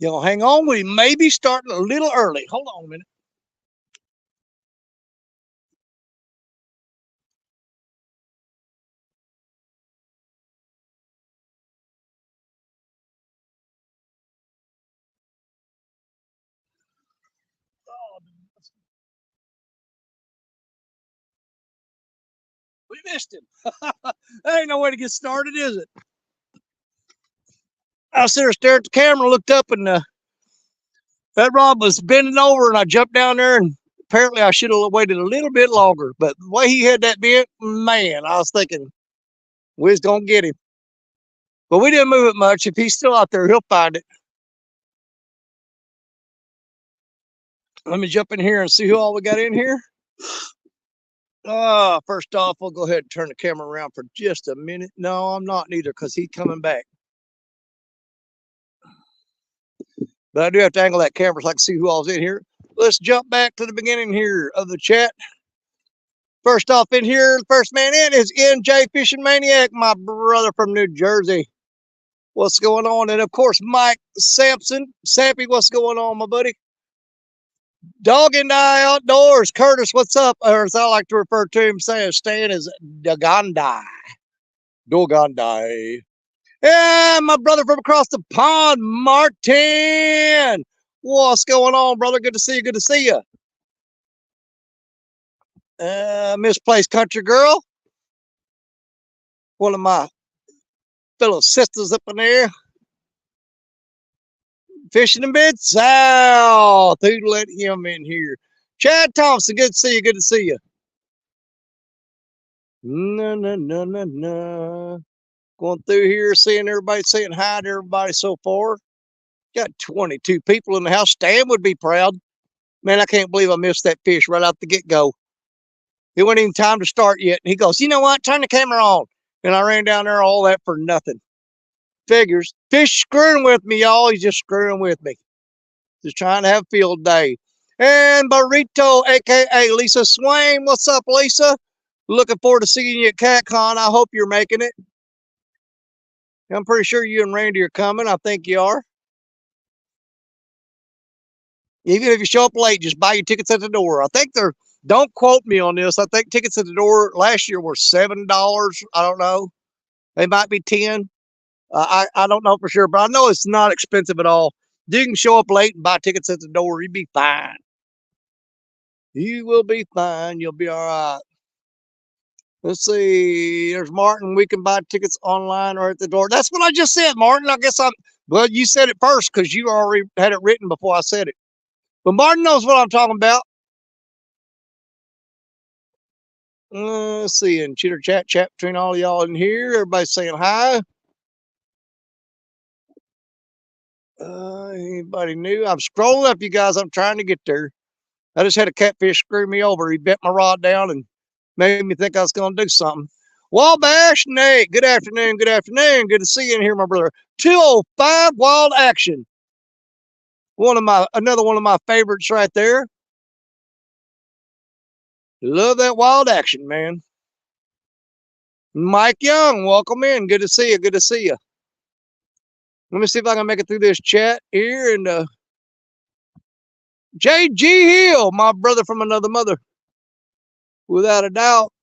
You know, hang on. We may be starting a little early. Hold on a minute. We missed him. There ain't no way to get started, is it? I sit there, stared at the camera, looked up, and that rod was bending over, and I jumped down there, and apparently I should have waited a little bit longer. But the way he had that bent, man, I was thinking, we was going to get him. But we didn't move it much. If he's still out there, he'll find it. Let me jump in here and see who all we got in here. First off, we'll go ahead and turn the camera around for just a minute. No, I'm not neither, because he's coming back. But I do have to angle that camera so I can see who all's in here. Let's jump back to the beginning here of the chat. First off in here, the first man in is NJ Fishing Maniac, my brother from New Jersey. What's going on? And of course, Mike Sampson. Sappy, what's going on, my buddy? Dog and I Outdoors. Curtis, what's up? Or as I like to refer to him, Stan is Dogandai. Dogandai. And my brother from across the pond, Martin. What's going on, brother? Good to see you. Good to see you. Misplaced Country Girl. One of my fellow sisters up in there. Fishing in Mid-South. Who let him in here? Chad Thompson, good to see you. Good to see you. No. Going through here, seeing everybody, saying hi to everybody so far. Got 22 people in the house. Stan would be proud. Man, I can't believe I missed that fish right out the get-go. It wasn't even time to start yet. And he goes, you know what? Turn the camera on. And I ran down there, all that for nothing. Figures. Fish screwing with me, y'all. He's just screwing with me. Just trying to have a field day. And Burrito, a.k.a. Lisa Swain. What's up, Lisa? Looking forward to seeing you at CatCon. I hope you're making it. I'm pretty sure you and Randy are coming. I think you are. Even if you show up late, just buy your tickets at the door. I think they're, don't quote me on this. I think tickets at the door last year were $7. I don't know. They might be 10. I don't know for sure, but I know it's not expensive at all. You can show up late and buy tickets at the door. You'll be fine. You will be fine. You'll be all right. Let's see. There's Martin. We can buy tickets online or at the door. That's what I just said, Martin. I guess well, you said it first because you already had it written before I said it. But Martin knows what I'm talking about. Let's see. And chitter chat between all y'all in here. Everybody's saying hi. Anybody new? I'm scrolling up, you guys. I'm trying to get there. I just had a catfish screw me over. He bent my rod down and made me think I was going to do something. Wabash Nate, good afternoon. Good afternoon. Good to see you in here, my brother. 205 Wild Action. Another one of my favorites right there. Love that Wild Action, man. Mike Young, welcome in. Good to see you. Good to see you. Let me see if I can make it through this chat here. And J.G. Hill, my brother from another mother. Without a doubt.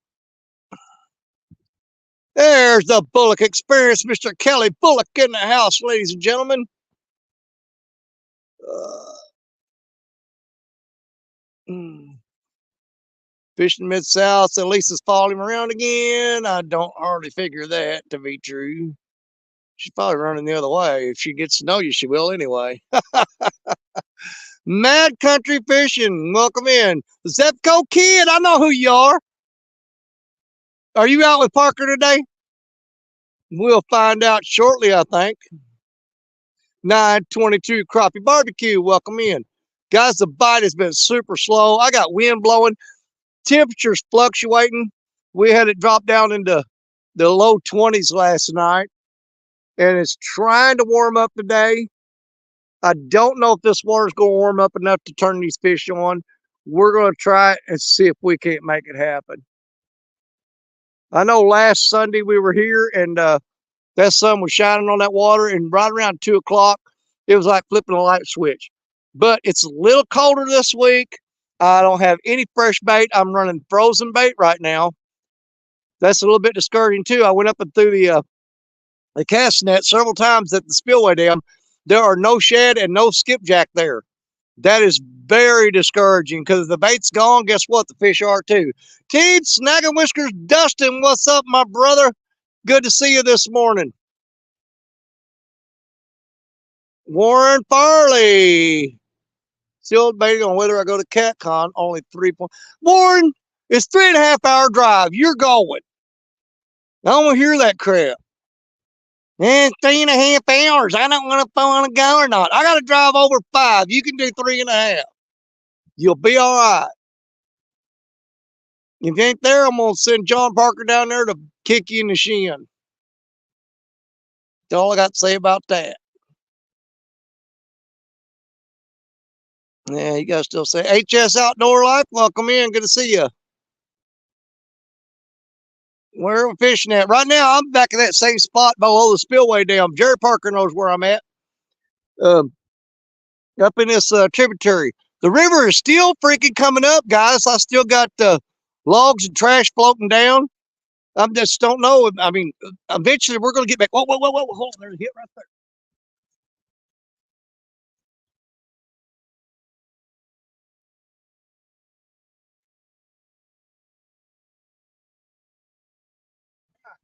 There's the Bullock Experience, Mr. Kelly Bullock in the house, ladies and gentlemen. Fishing Mid-South, so Lisa's following him around again. I don't hardly figure that to be true. She's probably running the other way. If she gets to know you, she will anyway. Mad Country Fishing, welcome in. Zepco Kid, I know who you are. Are you out with Parker today? We'll find out shortly, I think. 922 Crappie Barbecue, welcome in. Guys, the bite has been super slow. I got wind blowing. Temperatures fluctuating. We had it drop down into the low 20s last night. And it's trying to warm up today. I don't know if this water's going to warm up enough to turn these fish on. We're going to try it and see if we can't make it happen. I know last Sunday we were here and that sun was shining on that water, and right around 2 o'clock, It was like flipping a light switch. But it's a little colder this week. I don't have any fresh bait. I'm running frozen bait right now. That's a little bit discouraging too. I went up and threw the cast net several times at the spillway dam. There are no shad and no skipjack there. That is very discouraging because if the bait's gone, guess what? The fish are too. Teed, Snagging Whiskers, Dustin, what's up, my brother? Good to see you this morning. Warren Farley. Still debating on whether I go to CatCon. Only 3 points. Warren, it's 3.5 hour drive. You're going. I don't want to hear that crap. And 3.5 hours. I don't want to go or not. I got to drive over 5. You can do 3.5. You'll be all right. If you ain't there, I'm going to send John Parker down there to kick you in the shin. That's all I got to say about that. Yeah, you got to still say HS Outdoor Life. Welcome in. Good to see you. Where are we fishing at? Right now, I'm back in that same spot below the spillway dam. Jerry Parker knows where I'm at. Up in this tributary. The river is still freaking coming up, guys. I still got logs and trash floating down. I just don't know. I mean, eventually we're going to get back. Whoa. Hold on. There's a hit right there.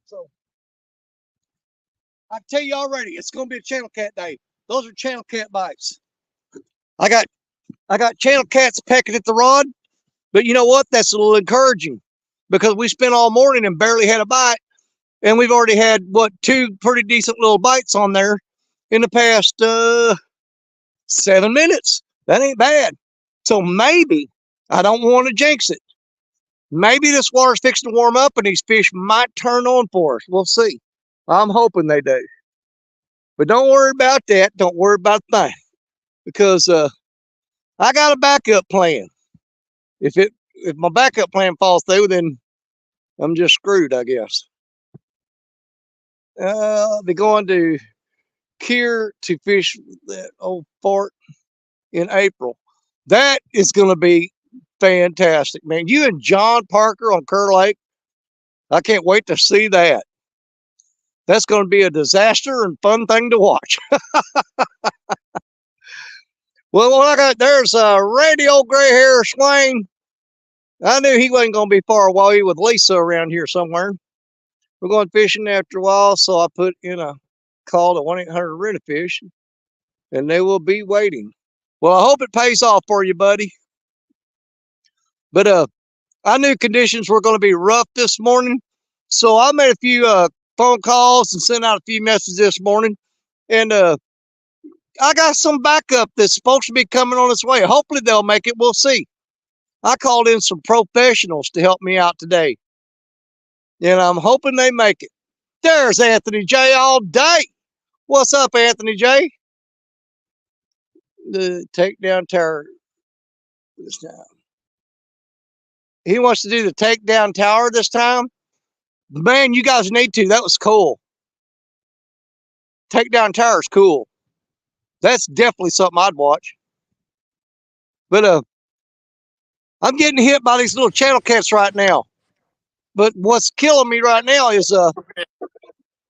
So I tell you already, it's going to be a channel cat day. Those are channel cat bites. I got channel cats pecking at the rod, but you know what? That's a little encouraging because we spent all morning and barely had a bite, and we've already had what 2 pretty decent little bites on there in the past 7 minutes. That ain't bad. So maybe, I don't want to jinx it, maybe this water's fixing to warm up and these fish might turn on for us. We'll see. I'm hoping they do. But don't worry about that. Don't worry about a thing. Because I got a backup plan. If my backup plan falls through, then I'm just screwed, I guess. I'll be going to Kier to fish that old fort in April. That is going to be fantastic, man. You and John Parker on Kerr Lake. I can't wait to see that. That's going to be a disaster and fun thing to watch. Well, what I got there's a radio gray hair Swain. I knew he wasn't going to be far away with Lisa around here somewhere. We're going fishing after a while, so I put in a call to 1-800-RENT-A-FISH, and they will be waiting. Well, I hope it pays off for you, buddy. But I knew conditions were going to be rough this morning, so I made a few phone calls and sent out a few messages this morning, and I got some backup that's supposed to be coming on its way. Hopefully they'll make it. We'll see. I called in some professionals to help me out today, and I'm hoping they make it. There's Anthony J all day. What's up, Anthony J? The takedown tower this time. He wants to do the takedown tower this time. Man, you guys need to. That was cool. Takedown tower is cool. That's definitely something I'd watch. But I'm getting hit by these little channel cats right now. But what's killing me right now is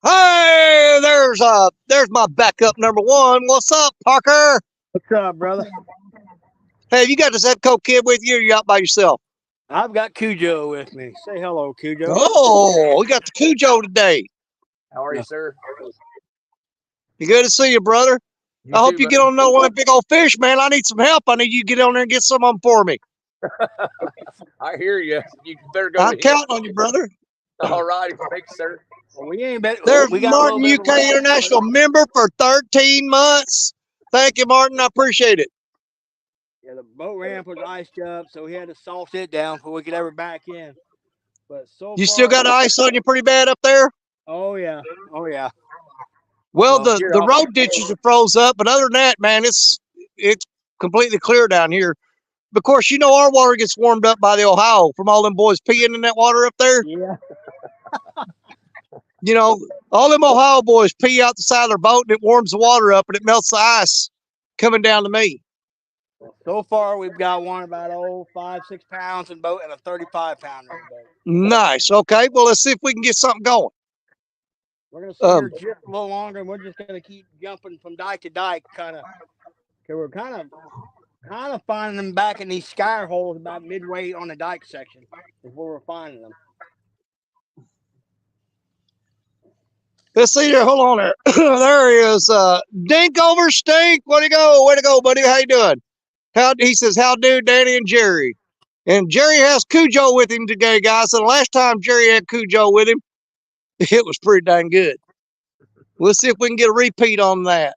hey, there's my backup number 1. What's up, Parker? What's up, brother? Hey, have you got this Epco kid with you, or you out by yourself? I've got Cujo with me. Say hello, Cujo. Oh, we got the Cujo today. How are you, sir? Good to see you, brother. I hope you get on one big old fish, man. I need some help. I need you to get on there and get some of them for me. I hear you. You better go. I'm counting on you, brother. All right, thanks, sir. Well, we ain't bet. There's we got Martin, UK International member for 13 months. Thank you, Martin. I appreciate it. Yeah, the boat ramp was iced up, so we had to salt it down before we could ever back in. But so you far, still got ice on you pretty bad up there? Oh yeah, oh yeah. Well, the road ditches are froze up, but other than that, man, it's completely clear down here. Of course, you know our water gets warmed up by the Ohio from all them boys peeing in that water up there. Yeah. You know, all them Ohio boys pee out the side of their boat and it warms the water up and it melts the ice coming down to me. So far, we've got one about 5-6 pounds in boat and a 35-pounder in boat. Nice. Okay. Well, let's see if we can get something going. We're gonna sit here just a little longer, and we're just gonna keep jumping from dike to dike, kind of. Cause we're kind of finding them back in these sky holes about midway on the dike section is where we're finding them. Let's see there. Hold on there. There he is. Dink over Stink. Way to go. Way to go, buddy. How you doing? He says, how do Danny and Jerry? And Jerry has Cujo with him today, guys. So the last time Jerry had Cujo with him, it was pretty dang good. We'll see if we can get a repeat on that.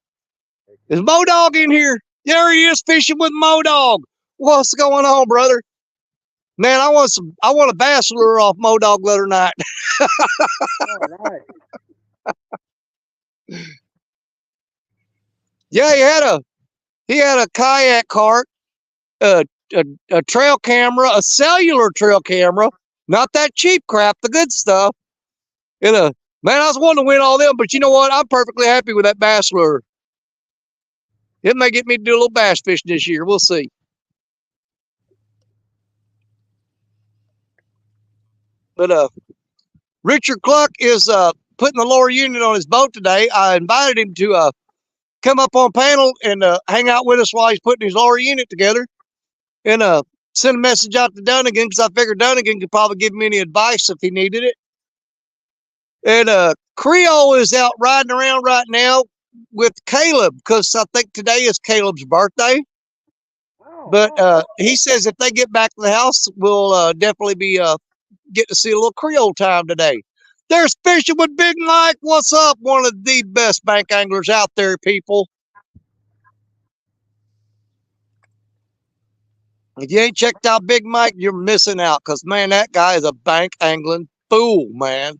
Is Modog in here? There he is fishing with Modog. What's going on, brother? Man, I want a bass lure off Modog the other night. All right. Yeah, he had a kayak cart, a trail camera, a cellular trail camera, not that cheap crap, the good stuff. And man, I was wanting to win all them, but you know what? I'm perfectly happy with that bass lure. It may get me to do a little bass fishing this year. We'll see. But Richard Cluck is putting the lower unit on his boat today. I invited him to come up on panel and hang out with us while he's putting his lower unit together, and send a message out to Dunnigan, because I figured Dunnigan could probably give me any advice if he needed it. And Creole is out riding around right now with Caleb, because I think today is Caleb's birthday. But he says if they get back to the house, we'll definitely be get to see a little Creole time today. There's Fishing with Big Mike. What's up? One of the best bank anglers out there, people. If you ain't checked out Big Mike, you're missing out, because, man, that guy is a bank angling fool, man.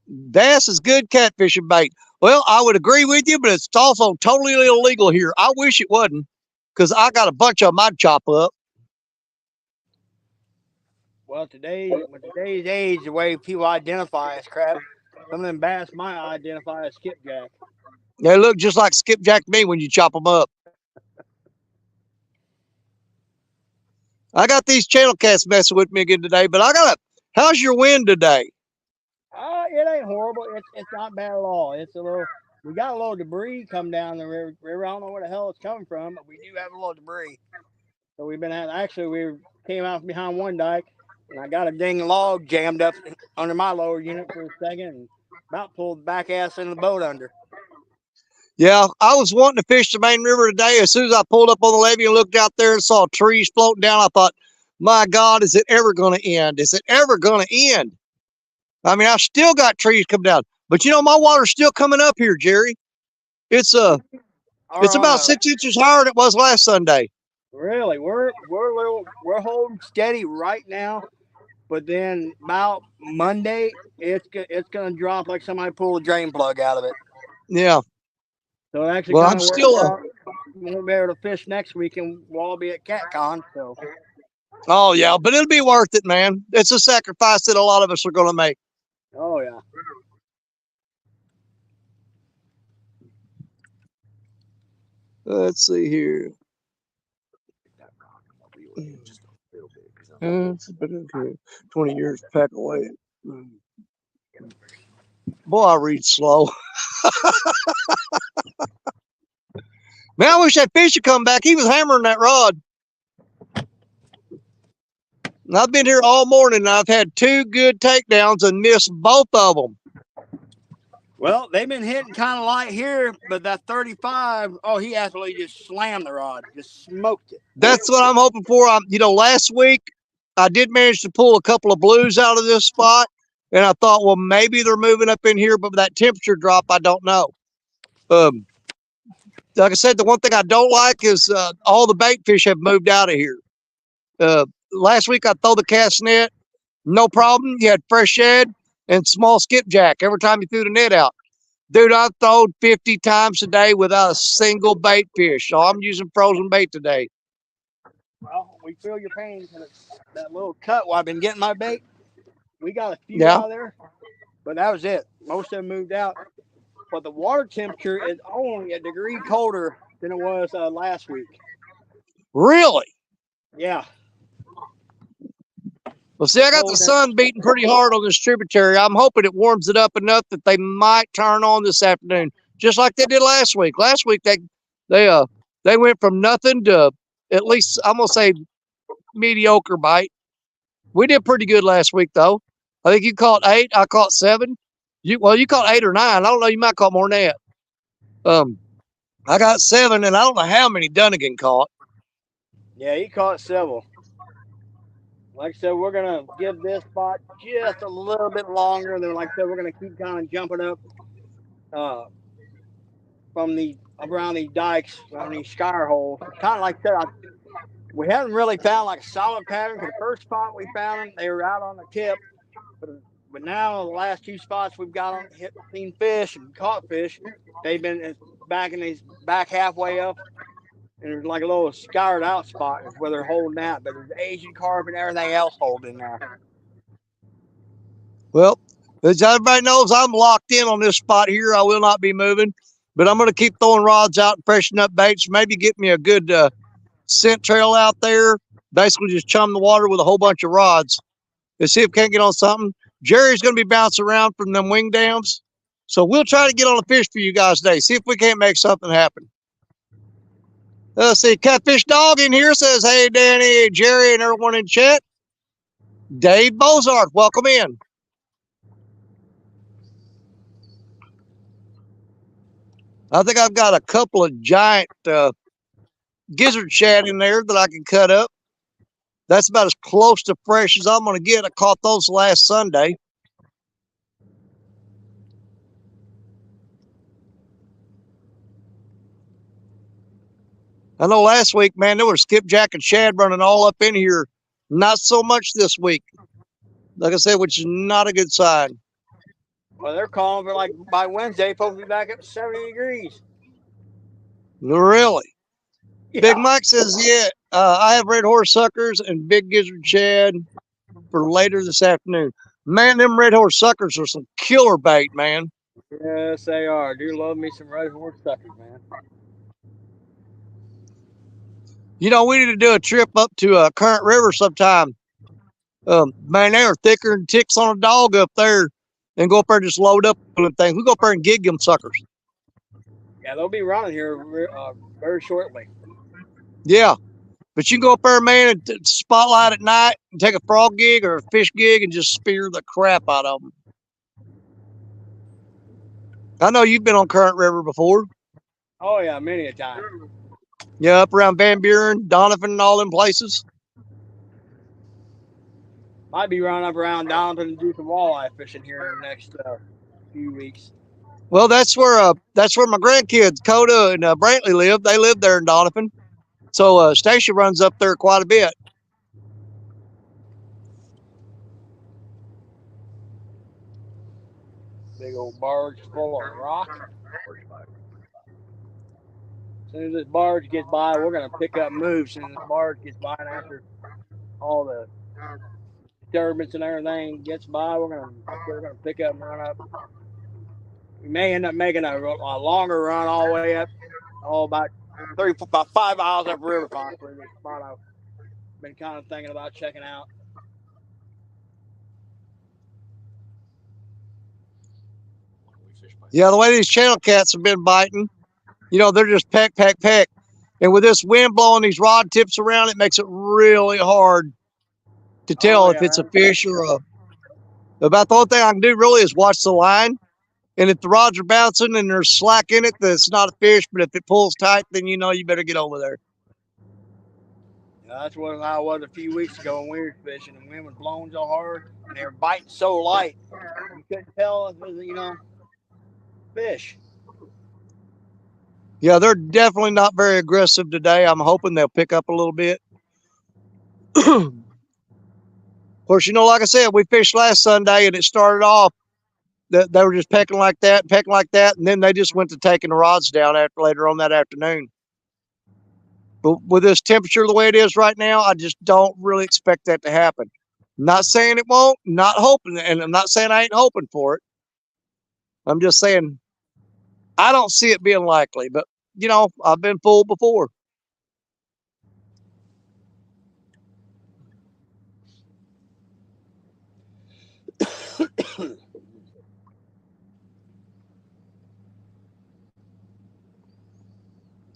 Bass is good catfishing bait. Well, I would agree with you, but it's also totally illegal here. I wish it wasn't, because I got a bunch of them I'd chop up. Well, with today's age, the way people identify as crap, some of them bass might identify as skipjack. They look just like skipjack to me when you chop them up. I got these channel cats messing with me again today, but how's your wind today? It ain't horrible. It's not bad at all. We got a little debris come down the river. I don't know where the hell it's coming from, but we do have a little debris. So we came out from behind one dike, and I got a dang log jammed up under my lower unit for a second, and about pulled the back ass in the boat under. Yeah, I was wanting to fish the main river today. As soon as I pulled up on the levee and looked out there and saw trees floating down, I thought, my God, is it ever going to end? Is it ever going to end? I mean, I still got trees coming down, but you know, my water's still coming up here, Jerry. It's about 6 inches higher than it was last Sunday. Really, we're holding steady right now, but then about Monday, it's gonna drop like somebody pulled a drain plug out of it. Yeah. So it actually kind of works out. We won't be able to fish next week, and we'll all be at CatCon. So. Oh yeah, but it'll be worth it, man. It's a sacrifice that a lot of us are going to make. Oh yeah. Let's see here. 20 years pack away. Boy, I read slow. Man, I wish that fish would come back. He was hammering that rod. And I've been here all morning, and I've had 2 good takedowns and missed both of them. Well, they've been hitting kind of light here, but that 35, he absolutely just slammed the rod, just smoked it. That's what I'm hoping for. Last week I did manage to pull a couple of blues out of this spot, and I thought, well, maybe they're moving up in here, but with that temperature drop, I don't know. Like I said, the one thing I don't like is all the bait fish have moved out of here. Last week I threw the cast net, no problem. You had fresh shad and small skipjack every time you threw the net out. Dude, I've thrown 50 times a day without a single bait fish. So I'm using frozen bait today. we feel your pain. That little cut where I've been getting my bait, we got a few Yeah. out of there, but that was it. Most of them moved out. But the water temperature is only a degree colder than it was last week. Really? Yeah. Well, see, I got the sun beating pretty hard on this tributary. I'm hoping it warms it up enough that they might turn on this afternoon, just like they did last week. Last week they went from nothing to at least I'm gonna say mediocre bite. We did pretty good last week though. I think you caught 8. I caught 7. You caught 8 or 9. I don't know. You might caught more than that. I got 7, and I don't know how many Dunnigan caught. Yeah, he caught several. Like I said, we're gonna give this spot just a little bit longer. Then, like I said, we're gonna keep kind of jumping up from the around these dikes, around these skyr holes. Kind of like that. We haven't really found like a solid pattern. Because the first spot we found them, they were out on the tip. But now the last 2 spots we've got on seen fish and caught fish, they've been back in these back halfway up. And there's like a little scoured out spot is where they're holding out, but there's Asian carp and everything else holding there. Well, as everybody knows, I'm locked in on this spot here. I will not be moving, but I'm going to keep throwing rods out and freshen up baits. Maybe get me a good scent trail out there. Basically, just chum the water with a whole bunch of rods and see if we can't get on something. Jerry's going to be bouncing around from them wing dams, so we'll try to get on a fish for you guys today. See if we can't make something happen. Let's see, Catfish Dog in here says, hey, Danny, Jerry, and everyone in chat. Dave Bozart, welcome in. I think I've got a couple of giant gizzard shad in there that I can cut up. That's about as close to fresh as I'm going to get. I caught those last Sunday. I know last week, man, there was skipjack and shad running all up in here. Not so much this week. Like I said, which is not a good sign. Well, they're calling for like by Wednesday, supposed to be back up to 70 degrees. Really? Yeah. Big Mike says, yeah, I have red horse suckers and big gizzard shad for later this afternoon. Man, them red horse suckers are some killer bait, man. Yes, they are. I do love me some red horse suckers, man. You know, we need to do a trip up to Current River sometime. Man, they are thicker than ticks on a dog up there. And go up there and just load up on things. We go up there and gig them suckers. Yeah, they'll be running here very shortly. Yeah. But you can go up there, man, and spotlight at night and take a frog gig or a fish gig and just spear the crap out of them. I know you've been on Current River before. Oh, yeah, many a time. Yeah, up around Van Buren, Donovan, and all them places. Might be running up around Donovan and do some walleye fishing here in the next few weeks. Well, that's where my grandkids, Coda and Brantley, live. They live there in Donovan. So Stacia runs up there quite a bit. Big old barge full of rock. As soon as this barge gets by, we're going to pick up moves. As soon as this barge gets by and after all the disturbance and everything gets by, we're gonna pick up and run up. We may end up making a longer run all the way up, about 5 miles up river pond for this spot I've been kind of thinking about checking out. Yeah, the way these channel cats have been biting, you know, they're just peck, peck, peck. And with this wind blowing these rod tips around, it makes it really hard to tell if it's a fish or a. About the only thing I can do really is watch the line. And if the rods are bouncing and there's slack in it, that's not a fish. But if it pulls tight, then you know you better get over there. Yeah, that's what I was a few weeks ago when we were fishing. The wind was blowing so hard and they were biting so light. You couldn't tell if it was, fish. Yeah, they're definitely not very aggressive today. I'm hoping they'll pick up a little bit. Of course, like I said, we fished last Sunday and it started off that they were just pecking like that, and then they just went to taking the rods down later on that afternoon. But with this temperature the way it is right now, I just don't really expect that to happen. Not saying it won't, not hoping, and I'm not saying I ain't hoping for it. I'm just saying I don't see it being likely. But you know, I've been fooled before.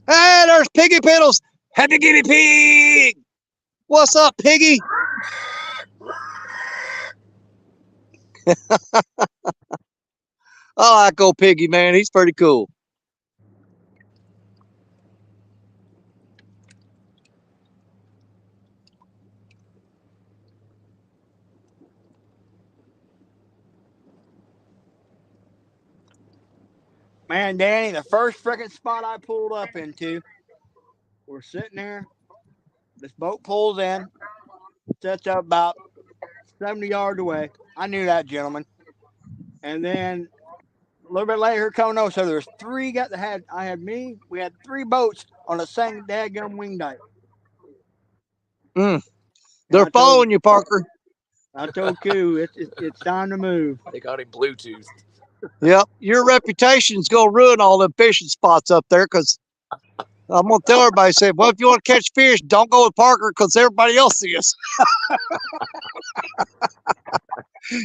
Hey, there's Piggy Piddles. Happy guinea pig. What's up, Piggy? I like old Piggy, man. He's pretty cool. Man, Danny, the first freaking spot I pulled up into, we're sitting there. This boat pulls in, sets up about 70 yards away. I knew that, gentleman. And then a little bit later, coming over, so there's three guys that had. I had me. We had three boats on the same dadgum wing dive. Mm. And They're following you, Parker. I told Koo, it's time to move. They got him Bluetooth. Yep, your reputation's gonna ruin all them fishing spots up there. Because I'm gonna tell everybody, say, well, if you want to catch fish, don't go with Parker because everybody else is.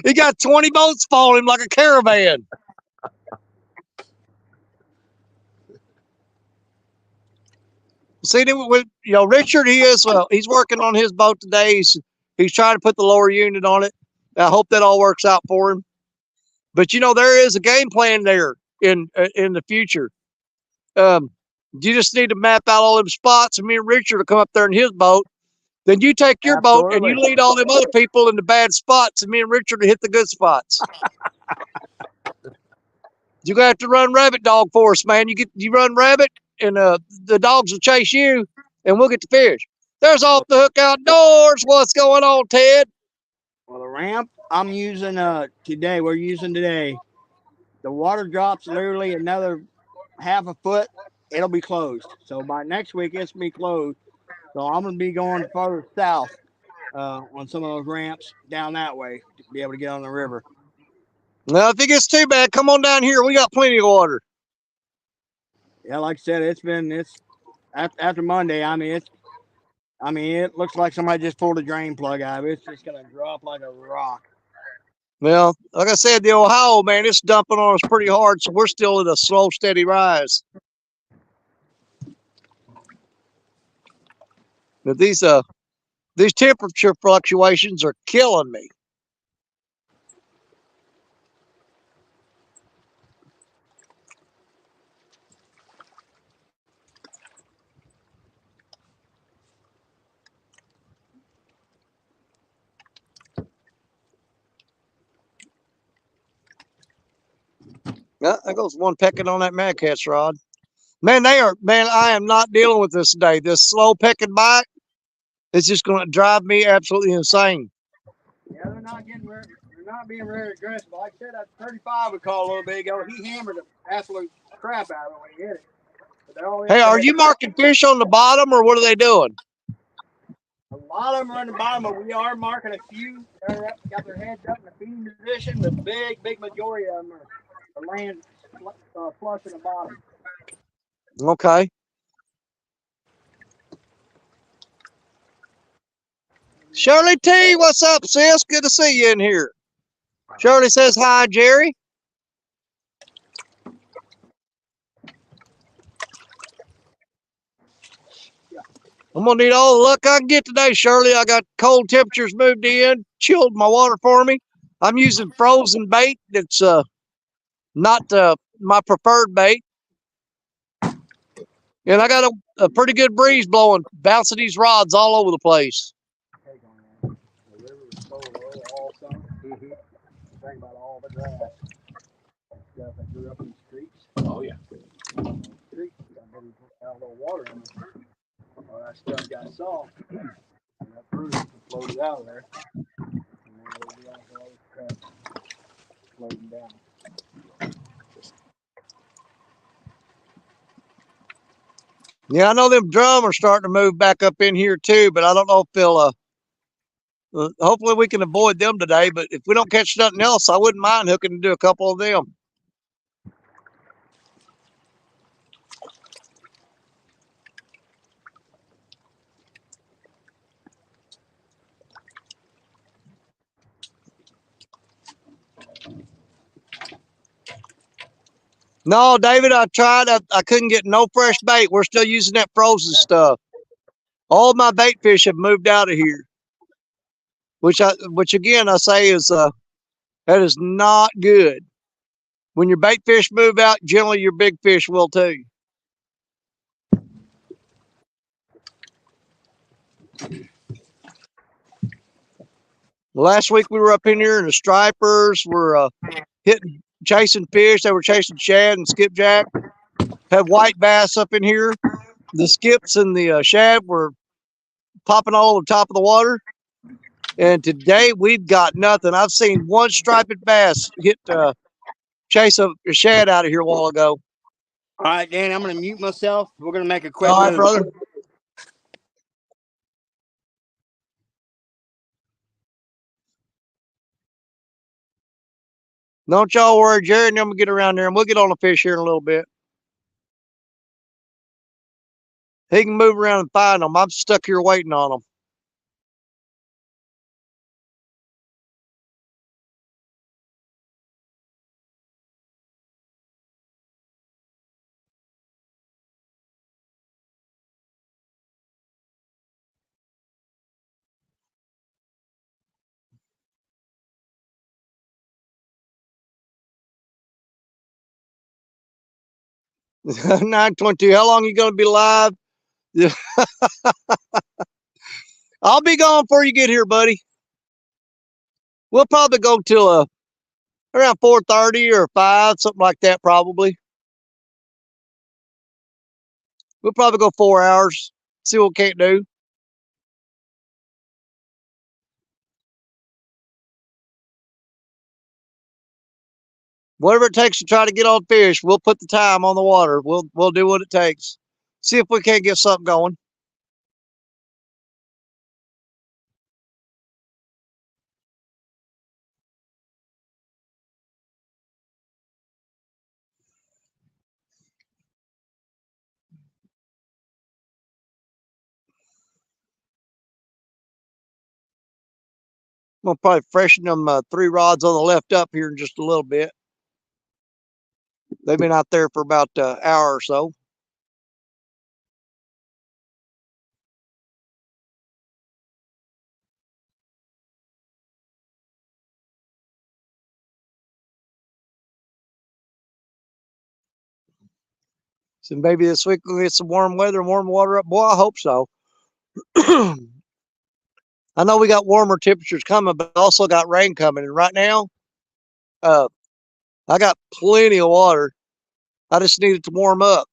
He got 20 boats following him like a caravan. See, with Richard, he's working on his boat today. He's trying to put the lower unit on it. I hope that all works out for him. But there is a game plan there in the future. You just need to map out all them spots, and me and Richard will come up there in his boat. Then you take your boat and you lead all them other people in the bad spots, and me and Richard will hit the good spots. You're gonna have to run rabbit dog for us, man. You run rabbit, and the dogs will chase you, and we'll get the fish. There's Off the Hook Outdoors. What's going on, Ted? Well, the ramp I'm using today, the water drops literally another half a foot, it'll be closed. So by next week, it's be closed. So I'm gonna be going further south on some of those ramps down that way to be able to get on the river. Now, if it gets too bad, come on down here. We got plenty of water. Yeah, like I said, it's after Monday. It looks like somebody just pulled a drain plug out of it. It's just gonna drop like a rock. Well, like I said, the Ohio, man, it's dumping on us pretty hard, so we're still at a slow, steady rise. But these temperature fluctuations are killing me. Yeah, there goes one pecking on that mad cat's rod. Man, I am not dealing with this today. This slow pecking bite is just going to drive me absolutely insane. Yeah, they're not being very aggressive. Like I said, that 35 we called a little bit ago. He hammered the absolute crap out of it when he hit it. Hey, are you marking fish on the bottom, or what are they doing? A lot of them are on the bottom, but we are marking a few. They're got their heads up in the feeding position. The big majority of them are laying flush in the bottom. Okay. Shirley T, what's up, sis? Good to see you in here. Shirley says hi, Jerry. I'm going to need all the luck I can get today, Shirley. I got cold temperatures moved in, chilled my water for me. I'm using frozen bait. That's not my preferred bait. And I got a pretty good breeze blowing, bouncing these rods all over the place. The river was so low all summer. Think about all the grass stuff that grew up in the streets. Oh yeah. Streets, I didn't put out a little water in it. All that stuff got soft. And that fruit floated out of there. And then it'll be like all this crap floating down. Yeah, I know them drum are starting to move back up in here too, but I don't know if they'll. Hopefully we can avoid them today. But if we don't catch nothing else, I wouldn't mind hooking to do a couple of them. No, David, I tried. I couldn't get no fresh bait. We're still using that frozen stuff. All my bait fish have moved out of here, which again I say is that is not good. When your bait fish move out, generally your big fish will too. Last week we were up in here and the stripers were chasing fish. They were chasing shad and skipjack. Had white bass up in here. The skips and the shad were popping all over the top of the water. And today we've got nothing. I've seen one striped bass hit chase a shad out of here a while ago. All right, Dan, I'm going to mute myself. We're going to make a quick All right, move. brother. Don't y'all worry, Jerry, and I'm going to get around there and we'll get on the fish here in a little bit. He can move around and find them. I'm stuck here waiting on them. Nine 922. How long you going to be live? I'll be gone before you get here, buddy. We'll probably go till around 4:30 or 5, something like that, probably. We'll probably go 4 hours. See what we can't do. Whatever it takes to try to get on fish, we'll put the time on the water. We'll do what it takes. See if we can't get something going. I'm gonna probably freshen them 3 rods on the left up here in just a little bit. They've been out there for about an hour or so. So maybe this week we'll get some warm weather and warm water up. Boy, I hope so. I know we got warmer temperatures coming, but also got rain coming. And right now, uh, I got plenty of water. I just need it to warm up.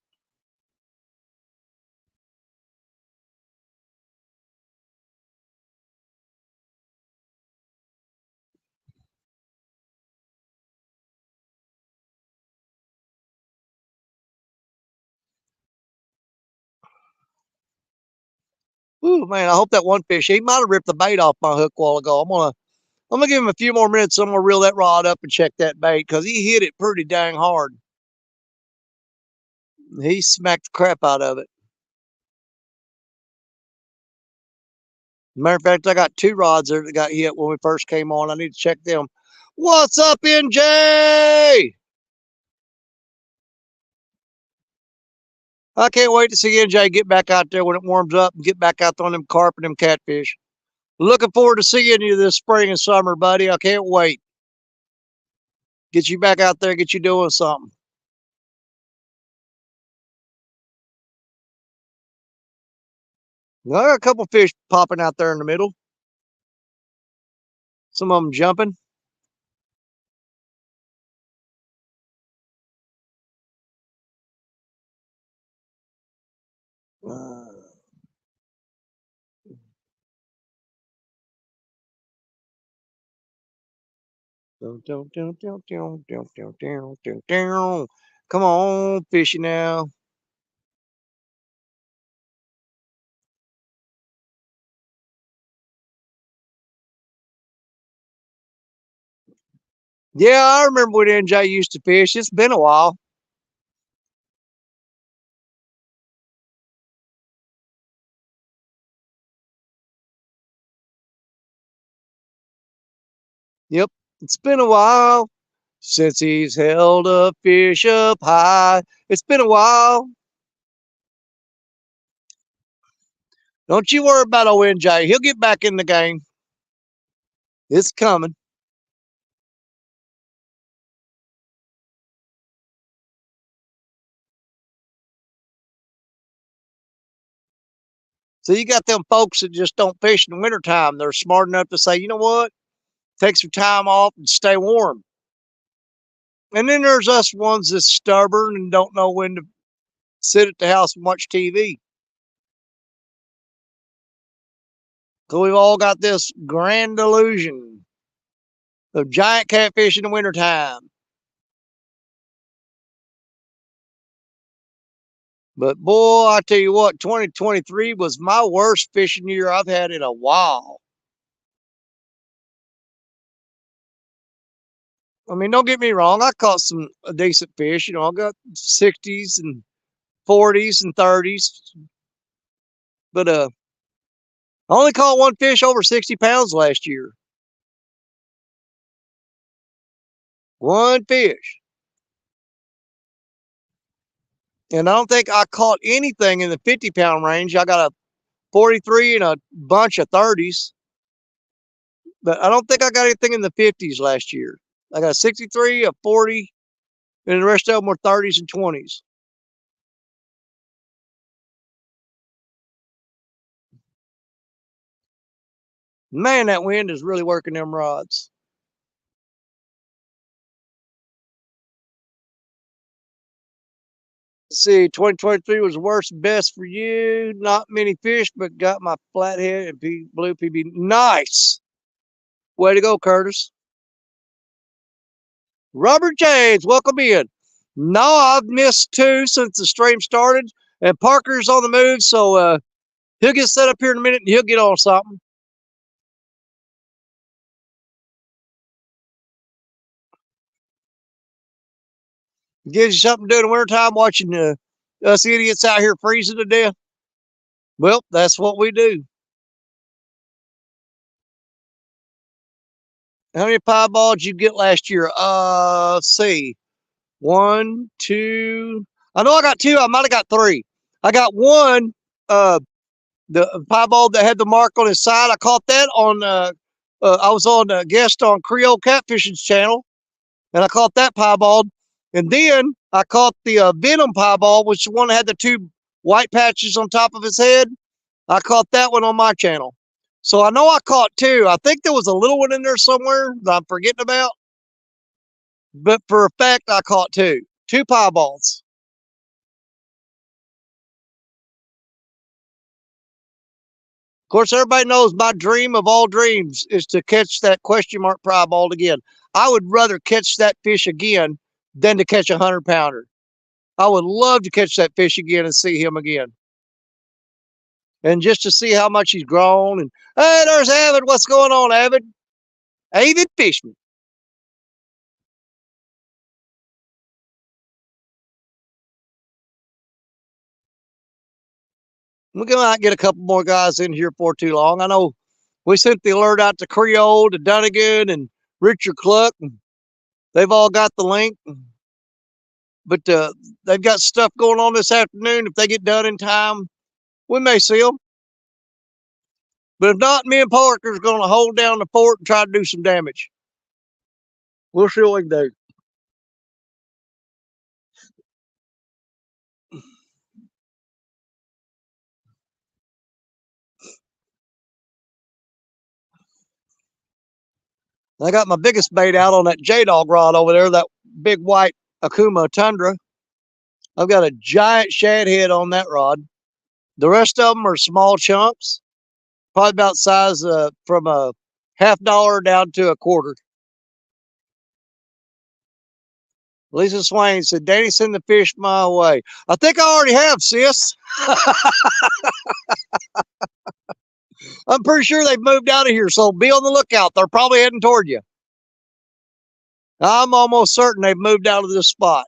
Ooh, man, I hope that one fish, he might have ripped the bait off my hook a while ago. I'm gonna give him a few more minutes. I'm gonna reel that rod up and check that bait because he hit it pretty dang hard. He smacked the crap out of it. Matter of fact, I got 2 rods there that got hit when we first came on. I need to check them. What's up, NJ? I can't wait to see NJ get back out there when it warms up and get back out there on them carp and them catfish. Looking forward to seeing you this spring and summer, buddy. I can't wait. Get you back out there, get you doing something. Well, I got a couple fish popping out there in the middle. Some of them jumping. Come on, fishy now. Yeah, I remember when NJ used to fish. It's been a while. Yep, it's been a while since he's held a fish up high. It's been a while. Don't you worry about old NJ. He'll get back in the game. It's coming. So you got them folks that just don't fish in the wintertime. They're smart enough to say, you know what? Take some time off and stay warm. And then there's us ones that's stubborn and don't know when to sit at the house and watch TV. So we've all got this grand illusion of giant catfish in the wintertime. But boy, I tell you what, 2023 was my worst fishing year I've had in a while. I mean, don't get me wrong, I caught some decent fish. You know, I got 60s and 40s and 30s. But I only caught one fish over 60 pounds last year. One fish. And I don't think I caught anything in the 50-pound range. I got a 43 and a bunch of 30s. But I don't think I got anything in the 50s last year. I got a 63, a 40, and the rest of them were 30s and 20s. Man, that wind is really working them rods. Let's see, 2023 was worst best for you. Not many fish, but got my flathead and blue PB. Nice. Way to go, Curtis. Robert James, welcome in. No, I've missed two since the stream started, and Parker's on the move, so he'll get set up here in a minute and he'll get on something. Gives you something to do in the wintertime watching us idiots out here freezing to death. Well, that's what we do. How many pieballs you get last year? Let's see. One, two. I know I got two. I might have got three. I got one, the piebald that had the mark on his side. I caught that on, I was on a guest on Creole Catfishing's channel, and I caught that piebald. And then I caught the Venom piebald, which one that had the two white patches on top of his head. I caught that one on my channel. So I know I caught two. I think there was a little one in there somewhere that I'm forgetting about. But for a fact, I caught two piebalds. Of course, everybody knows my dream of all dreams is to catch that question mark piebald again. I would rather catch that fish again than to catch a 100-pounder. I would love to catch that fish again and see him again. And just to see how much he's grown. And hey, there's Avid. What's going on, Avid? Avid Fishman. We're going to get a couple more guys in here for too long. I know we sent the alert out to Creole, to Dunnigan, and Richard Cluck. And they've all got the link. But they've got stuff going on this afternoon. If they get done in time, we may see them. But if not, me and Parker's going to hold down the fort and try to do some damage. We'll see what we can do. I got my biggest bait out on that J-Dog rod over there, that big white Akuma Tundra. I've got a giant shad head on that rod. The rest of them are small chunks, probably about size from a $50 down to a quarter. Lisa Swain said, Danny, send the fish my way. I think I already have, sis. I'm pretty sure they've moved out of here, so be on the lookout. They're probably heading toward you. I'm almost certain they've moved out of this spot.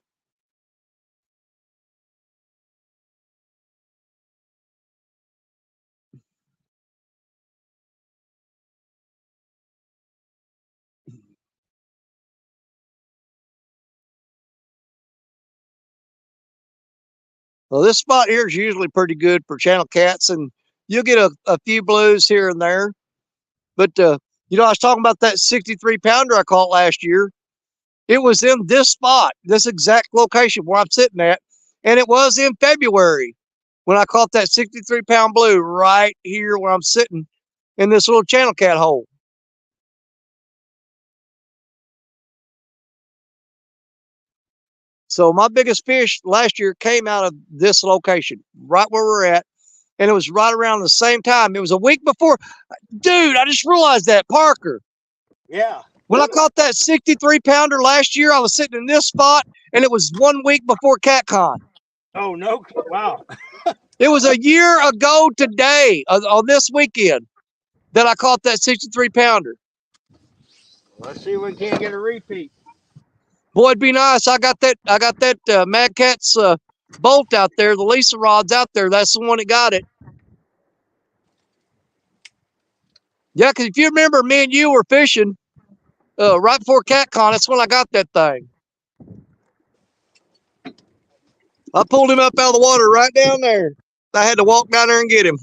Well, this spot here is usually pretty good for channel cats, and you'll get a few blues here and there. But, I was talking about that 63 pounder I caught last year. It was in this spot, this exact location where I'm sitting at, and it was in February when I caught that 63-pound blue right here where I'm sitting in this little channel cat hole. So my biggest fish last year came out of this location, right where we're at, and it was right around the same time. It was a week before. Dude, I just realized that, Parker. Yeah. When I caught that 63-pounder last year, I was sitting in this spot, and it was 1 week before CatCon. Oh, no. Wow. It was a year ago today, on this weekend, that I caught that 63-pounder. Let's see if we can't get a repeat. Boy, it'd be nice. I got that Mad Cat's bolt out there. The Lisa rod's out there. That's the one that got it. Yeah, because if you remember, me and you were fishing right before CatCon. That's when I got that thing. I pulled him up out of the water right down there. I had to walk down there and get him.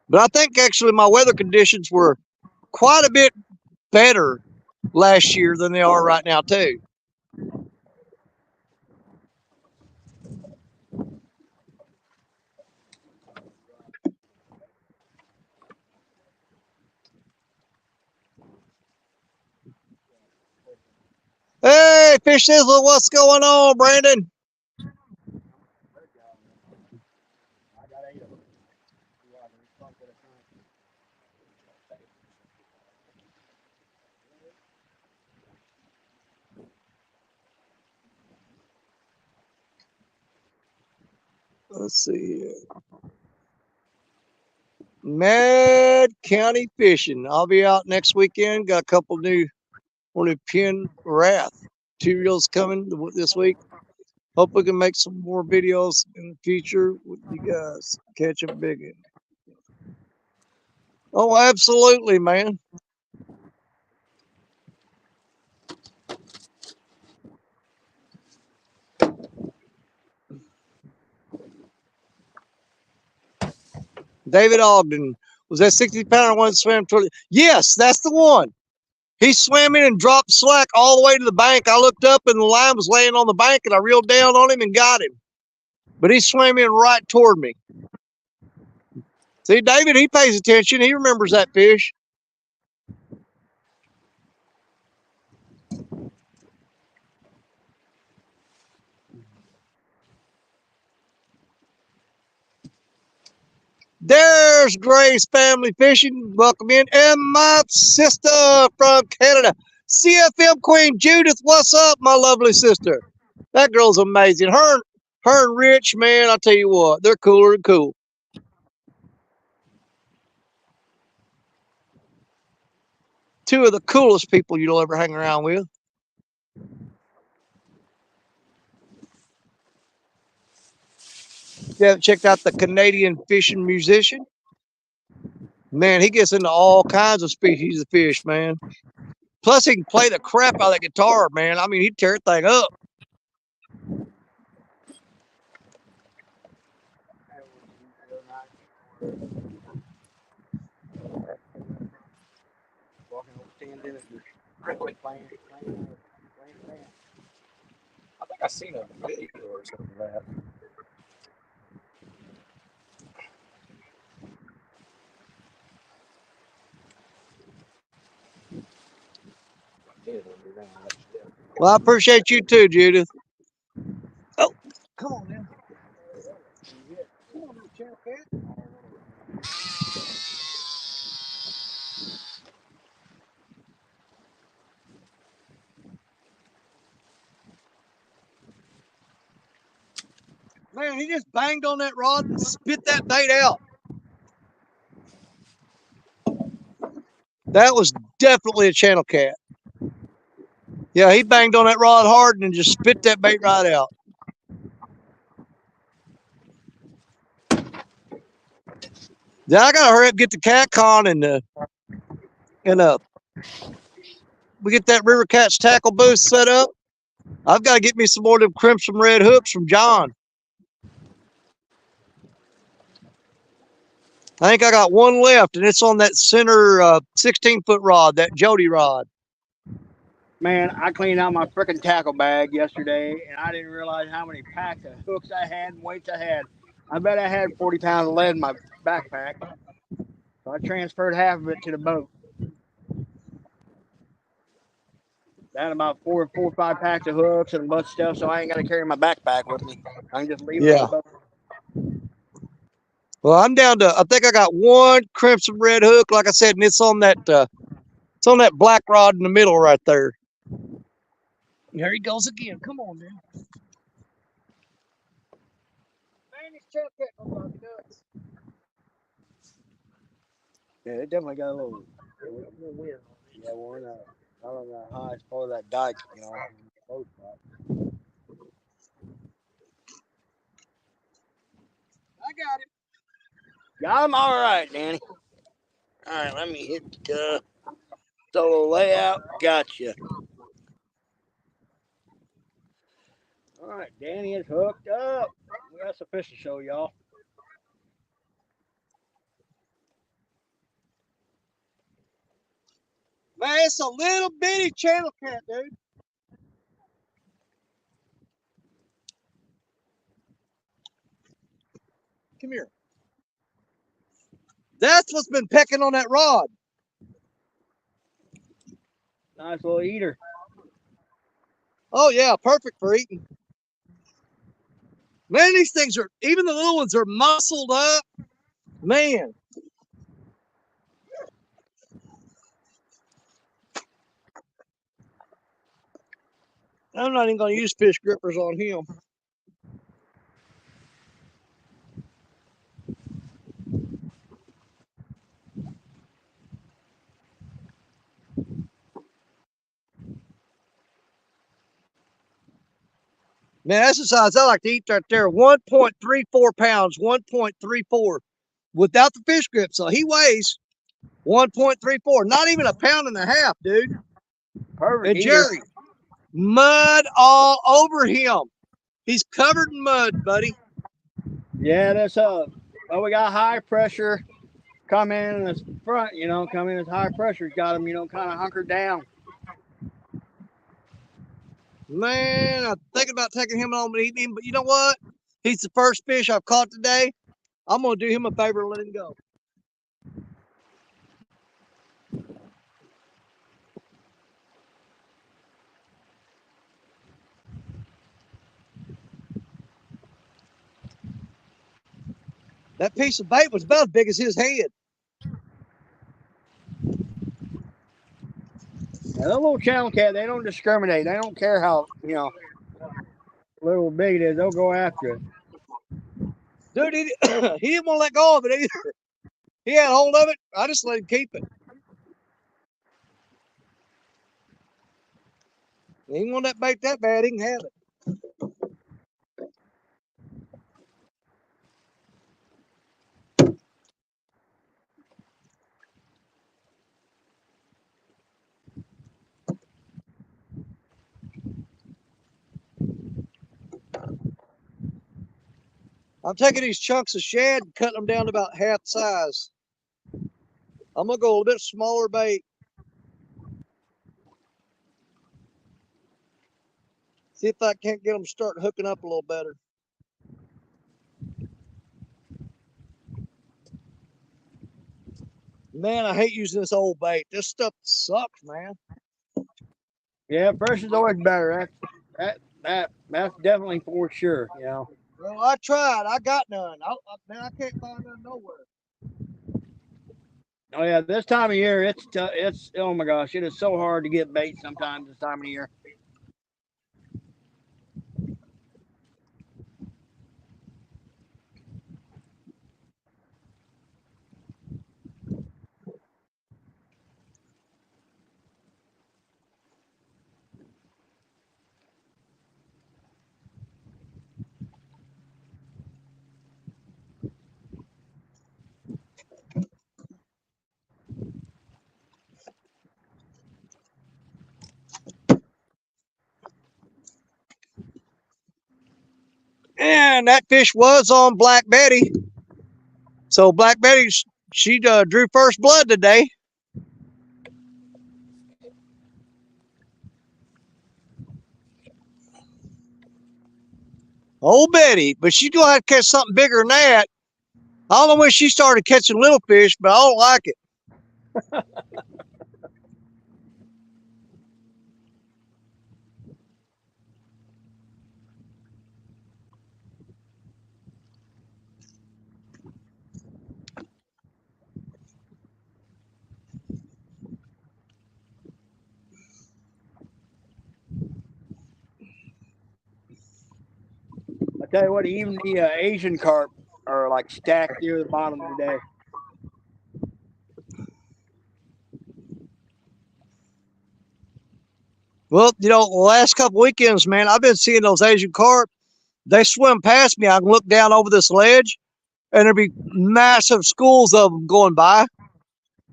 But I think actually my weather conditions were quite a bit better last year than they are right now too. Hey, Fish Sizzle, what's going on, Brandon? Let's see here. Mad County Fishing. I'll be out next weekend. Got a couple new pin wrath 2-reels coming this week. Hope we can make some more videos in the future with you guys. Catch a big one. Oh, absolutely, man. David Ogden. Was that 60-pounder one that swam toward? Yes, that's the one. He swam in and dropped slack all the way to the bank. I looked up and the line was laying on the bank, and I reeled down on him and got him. But he swam in right toward me. See, David, he pays attention. He remembers that fish. There's Grace Family Fishing. Welcome in. And my sister from Canada, CFM Queen Judith. What's up, my lovely sister? That girl's amazing. Her and Rich, man, I'll tell you what, they're cooler than cool. Two of the coolest people you'll ever hang around with. If you haven't checked out the Canadian Fishing Musician, man, he gets into all kinds of species of fish, man. Plus, he can play the crap out of that guitar, man. I mean, he'd tear that thing up. Really? I think I seen a video or something of that. Well, I appreciate you too, Judith. Oh, come on now. Come on, channel cat. Man, he just banged on that rod and spit that bait out. That was definitely a channel cat. Yeah, he banged on that rod hard and just spit that bait right out. Yeah, I gotta hurry up, get the cat con and we get that River Cats tackle booth set up. I've got to get me some more of them crimson red hooks from John. I think I got one left, and it's on that center 16-foot rod, that Jody rod. Man, I cleaned out my freaking tackle bag yesterday, and I didn't realize how many packs of hooks I had and weights I had. I bet I had 40 pounds of lead in my backpack. So I transferred half of it to the boat. I had about four or 5 packs of hooks and a bunch of stuff, so I ain't got to carry my backpack with me. I can just leave it on the boat. Well, I'm down to, I think I got one crimson red hook, like I said, and it's on that black rod in the middle right there. There he goes again. Come on, man. Man, this trail cat don't drive me nuts. Yeah, it definitely got a little wind. Yeah, we're in not on the highest part of that dike, boat spot. I got him. Got him all right, Danny. All right, let me hit solo layout. Gotcha. All right, Danny is hooked up. We got some fish to show y'all. Man, it's a little bitty channel cat, dude. Come here. That's what's been pecking on that rod. Nice little eater. Oh, yeah, perfect for eating. Man, these things are, even the little ones are muscled up. Man. I'm not even going to use fish grippers on him. Man, that's the size I like to eat right there. 1.34 pounds, 1.34 without the fish grip. So he weighs 1.34, not even a pound and a half, dude. Perfect. And Jerry, mud all over him. He's covered in mud, buddy. Yeah, that's well, we got high pressure come in the front, come in as high pressure's got him, kind of hunkered down. Man, I'm thinking about taking him home and eating him, but you know what? He's the first fish I've caught today. I'm going to do him a favor and let him go. That piece of bait was about as big as his head. Now, that little channel cat, they don't discriminate. They don't care how, little big it is. They'll go after it. Dude, he didn't want to let go of it either. He had hold of it. I just let him keep it. He didn't want that bait that bad. He can have it. I'm taking these chunks of shad and cutting them down to about half size. I'm going to go a little bit smaller bait. See if I can't get them to start hooking up a little better. Man, I hate using this old bait. This stuff sucks, man. Yeah, fresh is always better. That's definitely for sure, Well, I tried. I got none. Man, I can't find none nowhere. Oh yeah, this time of year, it's oh my gosh, it is so hard to get bait sometimes this time of year. And that fish was on Black Betty. So Black Betty, she drew first blood today. Old Betty, but she's gonna have to catch something bigger than that. I don't know when she started catching little fish, but I don't like it. I tell you what, even the Asian carp are like stacked near the bottom today. Well, the last couple weekends, man, I've been seeing those Asian carp. They swim past me. I can look down over this ledge, and there'd be massive schools of them going by.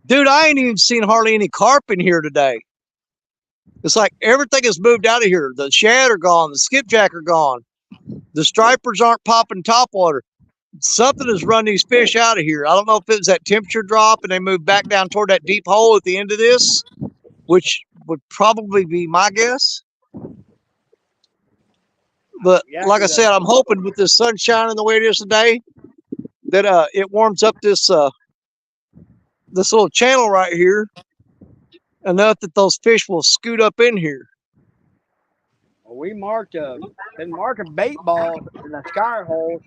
Dude, I ain't even seen hardly any carp in here today. It's like everything has moved out of here. The shad are gone. The skipjack are gone. The stripers aren't popping topwater. Something has run these fish out of here. I don't know if it was that temperature drop and they moved back down toward that deep hole at the end of this, which would probably be my guess. But Yeah, like I said, I'm hoping with this sun shining the way it is today that it warms up this little channel right here enough that those fish will scoot up in here. well, we been marking bait balls in the sky holes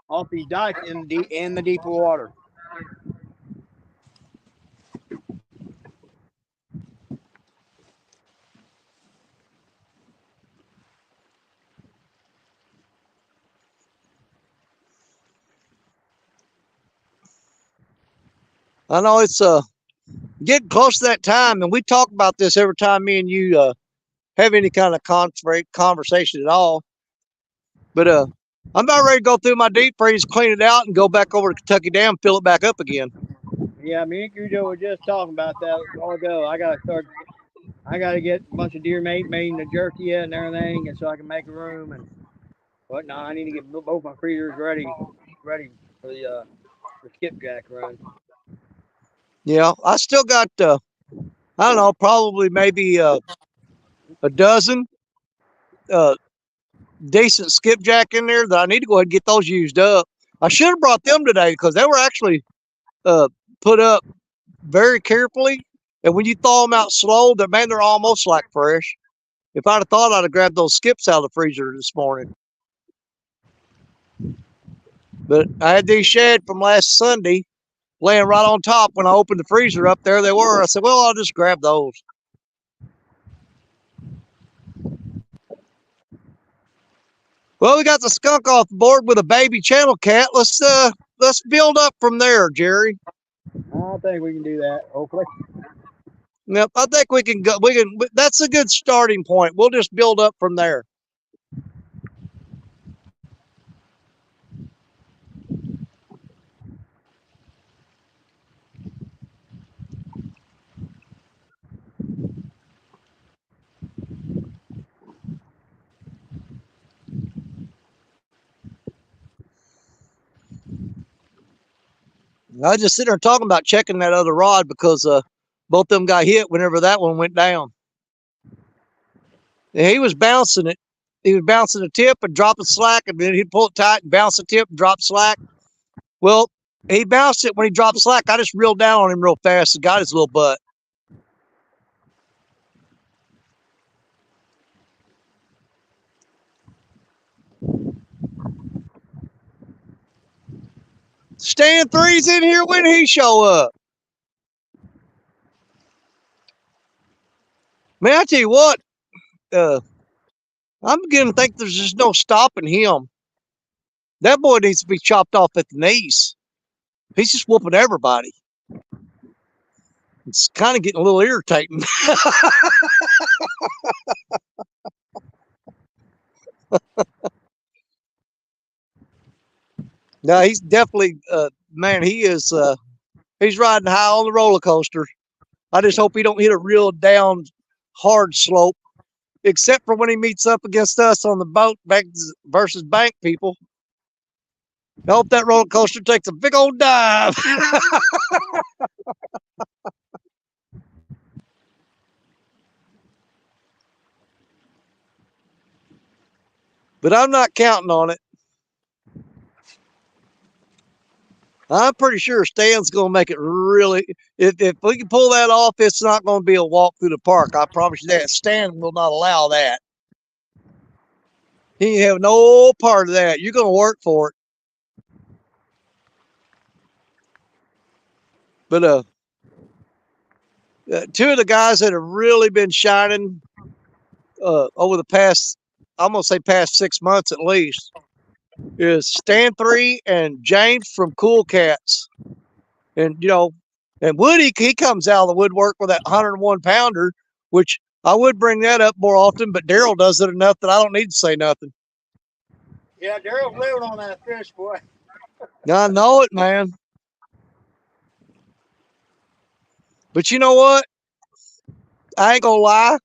off these dikes in the deeper water. I know it's getting close to that time, and we talk about this every time me and you have any kind of conversation at all. But I'm about ready to go through my deep freeze, clean it out, and go back over to Kentucky Dam, fill it back up again. Yeah, me and Cujo were just talking about that a while ago. I gotta get a bunch of deer meat made into jerky and everything, and so I can make room and whatnot. I need to get both my freezers ready for the skipjack run. Yeah, I still got I don't know, probably maybe a dozen decent skipjack in there that I need to go ahead and get those used up. I should have brought them today because they were actually put up very carefully, and when you thaw them out slow, they're almost like fresh. If I'd have thought, I'd have grabbed those skips out of the freezer this morning. But I had these shad from last Sunday laying right on top. When I opened the freezer up there, they were. I said, well, I'll just grab those. Well, we got the skunk off the board with a baby channel cat. Let's build up from there, Jerry. I think we can do that, hopefully. Yep, I think we can go. That's a good starting point. We'll just build up from there. I was just sitting there talking about checking that other rod because both of them got hit whenever that one went down. And he was bouncing it. He was bouncing the tip and dropping slack, and then he'd pull it tight and bounce the tip and drop slack. Well, he bounced it when he dropped slack. I just reeled down on him real fast and got his little butt. Stan 3's in here when he show up. Man, I tell you what, I'm beginning to think there's just no stopping him. That boy needs to be chopped off at the knees. He's just whooping everybody. It's kind of getting a little irritating. No, he's definitely, man, he's riding high on the roller coaster. I just hope he don't hit a real down, hard slope, except for when he meets up against us on the boat versus bank people. I hope that roller coaster takes a big old dive. But I'm not counting on it. I'm pretty sure Stan's going to make it really. If we can pull that off, it's not going to be a walk through the park. I promise you that. Stan will not allow that. He ain't have no part of that. You're going to work for it. But two of the guys that have really been shining over the past, I'm going to say past 6 months at least, is Stan 3 and James from Cool Cats. And, and Woody, he comes out of the woodwork with that 101 pounder, which I would bring that up more often, but Daryl does it enough that I don't need to say nothing. Yeah, Daryl's living on that fish, boy. I know it, man. But you know what? I ain't gonna lie.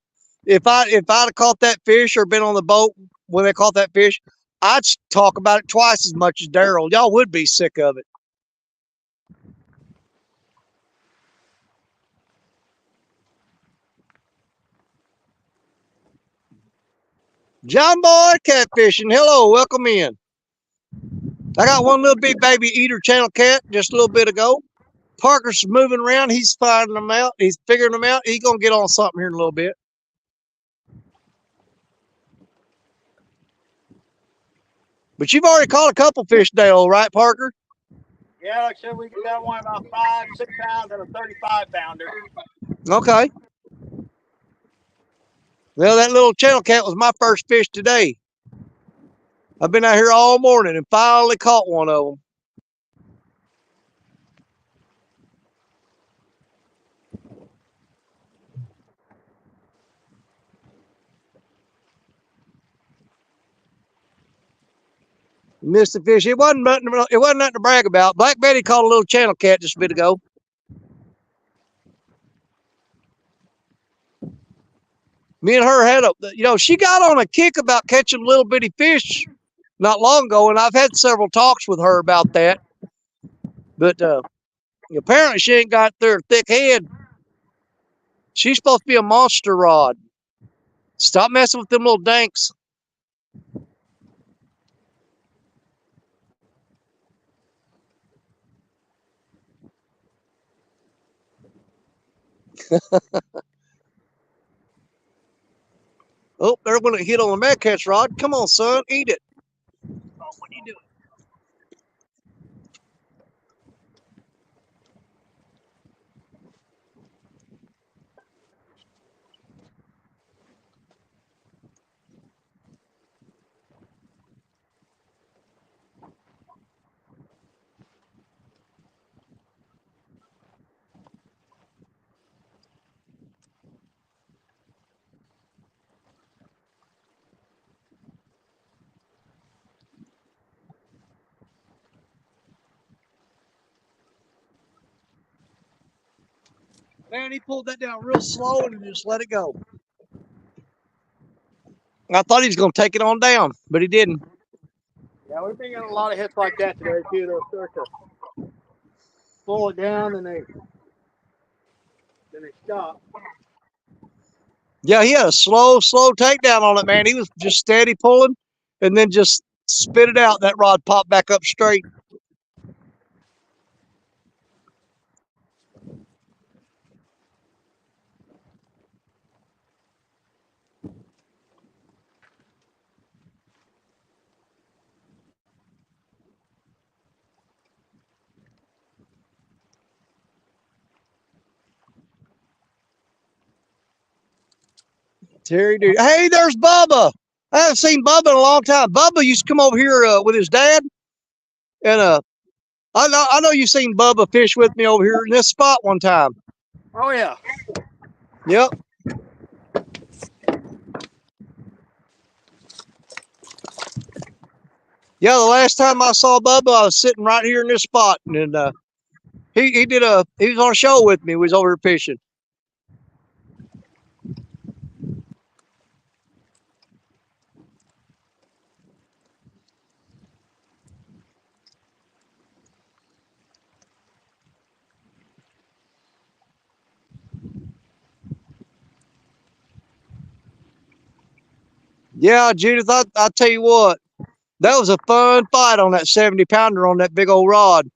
If I'd have caught that fish or been on the boat when they caught that fish, I'd talk about it twice as much as Daryl. Y'all would be sick of it. John Boy Catfishing. Hello, welcome in. I got one little big baby eater channel cat just a little bit ago. Parker's moving around. He's finding them out. He's figuring them out. He's going to get on something here in a little bit. But you've already caught a couple fish today, all right, Parker? Yeah, like I said, we got one about 5, 6 pounds and a 35 pounder. Okay. Well, that little channel cat was my first fish today. I've been out here all morning and finally caught one of them. Missed the fish. It wasn't nothing to brag about. Black Betty caught a little channel cat just a bit ago. Me and her had she got on a kick about catching little bitty fish not long ago, and I've had several talks with her about that. But apparently she ain't got their thick head. She's supposed to be a monster rod. Stop messing with them little danks. Oh, they're going to hit on the mad catch rod. Come on, son, eat it. Oh, what are you doing? Man, he pulled that down real slow and just let it go. I thought he was going to take it on down, but he didn't. Yeah, we've been getting a lot of hits like that today, too. They'll start to pull it down and then they stop. Yeah, he had a slow takedown on it, man. He was just steady pulling and then just spit it out. That rod popped back up straight. Terry, dude. Hey, there's Bubba. I haven't seen Bubba in a long time. Bubba used to come over here with his dad, and I know you've seen Bubba fish with me over here in this spot one time. Oh, yeah. Yep. Yeah, the last time I saw Bubba, I was sitting right here in this spot, and he was on a show with me. He was over here fishing. Yeah, Judith, I tell you what, that was a fun fight on that 70-pounder on that big old rod.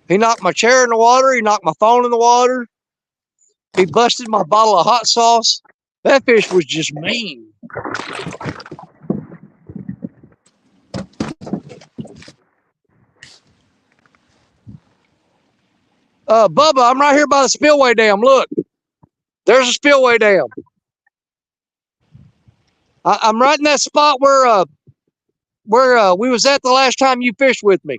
He knocked my chair in the water. He knocked my phone in the water. He busted my bottle of hot sauce. That fish was just mean. Bubba, I'm right here by the spillway dam. Look, there's a spillway dam. I'm right in that spot where we was at the last time you fished with me.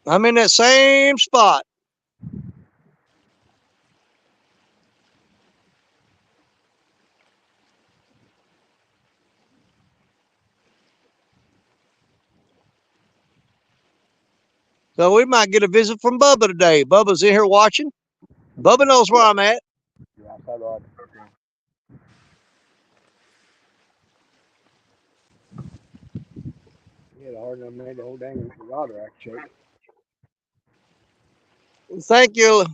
I'm in that same spot. So we might get a visit from Bubba today. Bubba's in here watching. Bubba knows where I'm at. Yeah, I thought yeah, the hard enough made the whole dang rod rack shake. Thank you,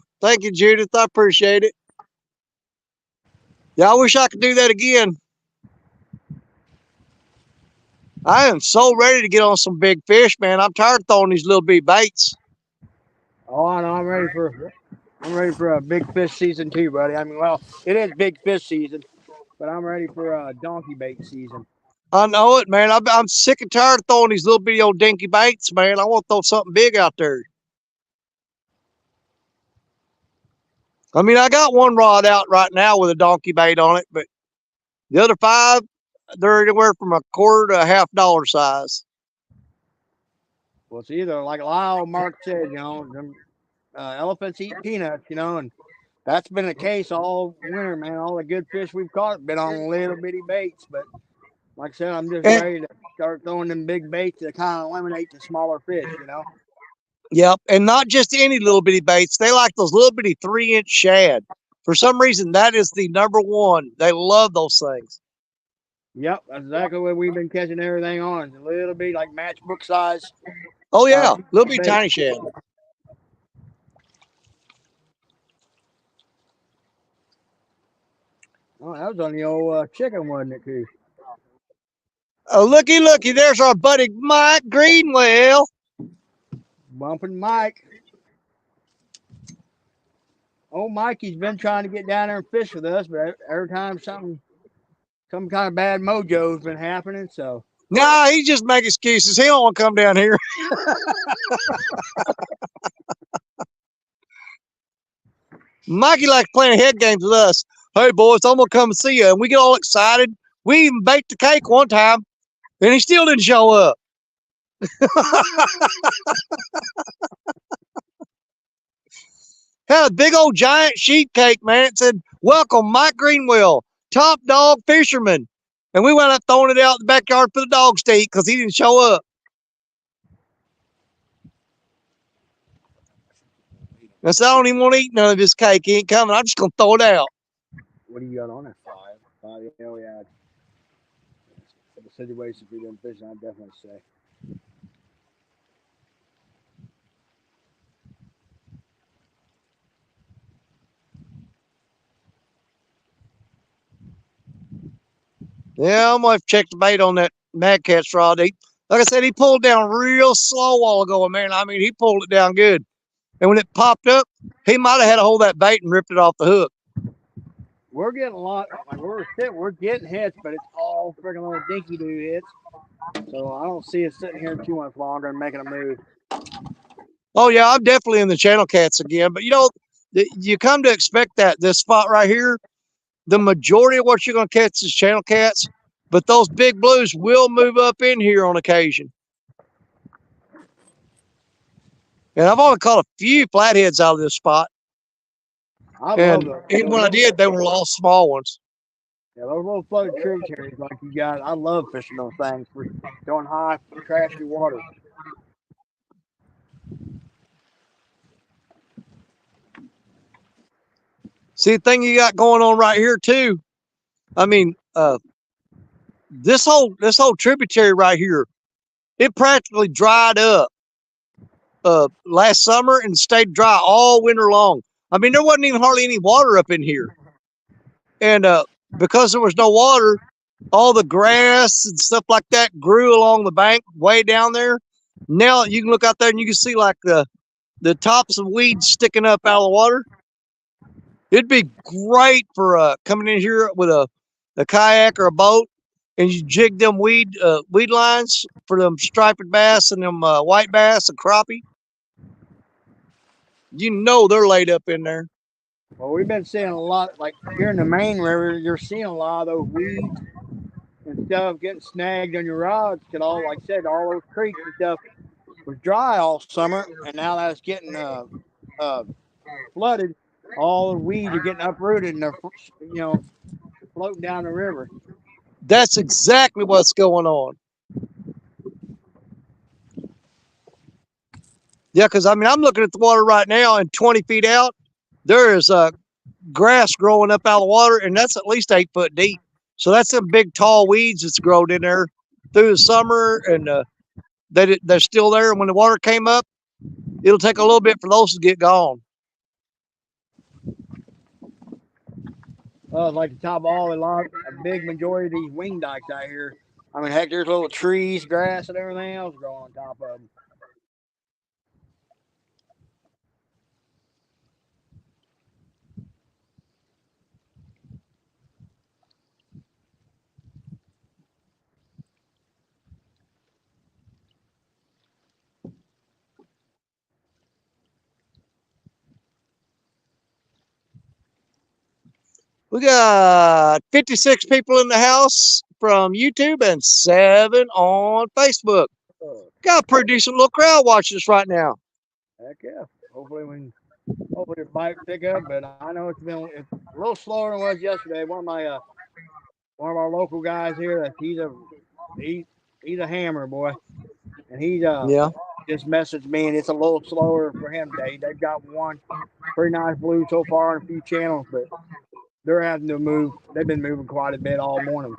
Judith. I appreciate it. Yeah, I wish I could do that again. I am so ready to get on some big fish, man. I'm tired of throwing these little bitty baits. Oh, I know. I'm ready for a big fish season too, buddy. I mean, well, it is big fish season, but I'm ready for a donkey bait season. I know it, man. I'm sick and tired of throwing these little bitty old dinky baits, man. I want to throw something big out there. I mean, I got one rod out right now with a donkey bait on it, but the other 5, they're anywhere from a quarter to a $half size. Well, it's either like Lyle Mark said, them, elephants eat peanuts, and that's been the case all winter, man. All the good fish we've caught have been on little bitty baits, but like I said, I'm just ready to start throwing them big baits to kind of eliminate the smaller fish, Yep, and not just any little bitty baits. They like those little bitty 3-inch shad. For some reason, that is the number one. They love those things. Yep, that's exactly what we've been catching everything on. It's a little bit like matchbook size. Oh yeah, little bitty tiny shad. Oh, that was on the old chicken, wasn't it, too? Oh, looky, there's our buddy Mike Greenwell. Bumping Mike. Oh, Mikey's been trying to get down there and fish with us, but every time some kind of bad mojo's been happening, so. Nah, he just make excuses. He don't want to come down here. Mikey likes playing head games with us. Hey, boys, I'm going to come and see you. And we get all excited. We even baked the cake one time, and he still didn't show up. Had a big old giant sheet cake, man. It said, "Welcome, Mike Greenwell, top dog fisherman." And we wound up throwing it out in the backyard for the dogs to eat because he didn't show up. I said, I don't even want to eat none of his cake. He ain't coming. I'm just going to throw it out. What do you got on it? 5. Yeah, we had. For the situation, if we didn't fish, I'd definitely say. Yeah, I'm going to check the bait on that Mad Cat's rod. Like I said, he pulled down real slow a while ago, man. I mean, he pulled it down good. And when it popped up, he might have had to hold that bait and ripped it off the hook. We're getting a lot. Like we're getting hits, but it's all freaking little dinky doo hits. So I don't see us sitting here too much longer and making a move. Oh yeah, I'm definitely in the channel cats again. But you come to expect that this spot right here, the majority of what you're going to catch is channel cats. But those big blues will move up in here on occasion. And I've only caught a few flatheads out of this spot. And when I did, they were all small ones. Yeah, those little floated tributaries like you got, I love fishing those things for going high, trashy water. See, the thing you got going on right here too. I mean, this whole tributary right here, it practically dried up. last summer and stayed dry all winter long. I mean, there wasn't even hardly any water up in here. And because there was no water, all the grass and stuff like that grew along the bank way down there. Now you can look out there and you can see like the tops of weeds sticking up out of the water. It'd be great for coming in here with a kayak or a boat, and you jig them weed lines for them striped bass and them white bass and crappie. You know they're laid up in there. Well, we've been seeing a lot, like here in the main river, you're seeing a lot of those weeds and stuff getting snagged on your rods. Cause all, like I said, all those creeks and stuff was dry all summer, and now that it's getting flooded, all the weeds are getting uprooted and they're floating down the river. That's exactly what's going on. Yeah, because I mean, I'm looking at the water right now, and 20 feet out, there is grass growing up out of the water, and that's at least 8 foot deep. So that's some big, tall weeds that's grown in there through the summer, and they're still there. And when the water came up, it'll take a little bit for those to get gone. Like the top of all a big majority of these wing dikes out here. I mean, heck, there's little trees, grass, and everything else growing on top of them. We got 56 people in the house from YouTube and 7 on Facebook. Got a pretty decent little crowd watching us right now. Heck yeah. Hopefully it might pick up, but I know it's a little slower than it was yesterday. One of our local guys here, he's a hammer, boy, and he's Yeah. just messaged me, and it's a little slower for him today. They've got one pretty nice blue so far on a few channels, but they're having to move. They've been moving quite a bit all morning.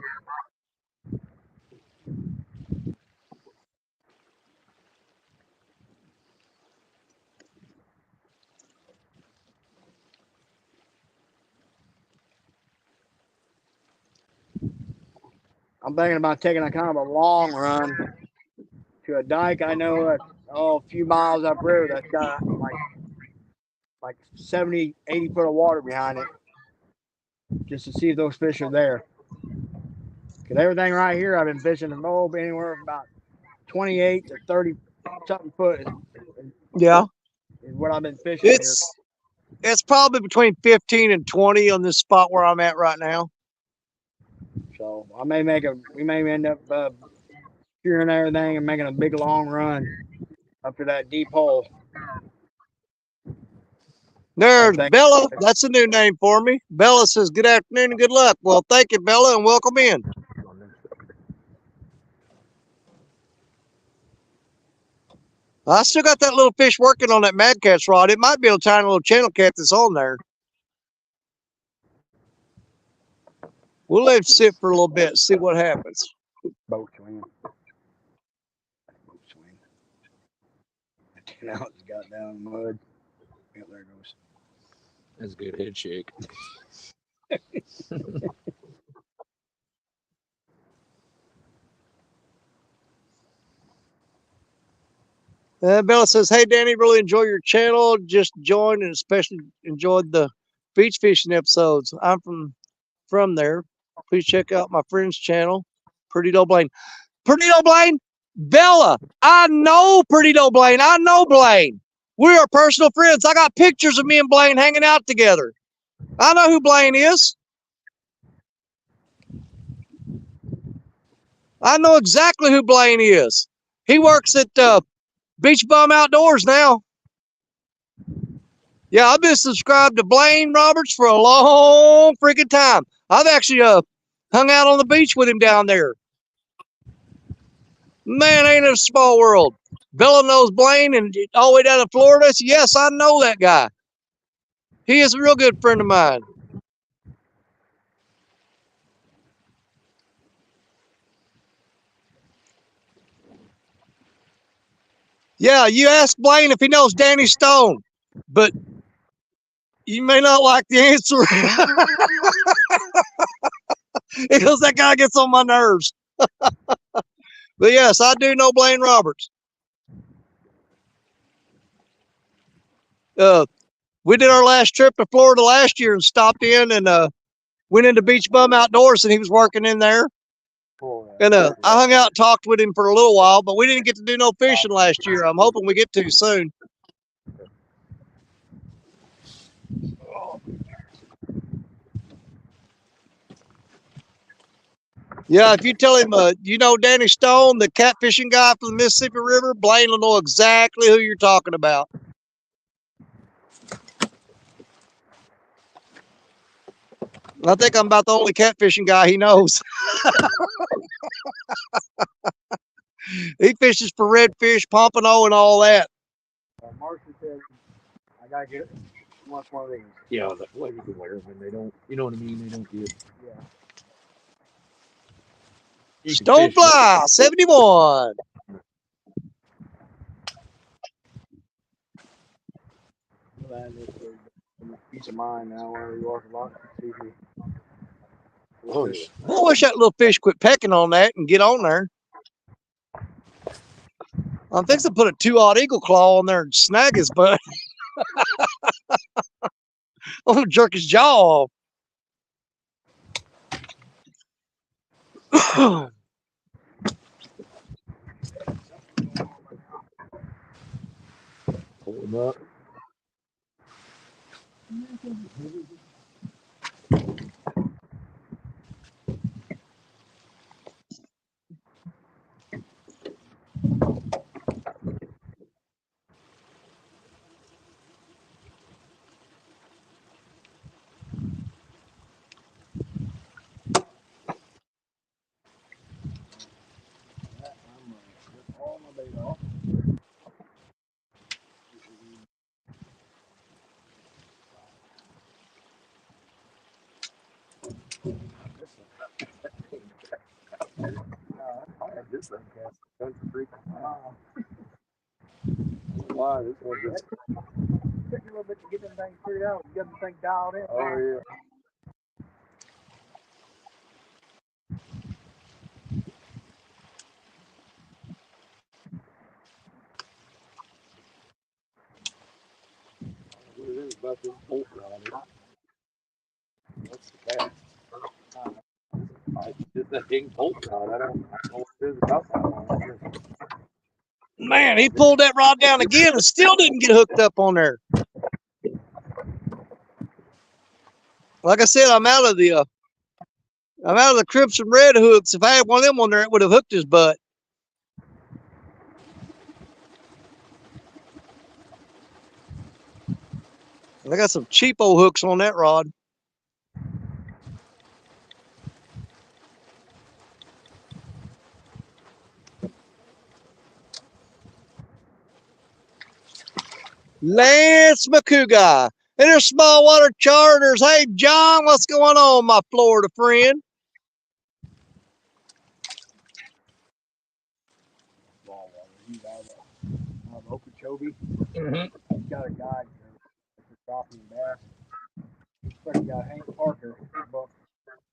I'm thinking about taking a kind of a long run to a dike I know that's a few miles upriver that's got like 70, 80 foot of water behind it, just to see if those fish are there. Because everything right here I've been fishing anywhere from about 28 to 30 something foot Yeah. is what I've been fishing here. It's probably between 15 and 20 on this spot where I'm at right now. So we may end up steering everything and making a big long run up to that deep hole. There's Bella. That's a new name for me. Bella says, good afternoon and good luck. Well, thank you, Bella, and welcome in. I still got that little fish working on that Mad Cat's rod. It might be a tiny little channel cat that's on there. We'll let it sit for a little bit, see what happens. Boat swing. Now it's got down in the mud. Yep, there it goes. That's a good head shake. Bella says, hey, Danny, really enjoy your channel. Just joined and especially enjoyed the beach fishing episodes. I'm from there. Please check out my friend's channel, Perdido Blaine. Perdido Blaine? Bella, I know Perdido Blaine. I know Blaine. We are personal friends. I got pictures of me and Blaine hanging out together. I know who Blaine is. I know exactly who Blaine is. He works at Beach Bum Outdoors now. Yeah, I've been subscribed to Blaine Roberts for a long freaking time. I've actually hung out on the beach with him down there. Man, ain't it a small world. Bella knows Blaine and all the way down to Florida. So yes, I know that guy. He is a real good friend of mine. Yeah, you ask Blaine if he knows Danny Stone, but you may not like the answer because that guy gets on my nerves. But yes, I do know Blaine Roberts. We did our last trip to Florida last year and stopped in and went into Beach Bum Outdoors, and he was working in there. And I hung out and talked with him for a little while, but we didn't get to do no fishing last year. I'm hoping we get to soon. Yeah, if you tell him, you know Danny Stone, the catfishing guy from the Mississippi River, Blaine will know exactly who you're talking about. I think I'm about the only catfishing guy he knows. He fishes for redfish, pompano, and all that. Marshall said, I gotta get one of these. Yeah, like you can wear them and they don't, you know what I mean? They don't get. Yeah. Stonefly 71. Peace of mind now wherever you walk a lot. Oh, yeah. I wish that little fish quit pecking on that and get on there. I'm fixing to put a 2-aught eagle claw on there and snag his butt. I'm gonna jerk his jaw off. Pull them up. All my bait off. I had this thing cast. Country freak. Why? This one just. Took a little bit to get them things figured out. Get them things dialed in. Oh, yeah. What it is about this bolt rod. What's the cast? Just that dang bolt rod. I don't know what it is about that one. Man, he pulled that rod down again and still didn't get hooked up on there. Like I said, I'm out of the Crimson Red hooks. If I had one of them on there, it would have hooked his butt. I got some cheapo hooks on that rod. Lance McCouga. And there's small water charters. Hey, John, what's going on, my Florida friend? Okeechobee. He's got a guide for crappie and bass. He's fucking got Hank Parker. Book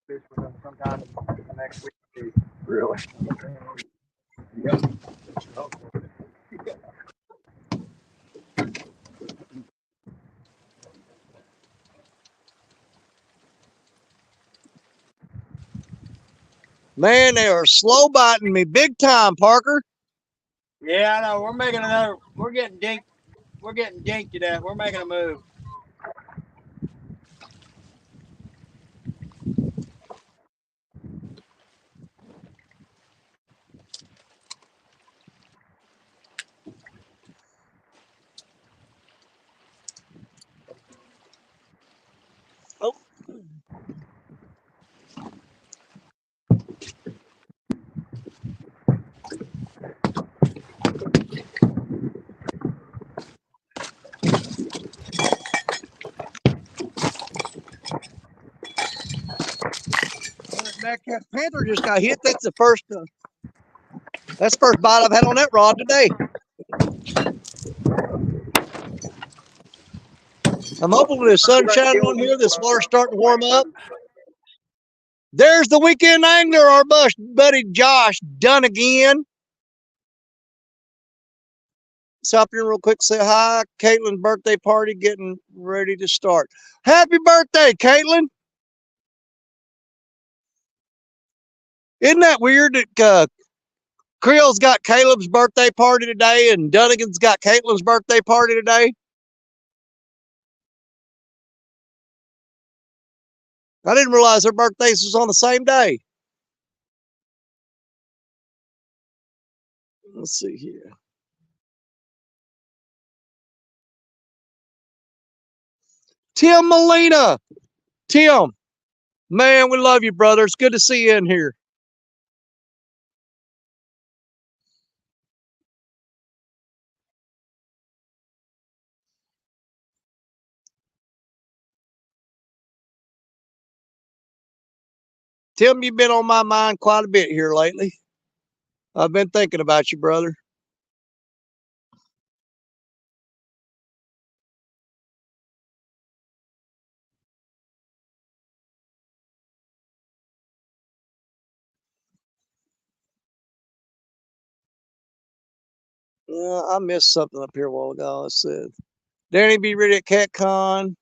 fish with him sometime in the next week. Really? Yep. Man, they are slow biting me big time, Parker. Yeah, I know. We're making another. We're getting dinked. We're getting dinked to death. We're making a move. Oh. That panther just got hit. That's the first. That's the first bite I've had on that rod today. I'm hoping with the sun shining on here, this water's starting to warm up. There's the weekend angler, our buddy Josh, done again. Stop in real quick, say hi. Caitlin's birthday party getting ready to start. Happy birthday, Caitlin. Isn't that weird that Creel's got Caleb's birthday party today and Dunnigan's got Caitlin's birthday party today? I didn't realize their birthdays was on the same day. Let's see here. Tim Molina. Tim, man, we love you, brother. It's good to see you in here. Tim, you've been on my mind quite a bit here lately. I've been thinking about you, brother. I missed something up here a while ago. I said, Danny, be ready at CatCon.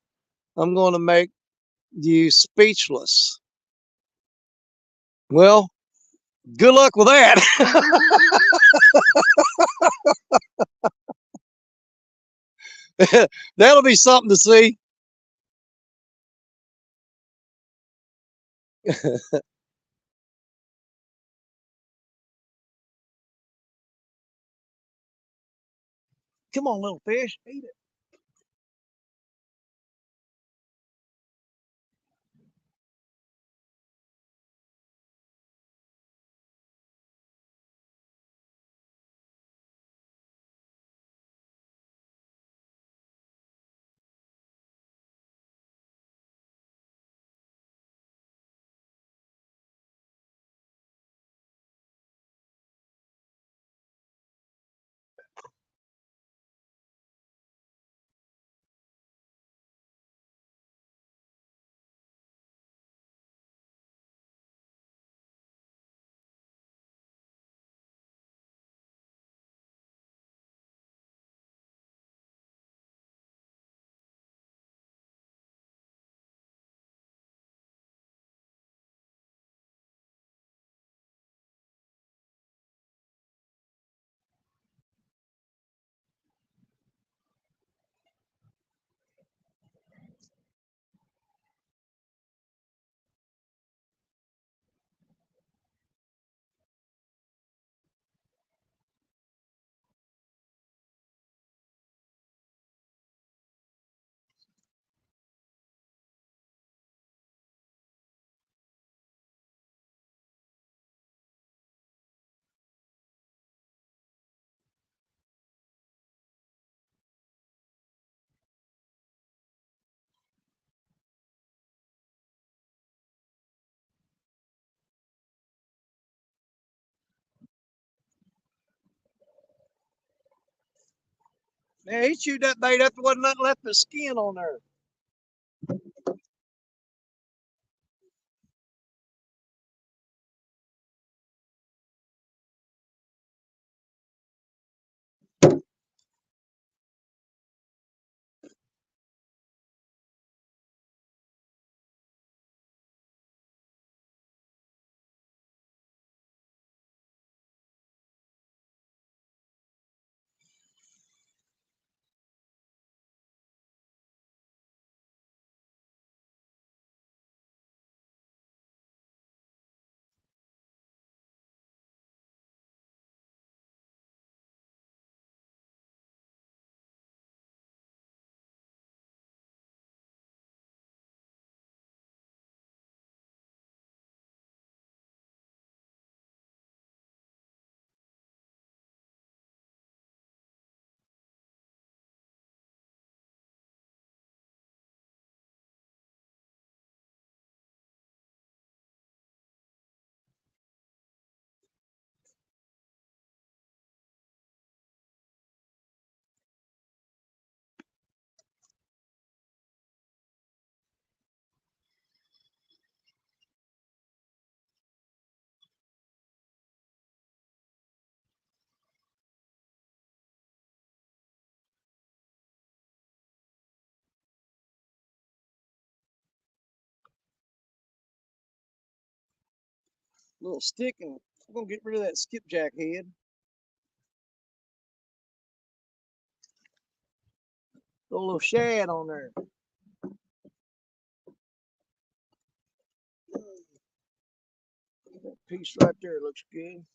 I'm going to make you speechless. Well, good luck with that. That'll be something to see. Come on, little fish, eat it. Man, he chewed that bait up. There wasn't nothing left but skin on there. Little stick, and I'm gonna get rid of that skipjack head. Got a little shad on there. That piece right there looks good.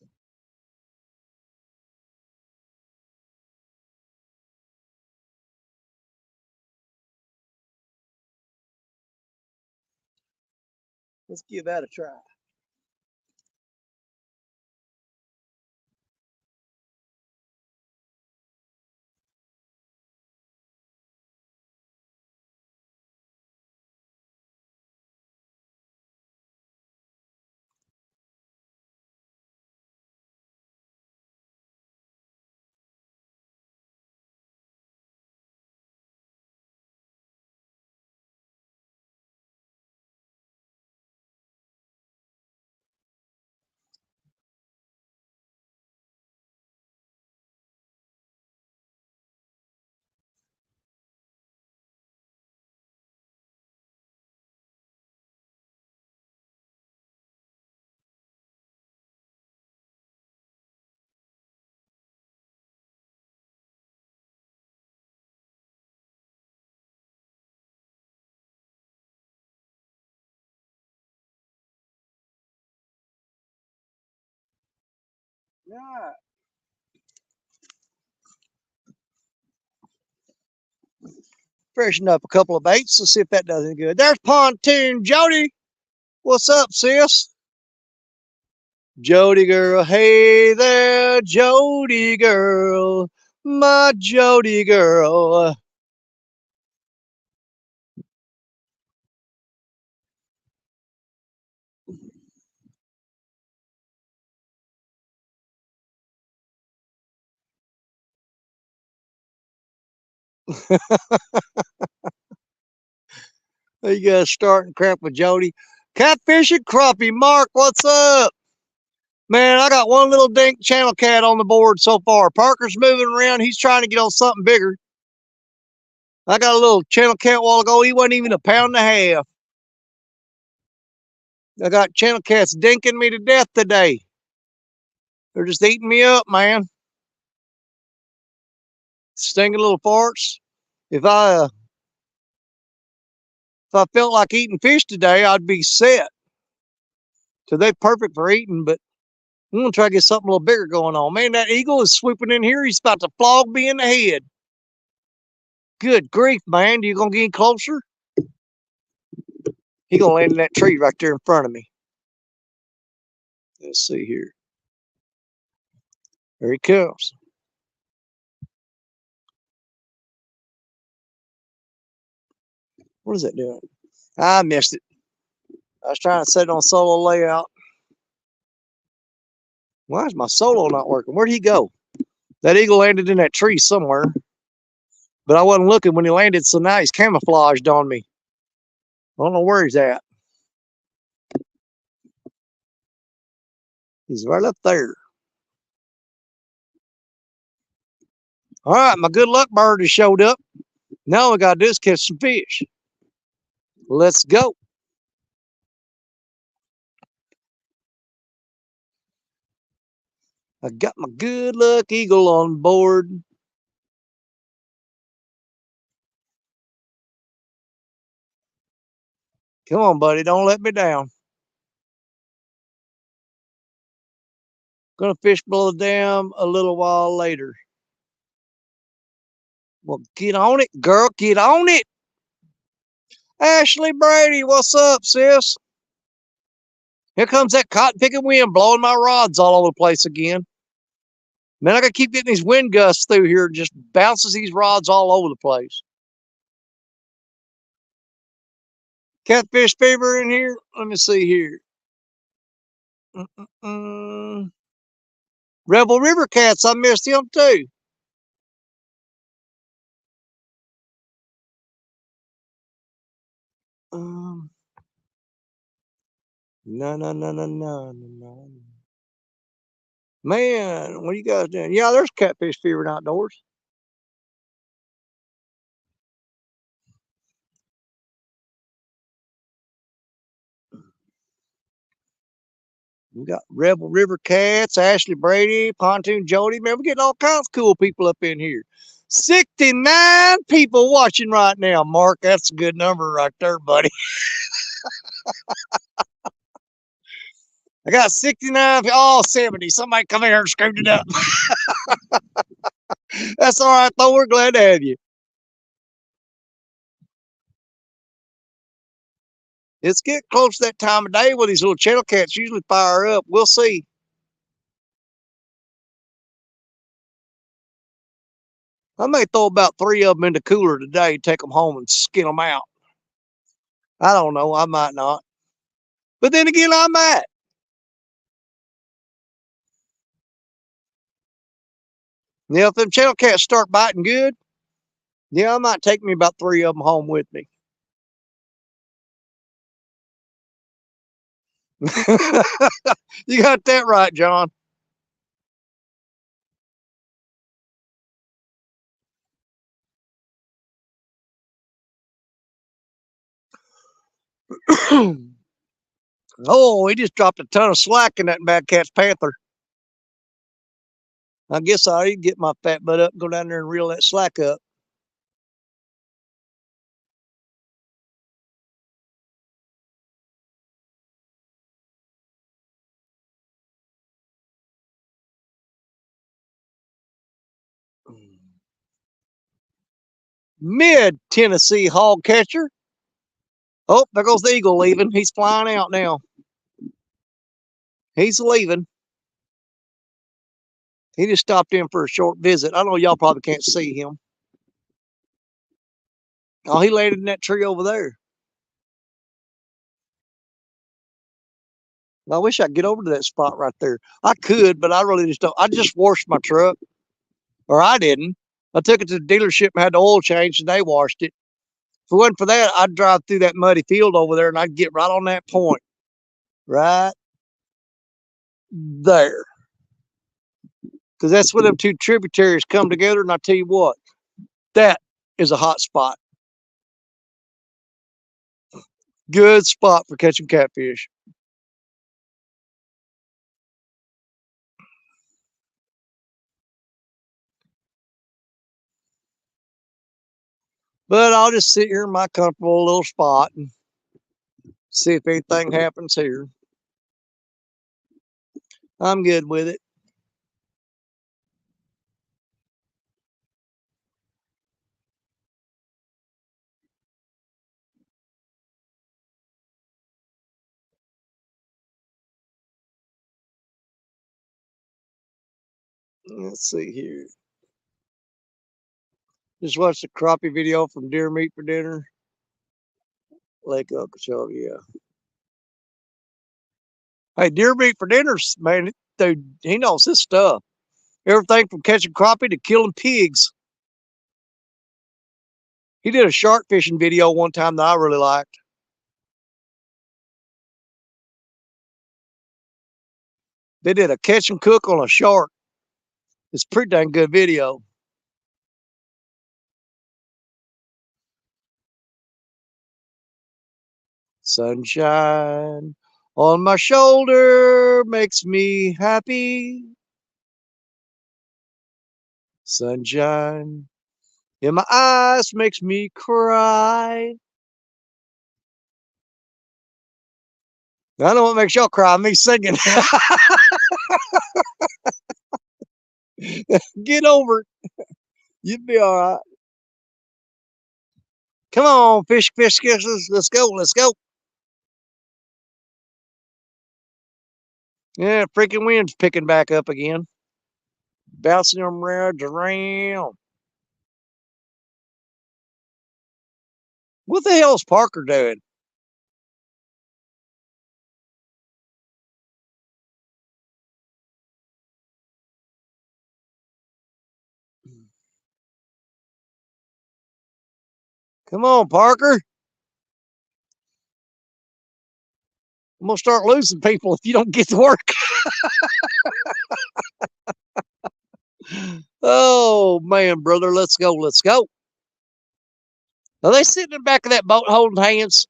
Let's give that a try. Yeah. Freshen up a couple of baits. Let's see if that does any good. There's Pontoon Jody. What's up, sis? Jody girl, hey there, Jody girl, my Jody girl. You guys starting crap with Jody. Catfish and crappie. Mark, what's up? Man, I got one little dink channel cat on the board so far. Parker's moving around. He's trying to get on something bigger. I got a little channel cat a while ago. He wasn't even a pound and a half. I got channel cats dinking me to death today. They're just eating me up, man. Stinging little farts. If I felt like eating fish today, I'd be set. So they're perfect for eating, but I'm gonna try to get something a little bigger going on. Man, that eagle is swooping in here. He's about to flog me in the head. Good grief, man. You gonna get any closer? He gonna land in that tree right there in front of me. Let's see here. There he comes. What is that doing? I missed it. I was trying to set it on solo layout. Why is my solo not working? Where'd he go? That eagle landed in that tree somewhere, but I wasn't looking when he landed, so now he's camouflaged on me. I don't know where he's at. He's right up there. All right, my good luck bird has showed up. Now all we got to do is catch some fish. Let's go. I got my good luck eagle on board. Come on, buddy. Don't let me down. Gonna fish below the dam a little while later. Well, get on it, girl. Get on it. Ashley Brady, what's up, sis? Here comes that cotton picking wind blowing my rods all over the place again. Man, I gotta keep getting these wind gusts through here. It just bounces these rods all over the place. Catfish fever in here. Let me see here. Rebel River cats. I missed him too. Um, no, no, no, no, no, no. Man, what are you guys doing? Yeah, there's catfish fever outdoors. We got Rebel River Cats, Ashley Brady, Pontoon Jody. Man, we're getting all kinds of cool people up in here. 69 people watching right now. Mark, that's a good number right there, buddy. I got 69, 70. Somebody come in here and screwed it up. That's all right, though. We're glad to have you. It's getting close to that time of day where these little channel cats usually fire up. We'll see. I may throw about 3 of them in the cooler today, take them home and skin them out. I don't know. I might not. But then again, I might. Yeah, if them channel cats start biting good, yeah, I might take me about 3 of them home with me. You got that right, John. Oh, he just dropped a ton of slack in that Bad Cat's Panther. I guess I need to get my fat butt up and go down there and reel that slack up. Mid Tennessee hog catcher. Oh, there goes the eagle leaving. He's flying out now. He's leaving. He just stopped in for a short visit. I know y'all probably can't see him. Oh, he landed in that tree over there. I wish I could get over to that spot right there. I could, but I really just don't. I just washed my truck, or I didn't. I took it to the dealership and had the oil changed, and they washed it. If it wasn't for that, I'd drive through that muddy field over there, and I'd get right on that point, right there, because that's where them two tributaries come together. And I tell you what, that is a hot spot. Good spot for catching catfish. But I'll just sit here in my comfortable little spot and see if anything happens here. I'm good with it. Let's see here. Just watched the crappie video from Deer Meat for Dinner. Lake Okeechobee, yeah. Hey, Deer Meat for Dinner, man, dude, he knows his stuff. Everything from catching crappie to killing pigs. He did a shark fishing video one time that I really liked. They did a catch and cook on a shark. It's a pretty dang good video. Sunshine on my shoulder makes me happy. Sunshine in my eyes makes me cry. I know what makes y'all cry, me singing. Get over it. You'd be all right. Come on, fish kisses. Let's go. Let's go. Yeah, freaking wind's picking back up again. Bouncing them around. What the hell is Parker doing? Come on, Parker. I'm going to start losing people if you don't get to work. Oh, man, brother. Let's go. Let's go. Are they sitting in the back of that boat holding hands?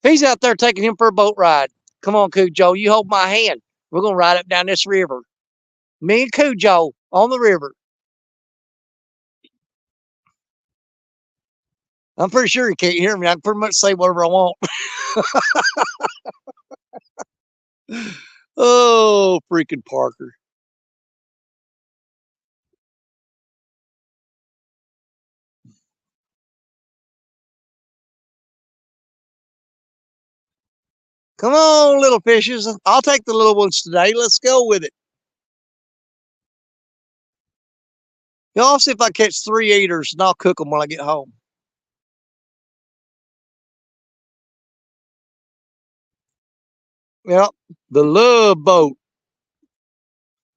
He's out there taking him for a boat ride. Come on, Cujo, you hold my hand. We're going to ride up down this river. Me and Cujo on the river. I'm pretty sure he can't hear me. I can pretty much say whatever I want. Oh, freaking Parker. Come on, little fishes. I'll take the little ones today. Let's go with it. I'll see if I catch 3 eaters and I'll cook them when I get home. Yep, the love boat.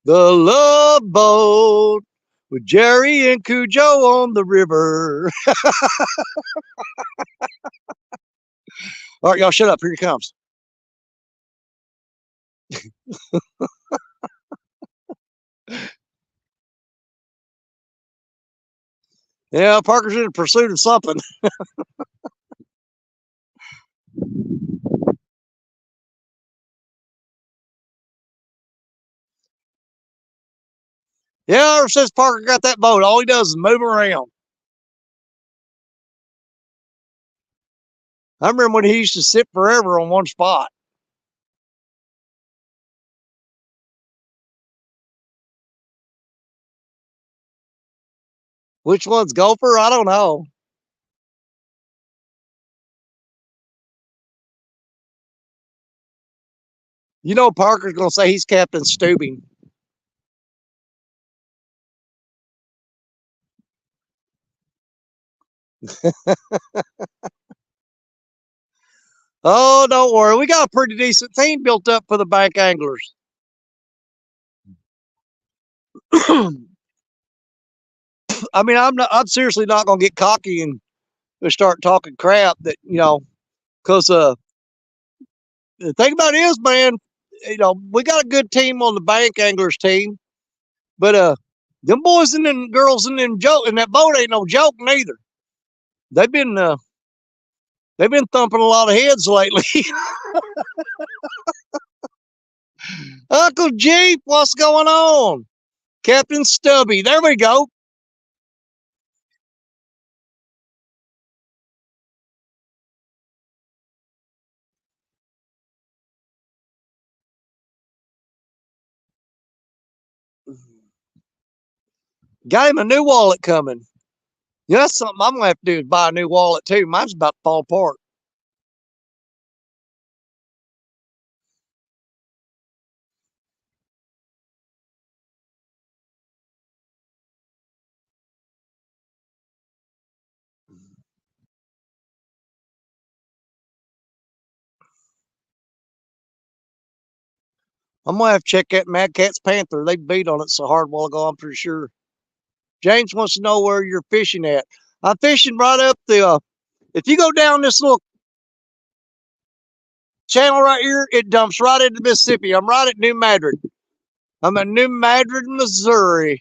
The love boat with Jerry and Cujo on the river. All right, y'all shut up. Here he comes. Yeah, Parker's in pursuit of something. Yeah, ever since Parker got that boat, all he does is move around. I remember when he used to sit forever on one spot. Which one's Gopher? I don't know. You know Parker's going to say he's Captain Stubing. Oh, don't worry. We got a pretty decent team built up for the bank anglers. I mean, I'm seriously not going to get cocky and start talking crap that, because the thing about it is, man, we got a good team on the bank anglers team, but them boys and them girls and them joke and that boat ain't no joke neither. They've been thumping a lot of heads lately. Uncle Jeep, what's going on? Captain Stubby, there we go. Got him a new wallet coming. Yeah, that's something I'm gonna have to do is buy a new wallet too. Mine's about to fall apart. I'm gonna have to check that Mad Cat's Panther. They beat on it so hard a while ago, I'm pretty sure. James wants to know where you're fishing at. I'm fishing right up the if you go down this little channel right here, it dumps right into Mississippi. I'm right at New Madrid. I'm at New Madrid, Missouri.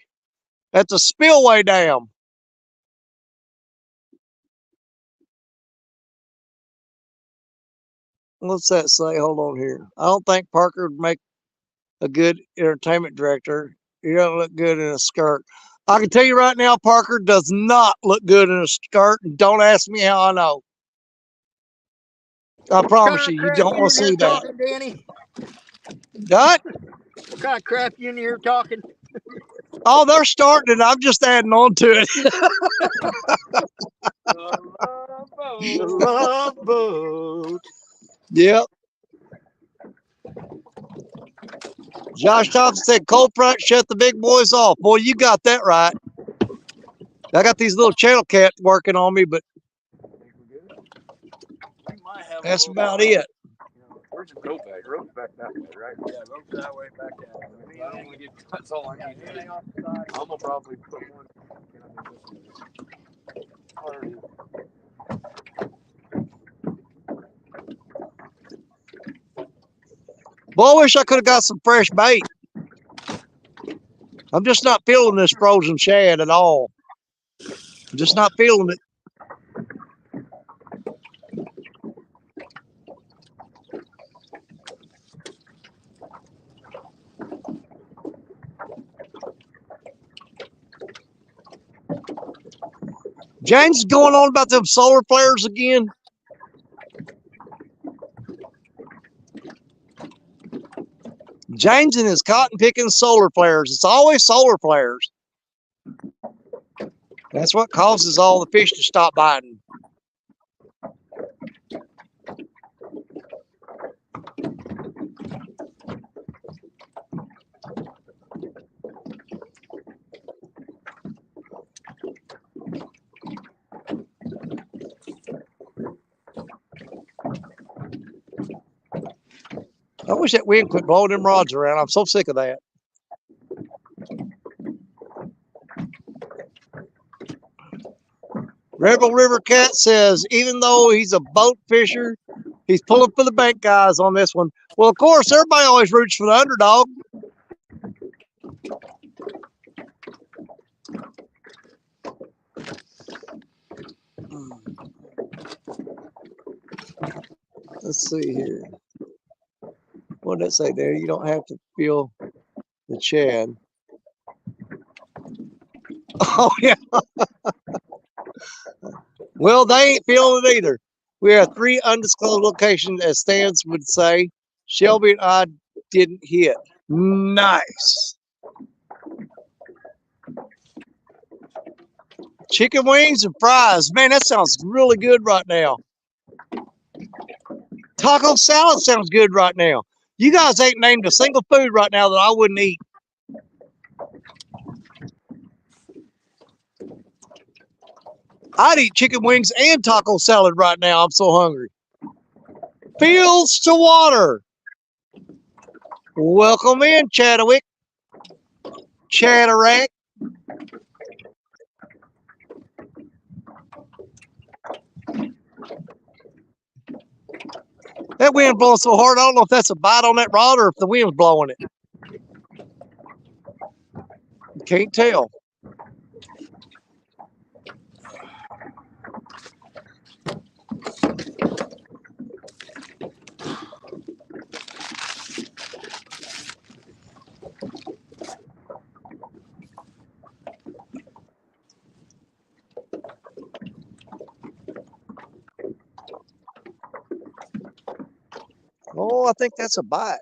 At the Spillway Dam. What's that say? Hold on here. I don't think Parker would make a good entertainment director. He doesn't look good in a skirt. I can tell you right now, Parker does not look good in a skirt. And don't ask me how I know. I promise you, you don't want to see that. Talking, Danny? What? What kind of crap you in here talking? Oh, they're starting it. I'm just adding on to it. The love boat. Yep. Josh Thompson said, cold front, shut the big boys off. Boy, you got that right. I got these little channel cats working on me, but that's about it. Where's your rope back? Rope's back that way, right? Yeah, rope's that way back down. That's all I need. I'm gonna probably put one. Boy, I wish I could have got some fresh bait. I'm just not feeling this frozen shad at all. I'm just not feeling it. James is going on about them solar flares again. James and his cotton picking solar flares. It's always solar flares. That's what causes all the fish to stop biting. I wish that wind quit blowing them rods around. I'm so sick of that. Rebel River Cat says, even though he's a boat fisher, he's pulling for the bank guys on this one. Well, of course, everybody always roots for the underdog. Let's see here. What did it say there? You don't have to feel the Chad. Oh, yeah. Well, they ain't feeling it either. We have 3 undisclosed locations, as Stans would say. Shelby and I didn't hit. Nice. Chicken wings and fries. Man, that sounds really good right now. Taco salad sounds good right now. You guys ain't named a single food right now that I wouldn't eat. I'd eat chicken wings and taco salad right now. I'm so hungry. Fields to water. Welcome in, Chadwick. Chatterack. That wind blowing so hard, I don't know if that's a bite on that rod or if the wind's blowing it. You can't tell. Oh, I think that's a bite.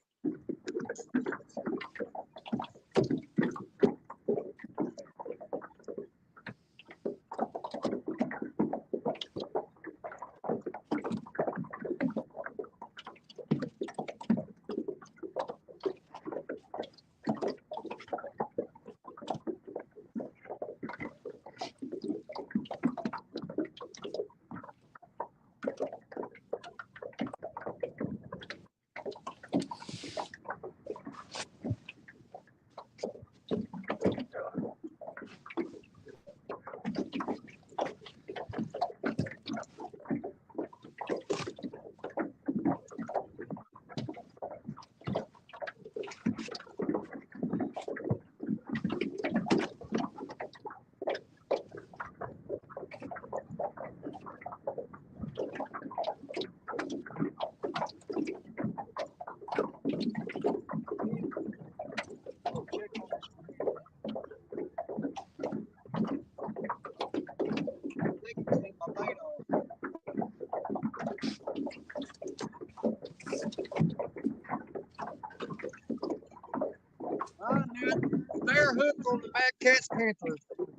Bear hook on the Mad Cat's Panther.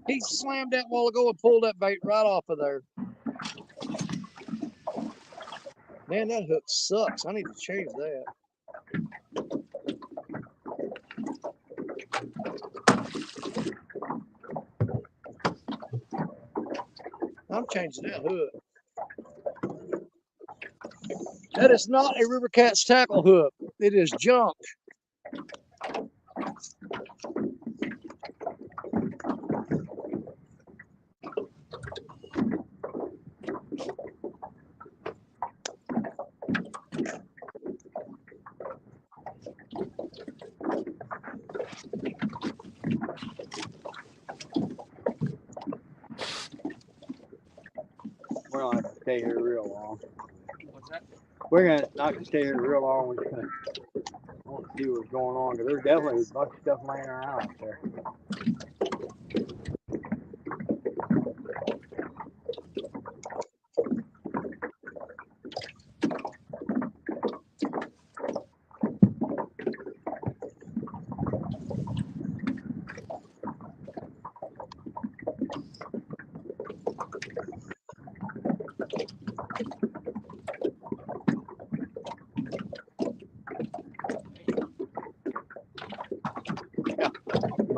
He slammed that while ago and pulled that bait right off of there. Man, that hook sucks. I need to change that. I'm changing that hook. That is not a River Cat's tackle hook. It is junk. We're not gonna stay here real long. What's that? We're gonna not gonna stay here real long. We're just gonna want to see what's going on because there's definitely a bunch of stuff laying around out there.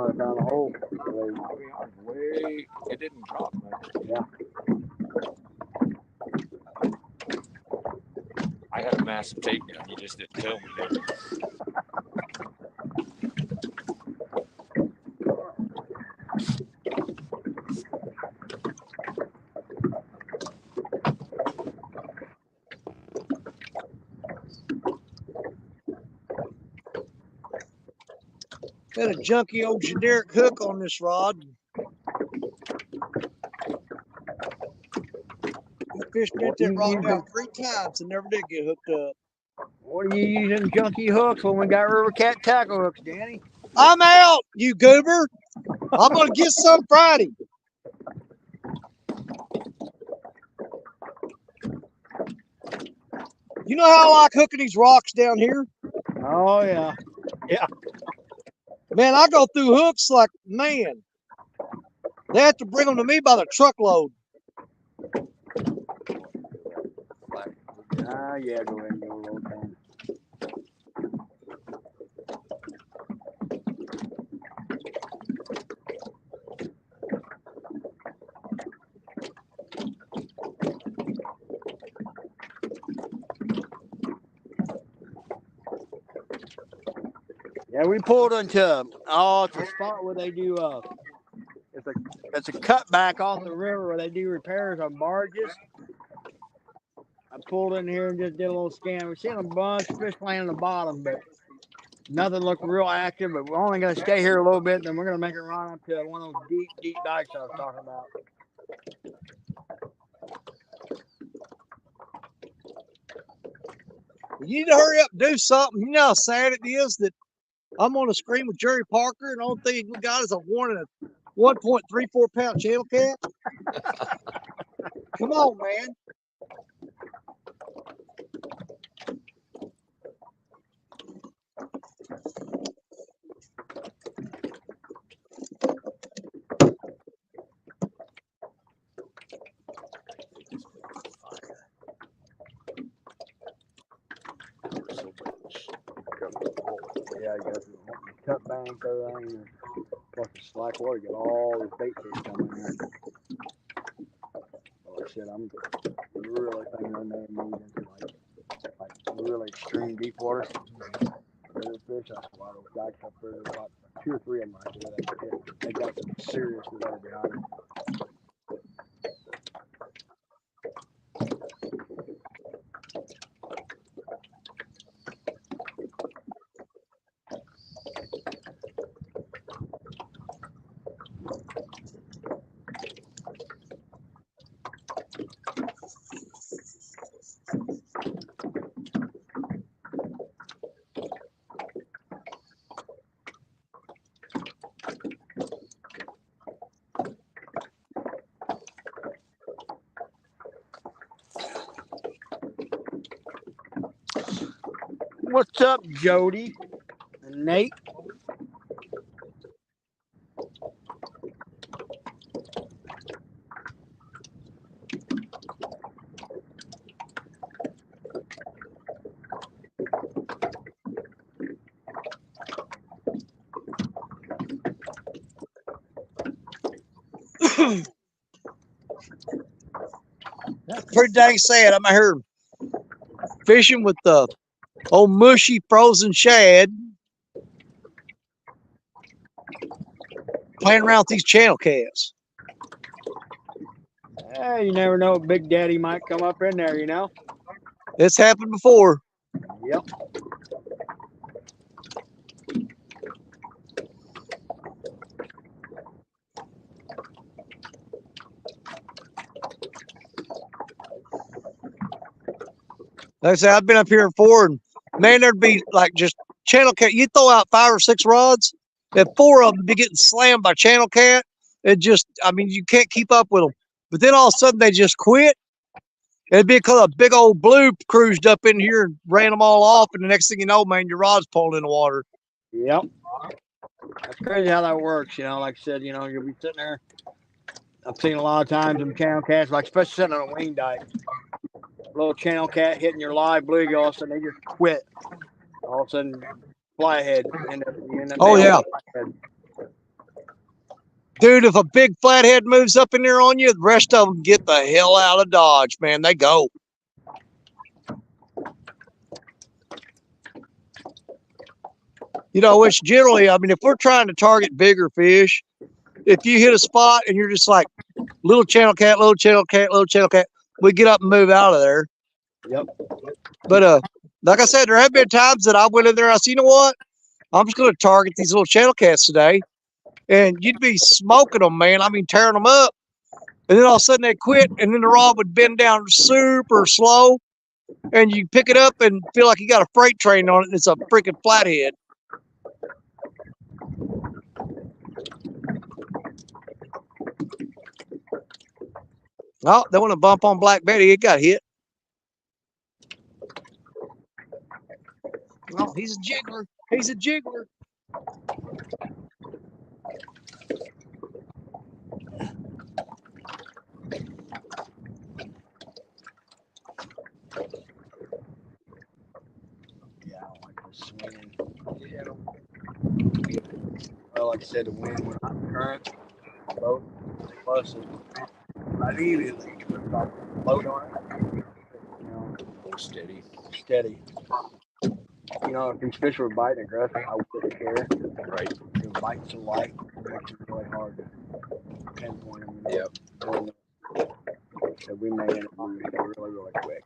I found a hole. It didn't drop much. Yeah. I had a massive takedown. You just didn't tell me that. Got a junky old generic hook on this rod. I fished What that you rod using? out 3 times and never did get hooked up. What are you using junky hooks when we got river cat tackle hooks, Danny? I'm out, you goober. I'm gonna get some Friday. You know how I like hooking these rocks down here? Oh yeah. Man, I go through hooks like, man. They have to bring them to me by the truckload. Yeah, go ahead and go a little time. Yeah, we pulled into it's a spot where they do it's a cutback off the river where they do repairs on barges. I pulled in here and just did a little scan. We've seen a bunch of fish playing in the bottom, but nothing looked real active. But we're only going to stay here a little bit, then we're going to make a run up to one of those deep, deep dikes I was talking about. You need to hurry up and do something. You know how sad it is that I'm on a screen with Jerry Parker and the only thing we got is a 1.34 pound channel cat. Come on, man. Yeah, I guess cut bank everything, plus the slack water, get all this bait fish coming in. Oh shit, I'm really thinking I may move into like really extreme deep water. River fish, that's why those dikes up there, about 2 or 3 of them right there. They got some serious water behind them. What's up, Jody and Nate? Pretty dang sad. I'm out here fishing with the old mushy frozen shad, playing around with these channel cats. You never know, Big Daddy might come up in there, you know? It's happened before. Yep. Like I said, I've been up here before, and man, there'd be like just channel cat. You throw out 5 or 6 rods, and 4 of them be getting slammed by channel cat. It just, I mean, you can't keep up with them. But then all of a sudden they just quit. It'd be because a big old blue cruised up in here and ran them all off, and the next thing you know, man, your rod's pulled in the water. Yep. That's crazy how that works, you know. Like I said, you know, you'll be sitting there. I've seen a lot of times them channel cats, like especially sitting on a wing dike. Little channel cat hitting your live bluegill, all of a sudden they just quit. All of a sudden, fly ahead. You end up Oh, yeah. Dude, if a big flathead moves up in there on you, the rest of them get the hell out of Dodge, man. They go. You know, it's generally, I mean, if we're trying to target bigger fish, if you hit a spot and you're just like, little channel cat, little channel cat, little channel cat, we get up and move out of there. Yep. But like I said, there have been times that I went in there and I said, you know what? I'm just going to target these little channel cats today. And you'd be smoking them, man. I mean, tearing them up. And then all of a sudden they quit, and then the rod would bend down super slow. And you pick it up and feel like you got a freight train on it, and it's a freaking flathead. Oh, they want to bump on Black Betty. It got hit. Oh, he's a jiggler. He's a jiggler. Yeah, I don't like this swinging. Yeah. Well, like I said, the wind went out the current. Boat, plus I immediately float on it. You know, Steady. steady. You know, if these fish were biting aggressive, I wouldn't care. Right. The bite's so light, it makes it really hard to pinpoint them. Yep. So we made it really, really quick.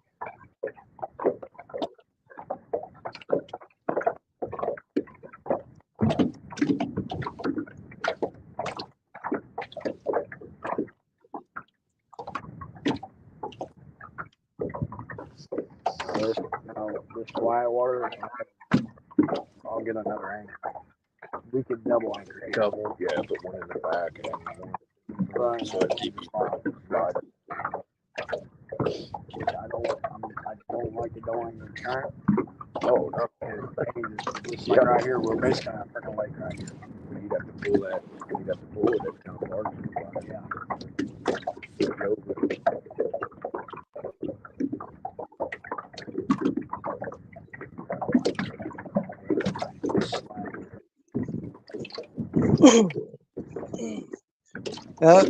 This quiet water, I'll get another anchor. We could double anchor here. Double, yeah, put one in the back and one in the front, so it keeps right. I don't like to go in the current. Oh no. This thing right here, we're basically on a freaking lake right here. You'd have to pull that. You'd have to pull it every time the water comes by.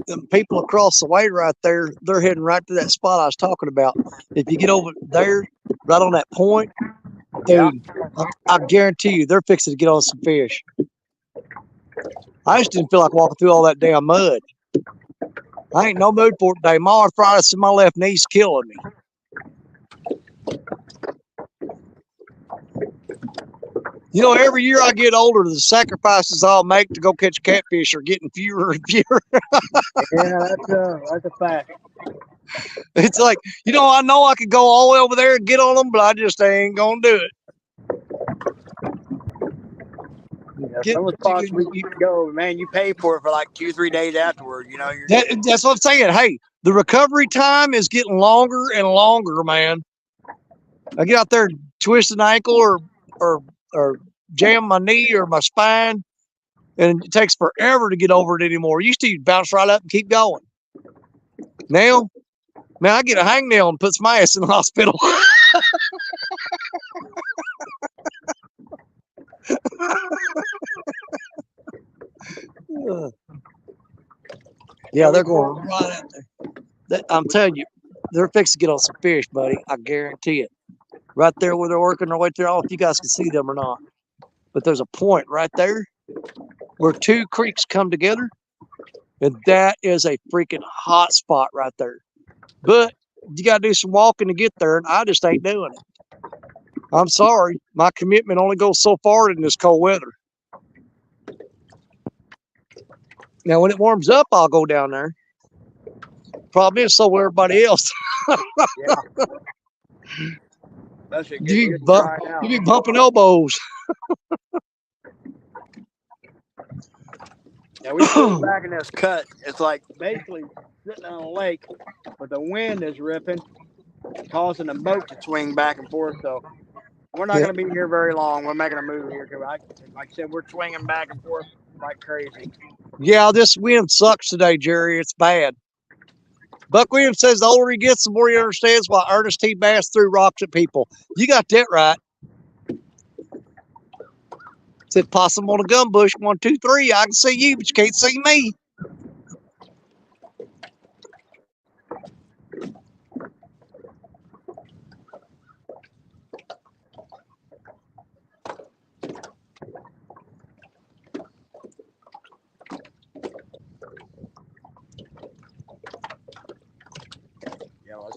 The people across the way right there, they're heading right to that spot I was talking about. If you get over there, right on that point, dude, I guarantee you they're fixing to get on some fish. I just didn't feel like walking through all that damn mud. I ain't no mood for it today. My arthritis in my left knee's killing me. You know, every year I get older, the sacrifices I'll make to go catch catfish are getting fewer and fewer. Yeah, that's a fact. It's like, you know I could go all the way over there and get on them, but I just ain't gonna do it. Yeah, some of the spots we can go, man, you pay for it for like 2-3 days afterward. You know, that's what I'm saying. Hey, the recovery time is getting longer and longer, man. I get out there, twist an ankle or jam my knee or my spine, and it takes forever to get over it anymore. Used to, you'd bounce right up and keep going. Now, man, I get a hangnail and puts my ass in the hospital. Yeah, they're going right out there. I'm telling you, they're fixing to get on some fish, buddy. I guarantee it. Right there where they're working their way through. I don't know if you guys can see them or not, but there's a point right there where two creeks come together, and that is a freaking hot spot right there. But you got to do some walking to get there, and I just ain't doing it. I'm sorry. My commitment only goes so far in this cold weather. Now, when it warms up, I'll go down there. Problem is, so will everybody else. Yeah. You be bumping elbows. Yeah, we sit back in this cut. It's like basically sitting on a lake, but the wind is ripping, causing the boat to swing back and forth. So we're not going to be here very long. We're making a move here. Like I said, we're swinging back and forth like crazy. Yeah, this wind sucks today, Jerry. It's bad. Buck Williams says the older he gets, the more he understands why Ernest T. Bass threw rocks at people. You got that right. Said possum on a gum bush, 1, 2, 3. I can see you, but you can't see me.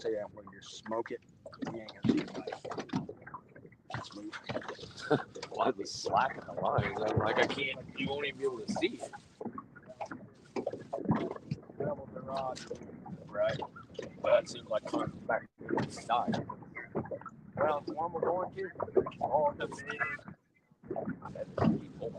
say that when you smoke it, you ain't gonna see it smooth. Well, I was slapping the lines. I'm like, I can't. You won't even be able to see it. Double the rod. Right. But that seems like climbing back to the side. Well, the one we're going to. Oh, that's it. That just keep going.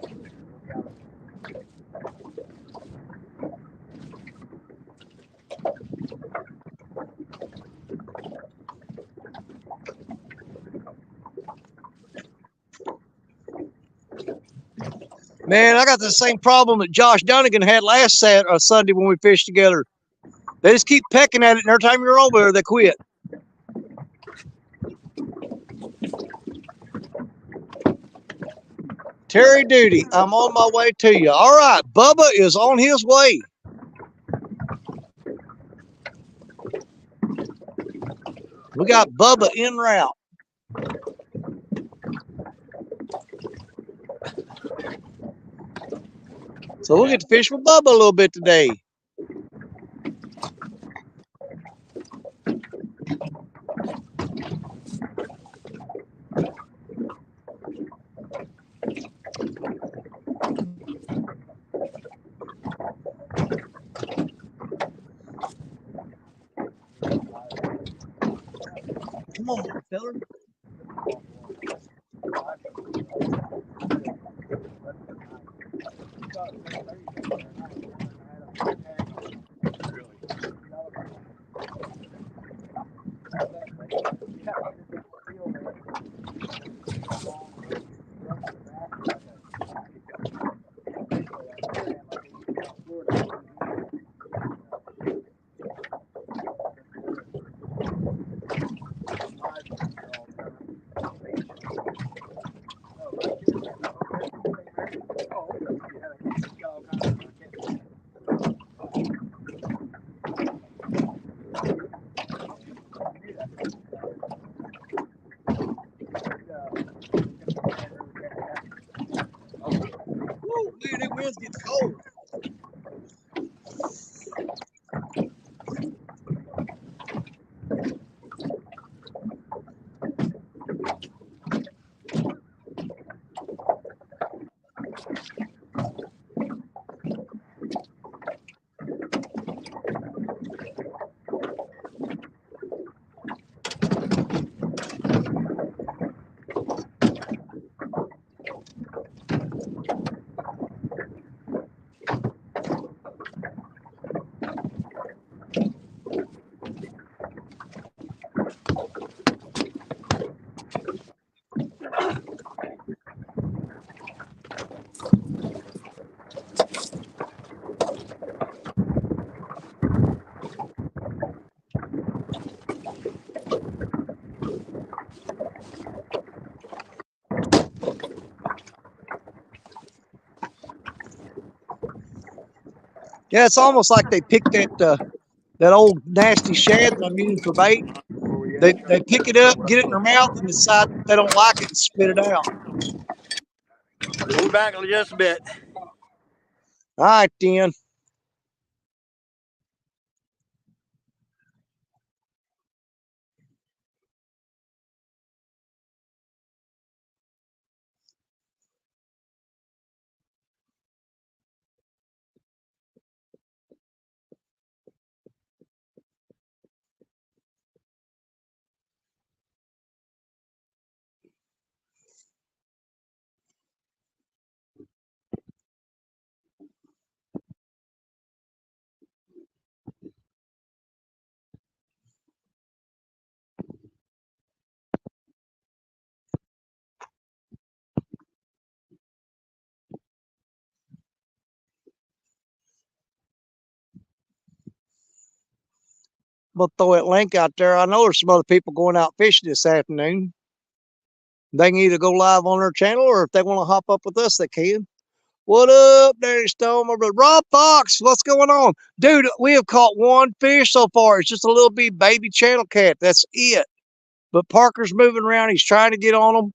Man, I got the same problem that Josh Dunnigan had last Sunday when we fished together. They just keep pecking at it, and every time you're over there, they quit. Terry Duty, I'm on my way to you. All right, Bubba is on his way. We got Bubba en route. So we'll get to fish with Bubba a little bit today. Come on, fella. Woo, man, that wind's getting cold. Yeah, it's almost like they picked that old nasty shad that I'm using for bait. They pick it up, get it in their mouth, and decide they don't like it and spit it out. We'll be back in just a bit. All right, then. We'll throw that link out there. I know there's some other people going out fishing this afternoon. They can either go live on their channel, or if they want to hop up with us, they can. What up, Danny Stone? My brother Rob Fox, what's going on? Dude, we have caught one fish so far. It's just a little bitty baby channel cat. That's it. But Parker's moving around. He's trying to get on them.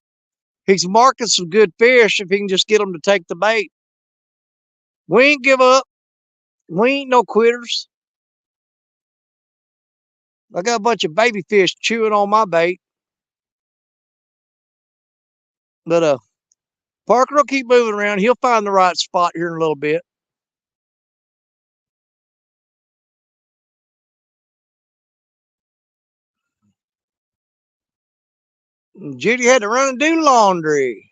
He's marking some good fish if he can just get them to take the bait. We ain't give up. We ain't no quitters. I got a bunch of baby fish chewing on my bait. But Parker will keep moving around. He'll find the right spot here in a little bit. Judy had to run and do laundry.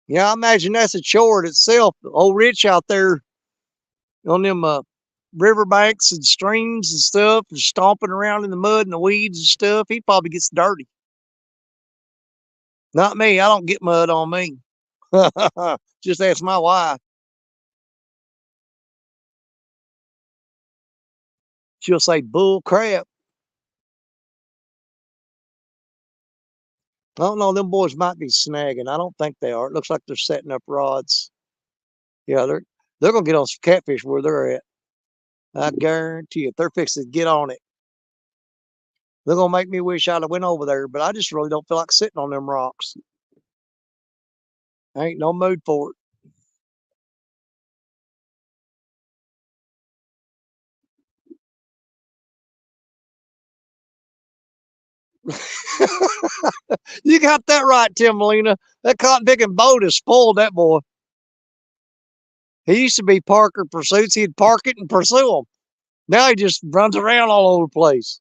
Yeah, I imagine that's a chore in itself. Old Rich out there on them riverbanks and streams and stuff, and stomping around in the mud and the weeds and stuff, he probably gets dirty. Not me. I don't get mud on me. Just ask my wife. She'll say, bull crap. I don't know. Them boys might be snagging. I don't think they are. It looks like they're setting up rods. Yeah, they're gonna get on some catfish where they're at. I guarantee you, if they're fixing to get on it, they're gonna make me wish I'd have went over there. But I just really don't feel like sitting on them rocks. I ain't no mood for it. You got that right, Tim Molina. That cotton picking boat has spoiled that boy. He used to be Parker Pursuits. He'd park it and pursue them. Now he just runs around all over the place.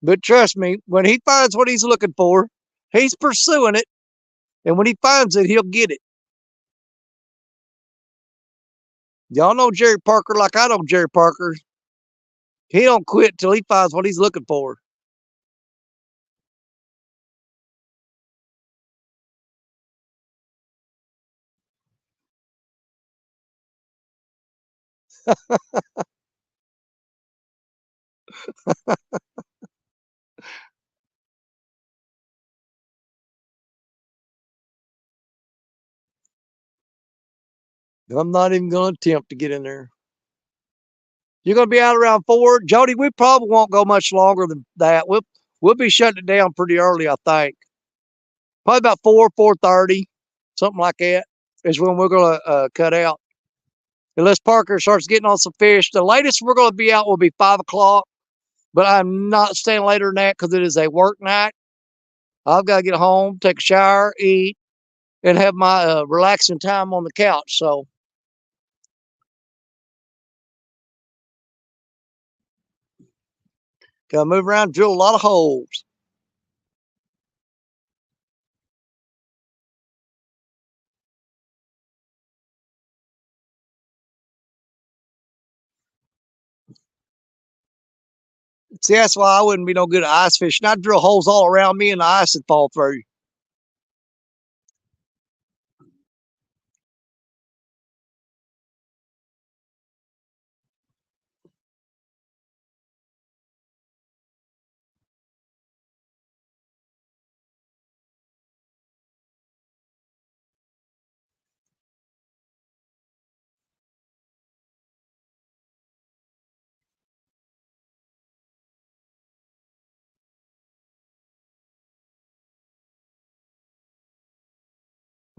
But trust me, when he finds what he's looking for, he's pursuing it. And when he finds it, he'll get it. Y'all know Jerry Parker like I know Jerry Parker. He don't quit till he finds what he's looking for. I'm not even going to attempt to get in there. You're going to be out around 4. Jody, we probably won't go much longer than that. We'll be shutting it down pretty early, I think. Probably about 4:30, something like that, is when we're going to cut out. Unless Parker starts getting on some fish. The latest we're going to be out will be 5 o'clock, but I'm not staying later than that because it is a work night. I've got to get home, take a shower, eat, and have my relaxing time on the couch. So, got to move around, drill a lot of holes. See, that's why I wouldn't be no good at ice fishing. I'd drill holes all around me and the ice would fall through.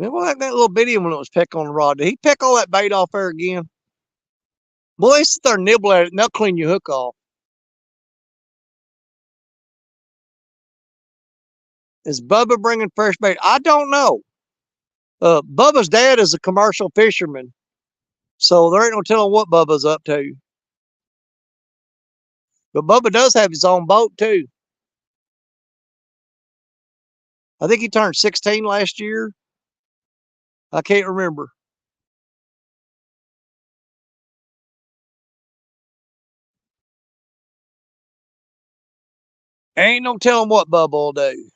Man, what like that little bitty one that was peck on the rod? Did he peck all that bait off there again? Boy, they sit there and nibble at it and they'll clean your hook off. Is Bubba bringing fresh bait? I don't know. Bubba's dad is a commercial fisherman, so there ain't no telling what Bubba's up to. But Bubba does have his own boat too. I think he turned 16 last year. I can't remember. Ain't no telling what Bubba will do.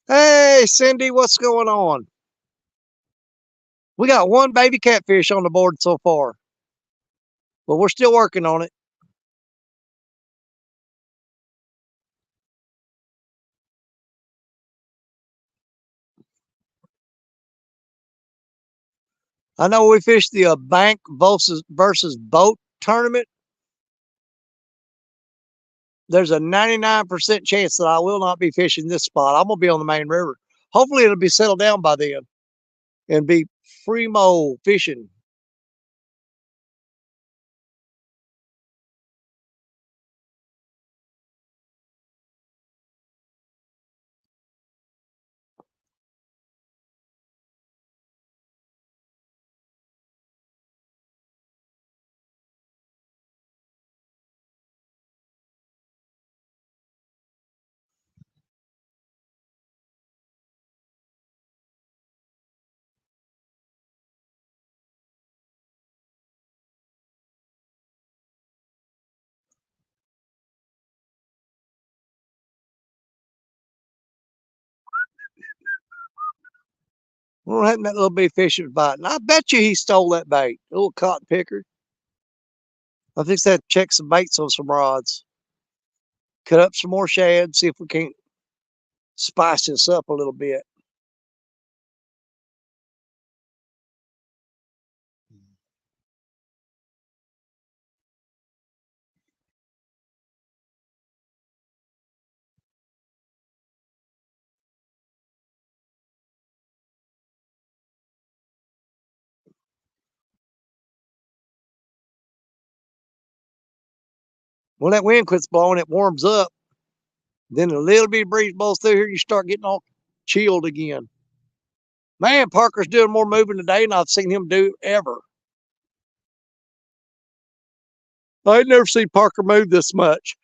Hey, Cindy, what's going on? We got one baby catfish on the board so far. But we're still working on it. I know we fished the bank versus boat tournament. There's a 99% chance that I will not be fishing this spot. I'm gonna be on the main river. Hopefully, it'll be settled down by then and be primo fishing. What happened to that little bitty fish was biting? I bet you he stole that bait. A little cotton picker. I think that check some baits on some rods. Cut up some more shad. See if we can't spice this up a little bit. When that wind quits blowing, it warms up. Then a little bit of breeze blows through here, you start getting all chilled again. Man, Parker's doing more moving today than I've seen him do ever. I ain't never seen Parker move this much.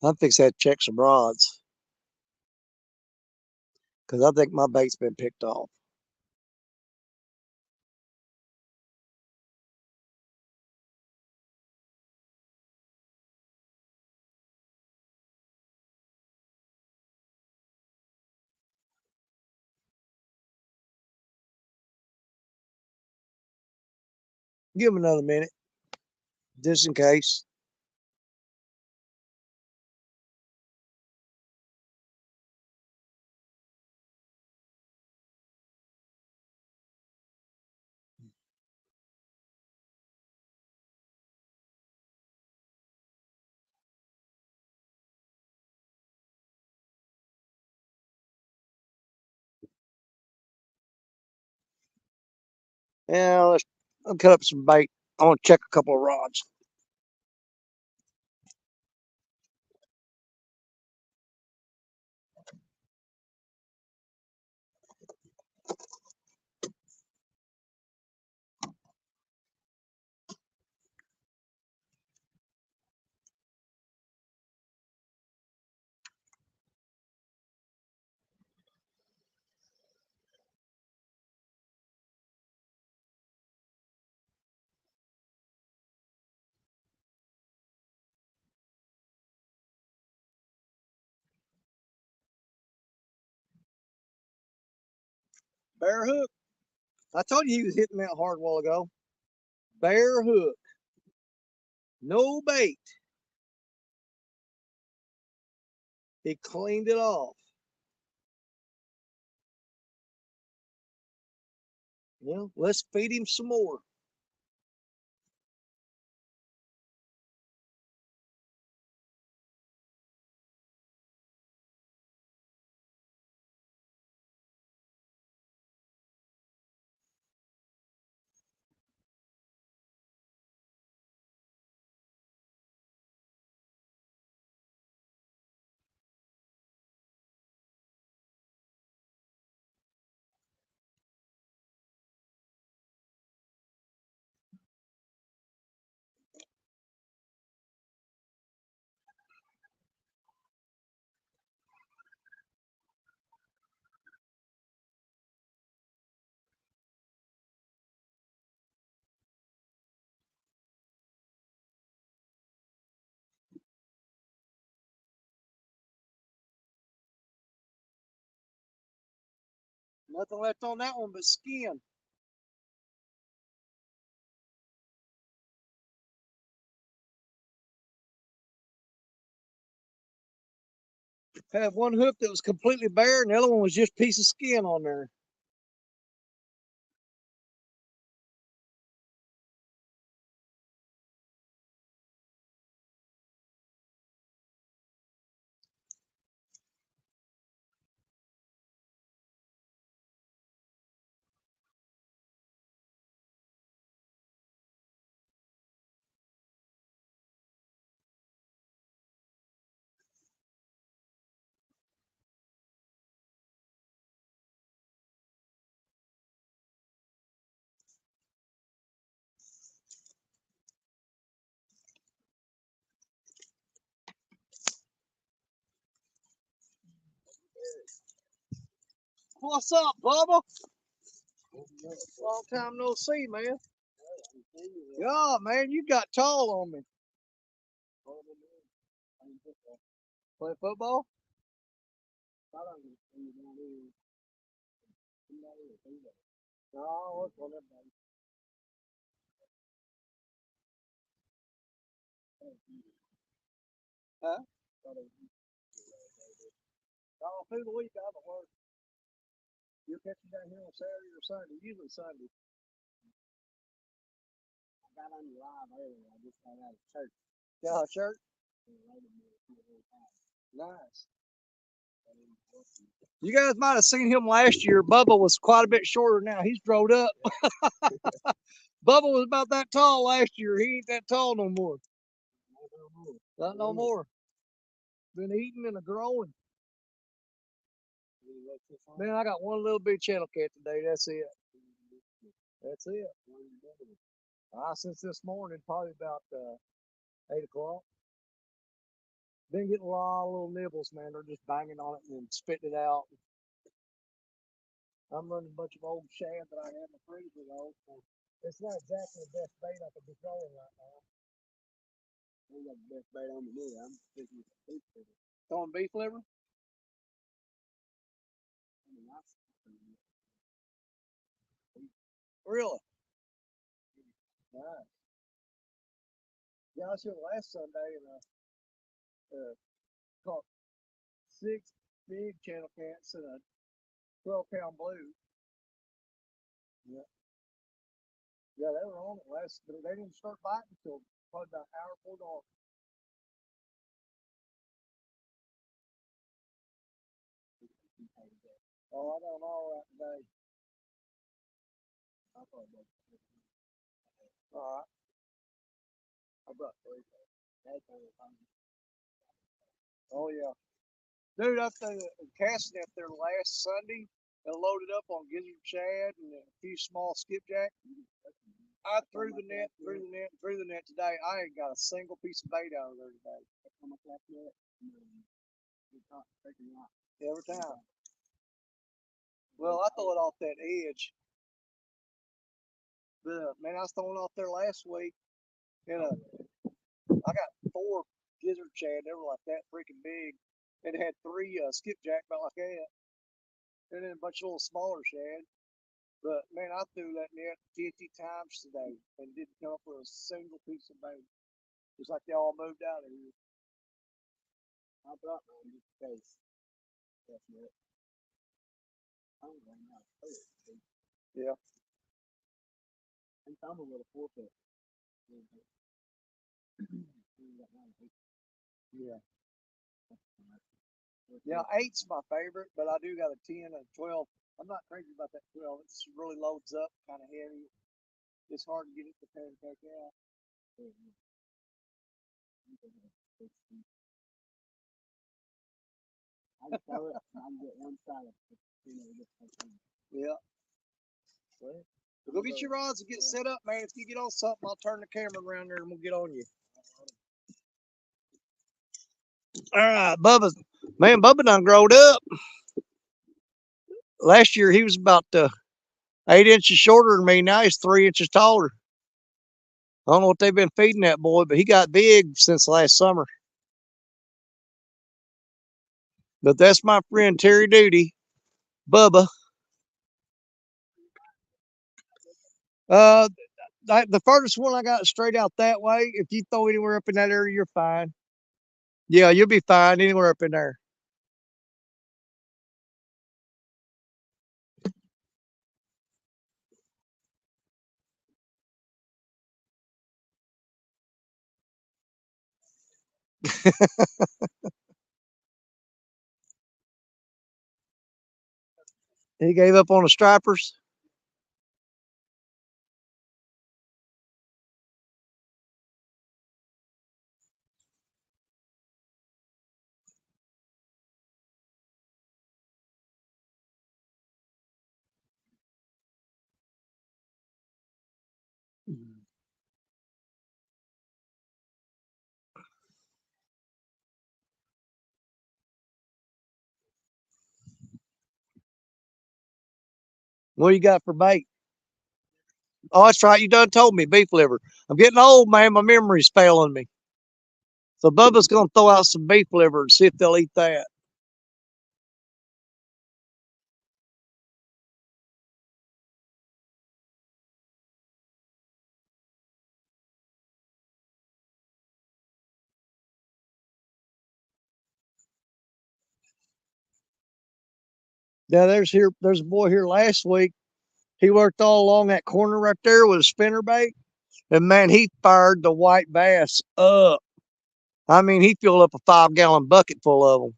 I'm fixing to check some rods because I think my bait's been picked off. Give him another minute, just in case. Yeah, I'll cut up some bait. I want to check a couple of rods. Bear hook. I told you he was hitting that hard a while ago. Bear hook. No bait. He cleaned it off. Well, let's feed him some more. Nothing left on that one but skin. Had one hoof that was completely bare, and the other one was just a piece of skin on there. What's up, Bubba? Long time no see, man. Yeah, man, you got tall on me. Play football? No, what's on that? Huh? Oh, through the week I haven't worked. You're catching down here on Saturday or Sunday? Usually Sunday. I got on your live earlier. I just got out of church. Got a shirt? Nice. You guys might have seen him last year. Bubba was quite a bit shorter now. He's growed up. Bubba was about that tall last year. He ain't that tall no more. Not no more. Been eating and a growing. Man, I got one little big channel cat today. That's it. That's it. Since this morning, probably about 8 o'clock. Been getting a lot of little nibbles, man. They're just banging on it and then spitting it out. I'm running a bunch of old shad that I had in the freezer though. So it's not exactly the best bait I could be throwing right now. I got the best bait on me today. I'm fishing with beef liver. Throwing beef liver? Really? Nice. Yeah, I was here last Sunday and caught 6 big channel cats and a 12-pound blue. Yeah. Yeah, they were on it last, but they didn't start biting until probably about an hour before dark. Oh, I got them all out today. All right. I brought 3. Oh, yeah. Dude, I think casting up there last Sunday and loaded up on gizzard shad and a few small skipjack. I threw the net, threw the net, threw the net today. I ain't got a single piece of bait out of there today. Every time. Well, I throw it off that edge. But man, I was throwing off there last week, and I got 4 gizzard shad. They were like that freaking big, and it had 3 skipjack about like that, and then a bunch of little smaller shad. But man, I threw that net 50 times today and didn't come up with a single piece of bait. Just like they all moved out of here. I brought mine just in case. That's it. Yeah. And I'm a little forfeit. Yeah. Yeah, 8's my favorite, but I do got a 10 and a 12. I'm not crazy about that 12. It really loads up, kind of heavy. It's hard to get it to take out. I can throw it. I can get one side of it. Yeah. Well, go get your rods and get set up, man. If you get on something, I'll turn the camera around there and we'll get on you. All right, Bubba. Man, Bubba done growed up. Last year he was about 8 inches shorter than me. Now he's 3 inches taller. I don't know what they've been feeding that boy, but he got big since last summer. But that's my friend Terry Duty, Bubba. Uh, the furthest one I got straight out that way. If you throw anywhere up in that area, you're fine. Yeah, you'll be fine anywhere up in there. He gave up on the stripers. What you got for bait? Oh, that's right. You done told me beef liver. I'm getting old, man. My memory's failing me. So Bubba's gonna throw out some beef liver and see if they'll eat that. Yeah, there's a boy here last week. He worked all along that corner right there with a spinner bait. And man, he fired the white bass up. I mean, he filled up a 5-gallon bucket full of them.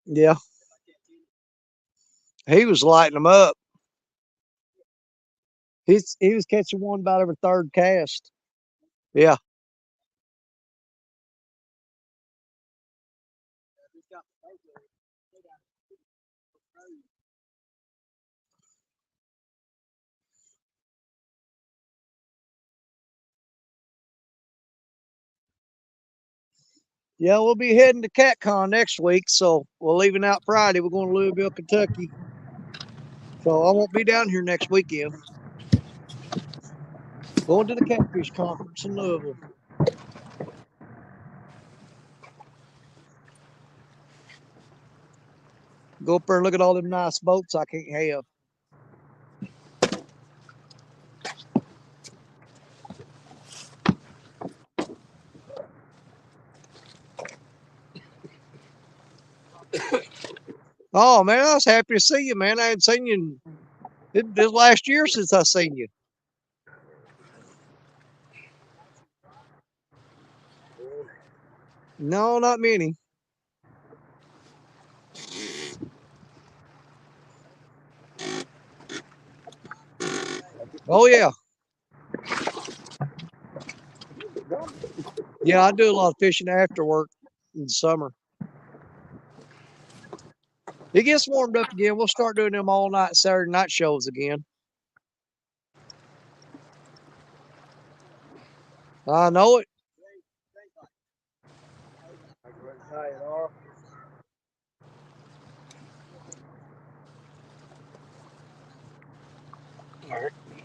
Yeah, he was lighting them up. He was catching one about every third cast. Yeah. Yeah, we'll be heading to CatCon next week, so we're leaving out Friday. We're going to Louisville, Kentucky. So I won't be down here next weekend. Going to the Catfish Conference in Louisville. Go up there and look at all them nice boats I can't have. Oh man, I was happy to see you, man. I hadn't seen you this last year since I seen you. No, not many. Oh yeah. Yeah, I do a lot of fishing after work in the summer. It gets warmed up again. We'll start doing them all night Saturday night shows again. I know it.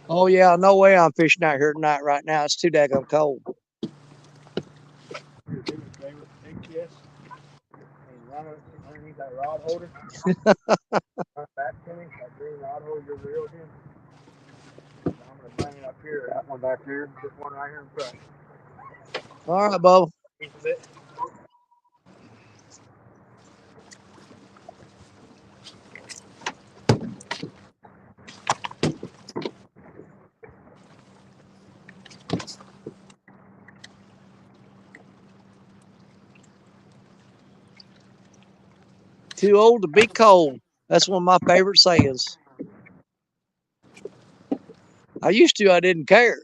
Oh yeah, no way I'm fishing out here tonight right now. It's too daggum cold. Underneath that rod holder. Back to me, that green rod holder you're reeling in. I'm gonna bring it up here. That one back here. This one right here in front. All right, Bubba. Piece of it. Too old to be cold. That's one of my favorite sayings. I used to, I didn't care.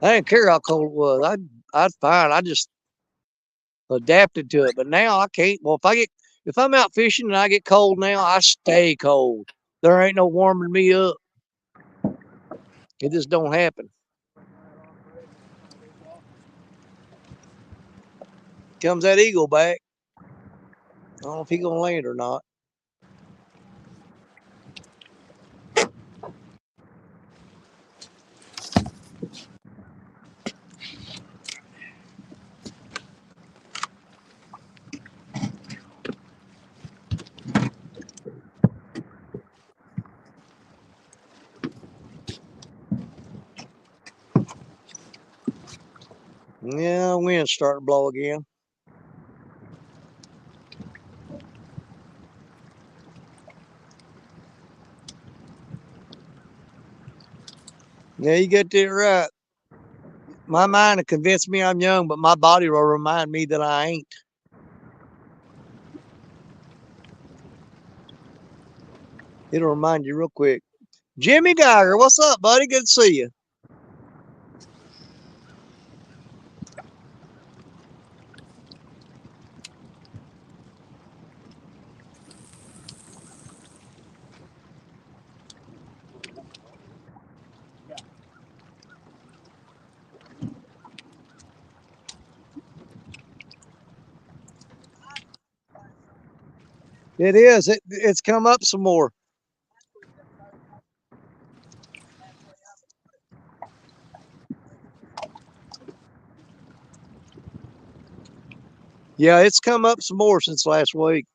I didn't care how cold it was. I'd fine. I just adapted to it. But now I can't. Well, if I'm out fishing and I get cold now, I stay cold. There ain't no warming me up. It just don't happen. Comes that eagle back. I don't know if he gonna land or not. Yeah, wind's starting to blow again. Yeah, you get that right. My mind will convince me I'm young, but my body will remind me that I ain't. It'll remind you real quick. Jimmy Geiger, what's up, buddy? Good to see you. It is. It's come up some more. Yeah, it's come up some more since last week.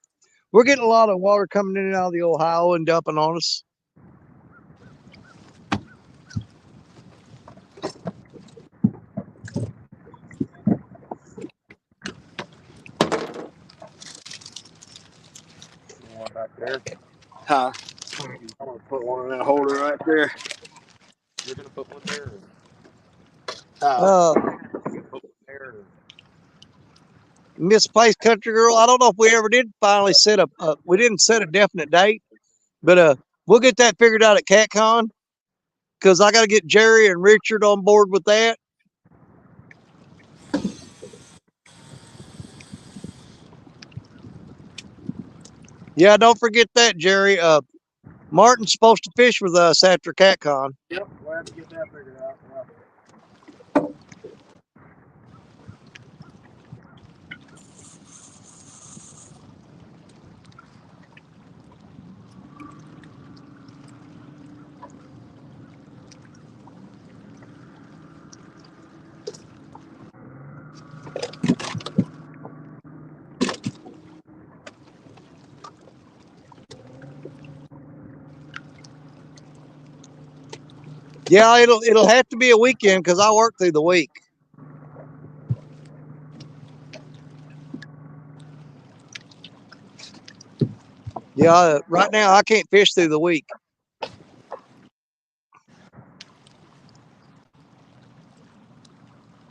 We're getting a lot of water coming in and out of the Ohio and dumping on us. One back there. Huh? I'm gonna put one in that holder right there. You're gonna put one there. Uh, You put one there. Misplaced Country Girl. I don't know if we ever did finally set a. We didn't set a definite date, but we'll get that figured out at CatCon because I got to get Jerry and Richard on board with that. Yeah, don't forget that, Jerry. Martin's supposed to fish with us after CatCon. Yep, we'll have to get that figured out. Yeah. Yeah, it'll have to be a weekend because I work through the week. Yeah, right now I can't fish through the week.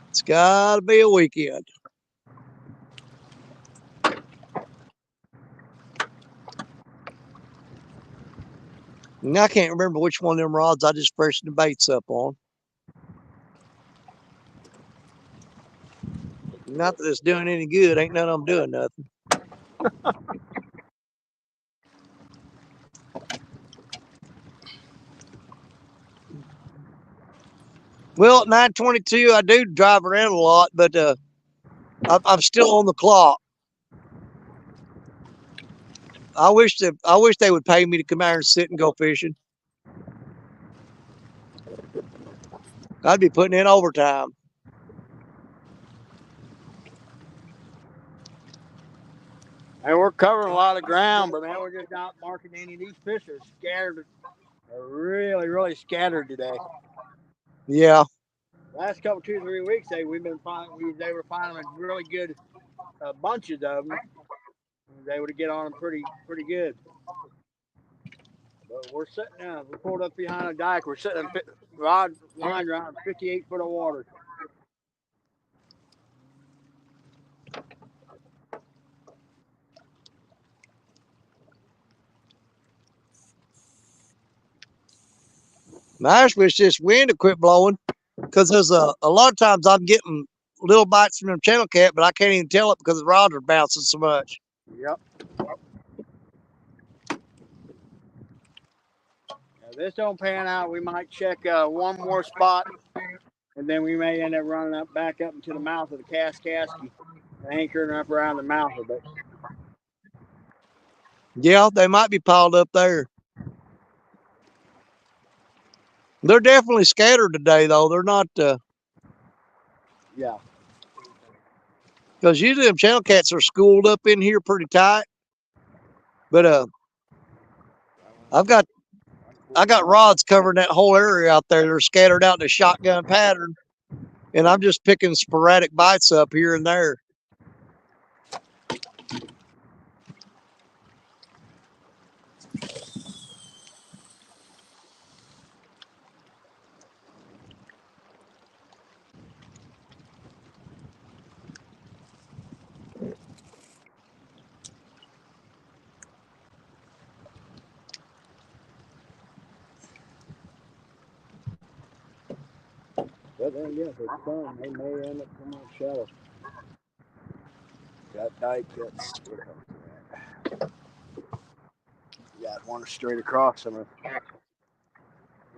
It's got to be a weekend. And I can't remember which one of them rods I just freshened the baits up on. Not that it's doing any good. Ain't none of them doing nothing. Well, at 9:22, I do drive around a lot, but I'm still on the clock. I wish they would pay me to come out and sit and go fishing. I'd be putting in overtime. And we're covering a lot of ground, but man, we're just not marking any of these fish are scattered. They're really, really scattered today. Yeah. Last couple 2-3 weeks, they were finding really good bunches of them. They would get on them pretty good. But we're sitting we pulled up behind a dike. We're sitting in rod line around 58 foot of water. I just wish this wind would quit blowing because there's a lot of times I'm getting little bites from them channel cat, but I can't even tell it because the rods are bouncing so much. Yep. If this don't pan out, we might check one more spot, and then we may end up running back up into the mouth of the Kaskasky and anchoring up around the mouth of it. Yeah, they might be piled up there. They're definitely scattered today, though. They're not. Yeah. Because usually them channel cats are schooled up in here pretty tight. But I got rods covering that whole area out there. They're scattered out in a shotgun pattern. and I'm just picking sporadic bites up here and there. But then again, if it's sun, they may end up coming out shallow. Got dike, that's got one straight across them. It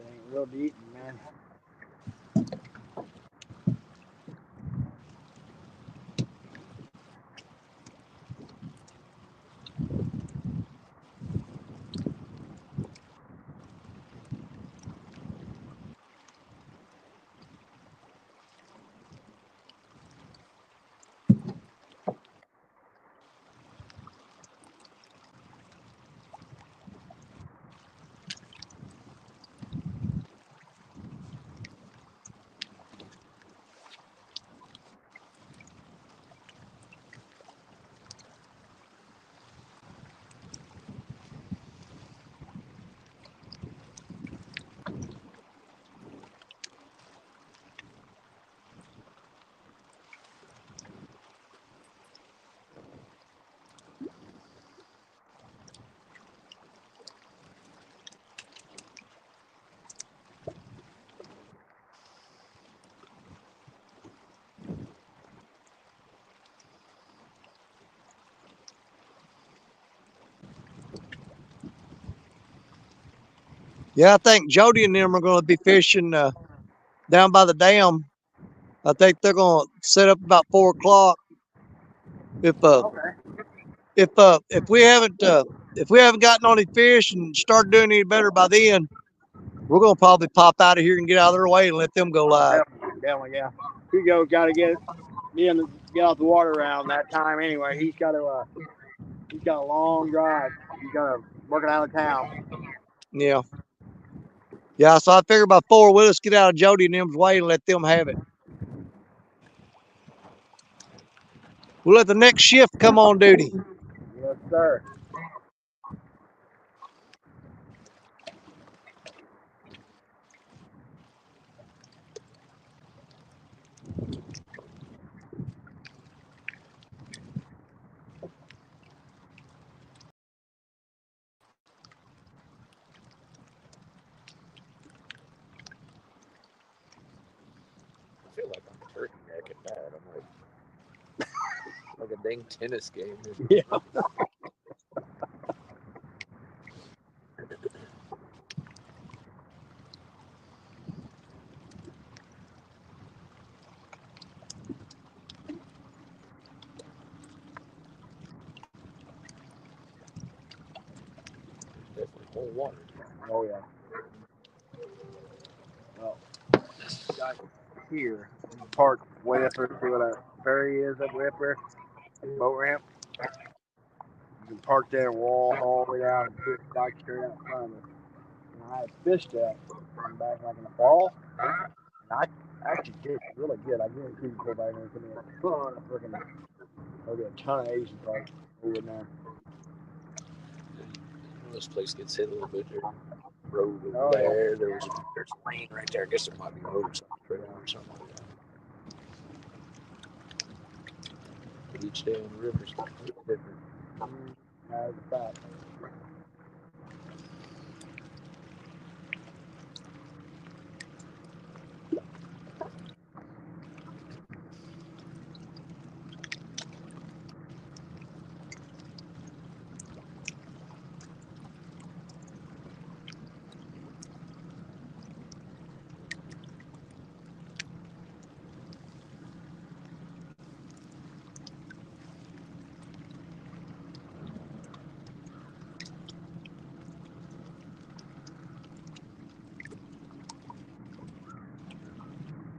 ain't real deep, man. Yeah, I think Jody and them are going to be fishing down by the dam. I think they're going to set up about 4 o'clock. If we haven't gotten on any fish and start doing any better by then, we're going to probably pop out of here and get out of their way and let them go live. Definitely, yeah. Hugo got to get off the water around that time anyway. He's got a long drive. He's got to work it out of town. Yeah. Yeah, so I figure by 4, we'll just get out of Jody and them's way and let them have it. We'll let the next shift come on duty. Yes, sir. I feel like I'm a turkey neck at that. I'm like a dang tennis game. Yeah. Definitely cold water. Oh yeah. Well, got here. Park way up there. See what a ferry is up way up there? Boat ramp. You can park there and walk all the way down and fish dock straight out in front of us. And I had fished that back like in the fall. And I actually did really good. I guarantee you go back there and come in a ton of freaking, there'll be a ton of Asian carp over there. This place gets hit a little bit. There's a road over Oh, there. There's a lane right there. I guess there might be a motorcycle trail or something like that. But each day on the river is different. That's a fact.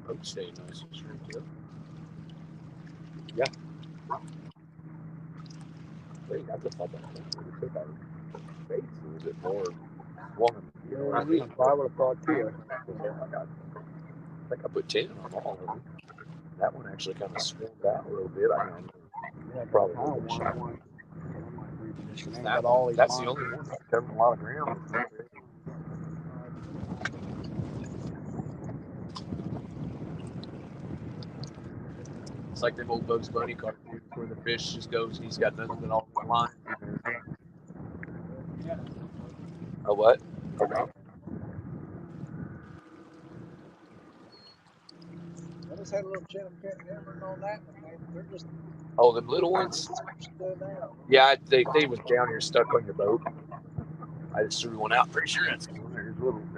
Boat stay nice and straight too. Yeah. Wait, I just thought that I took our face a little bit more warm. You know what I Yeah, mean? I would have thought too. think I put 10 on all of them. That one actually kind of swung out a little bit. I know. Yeah, Probably I don't a little want shot. one. I might reposition it. That Got all one, these that's the lines. only one that's covering a lot of ground. It's like them old Bugs Bunny cartoons where the fish just goes and he's got nothing but all the lines in there. Yeah. Oh, what? I just had a little channel cat hammering on that one, man. They're just Oh, them little ones? stood out. Yeah, they was down here stuck on your boat. I just threw one out. Pretty sure that's one. There's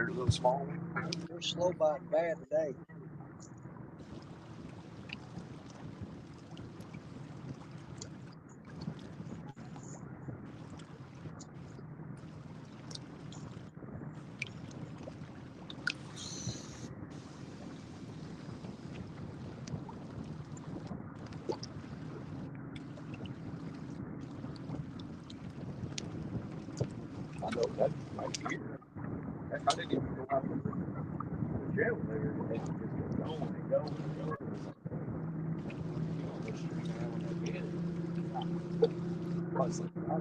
a little small one. They're slow biting bad today. I know that right here. Heck, I didn't even know how to do the jail there. It just kept going and going and going. You almost streamed that one again. I was like, wow,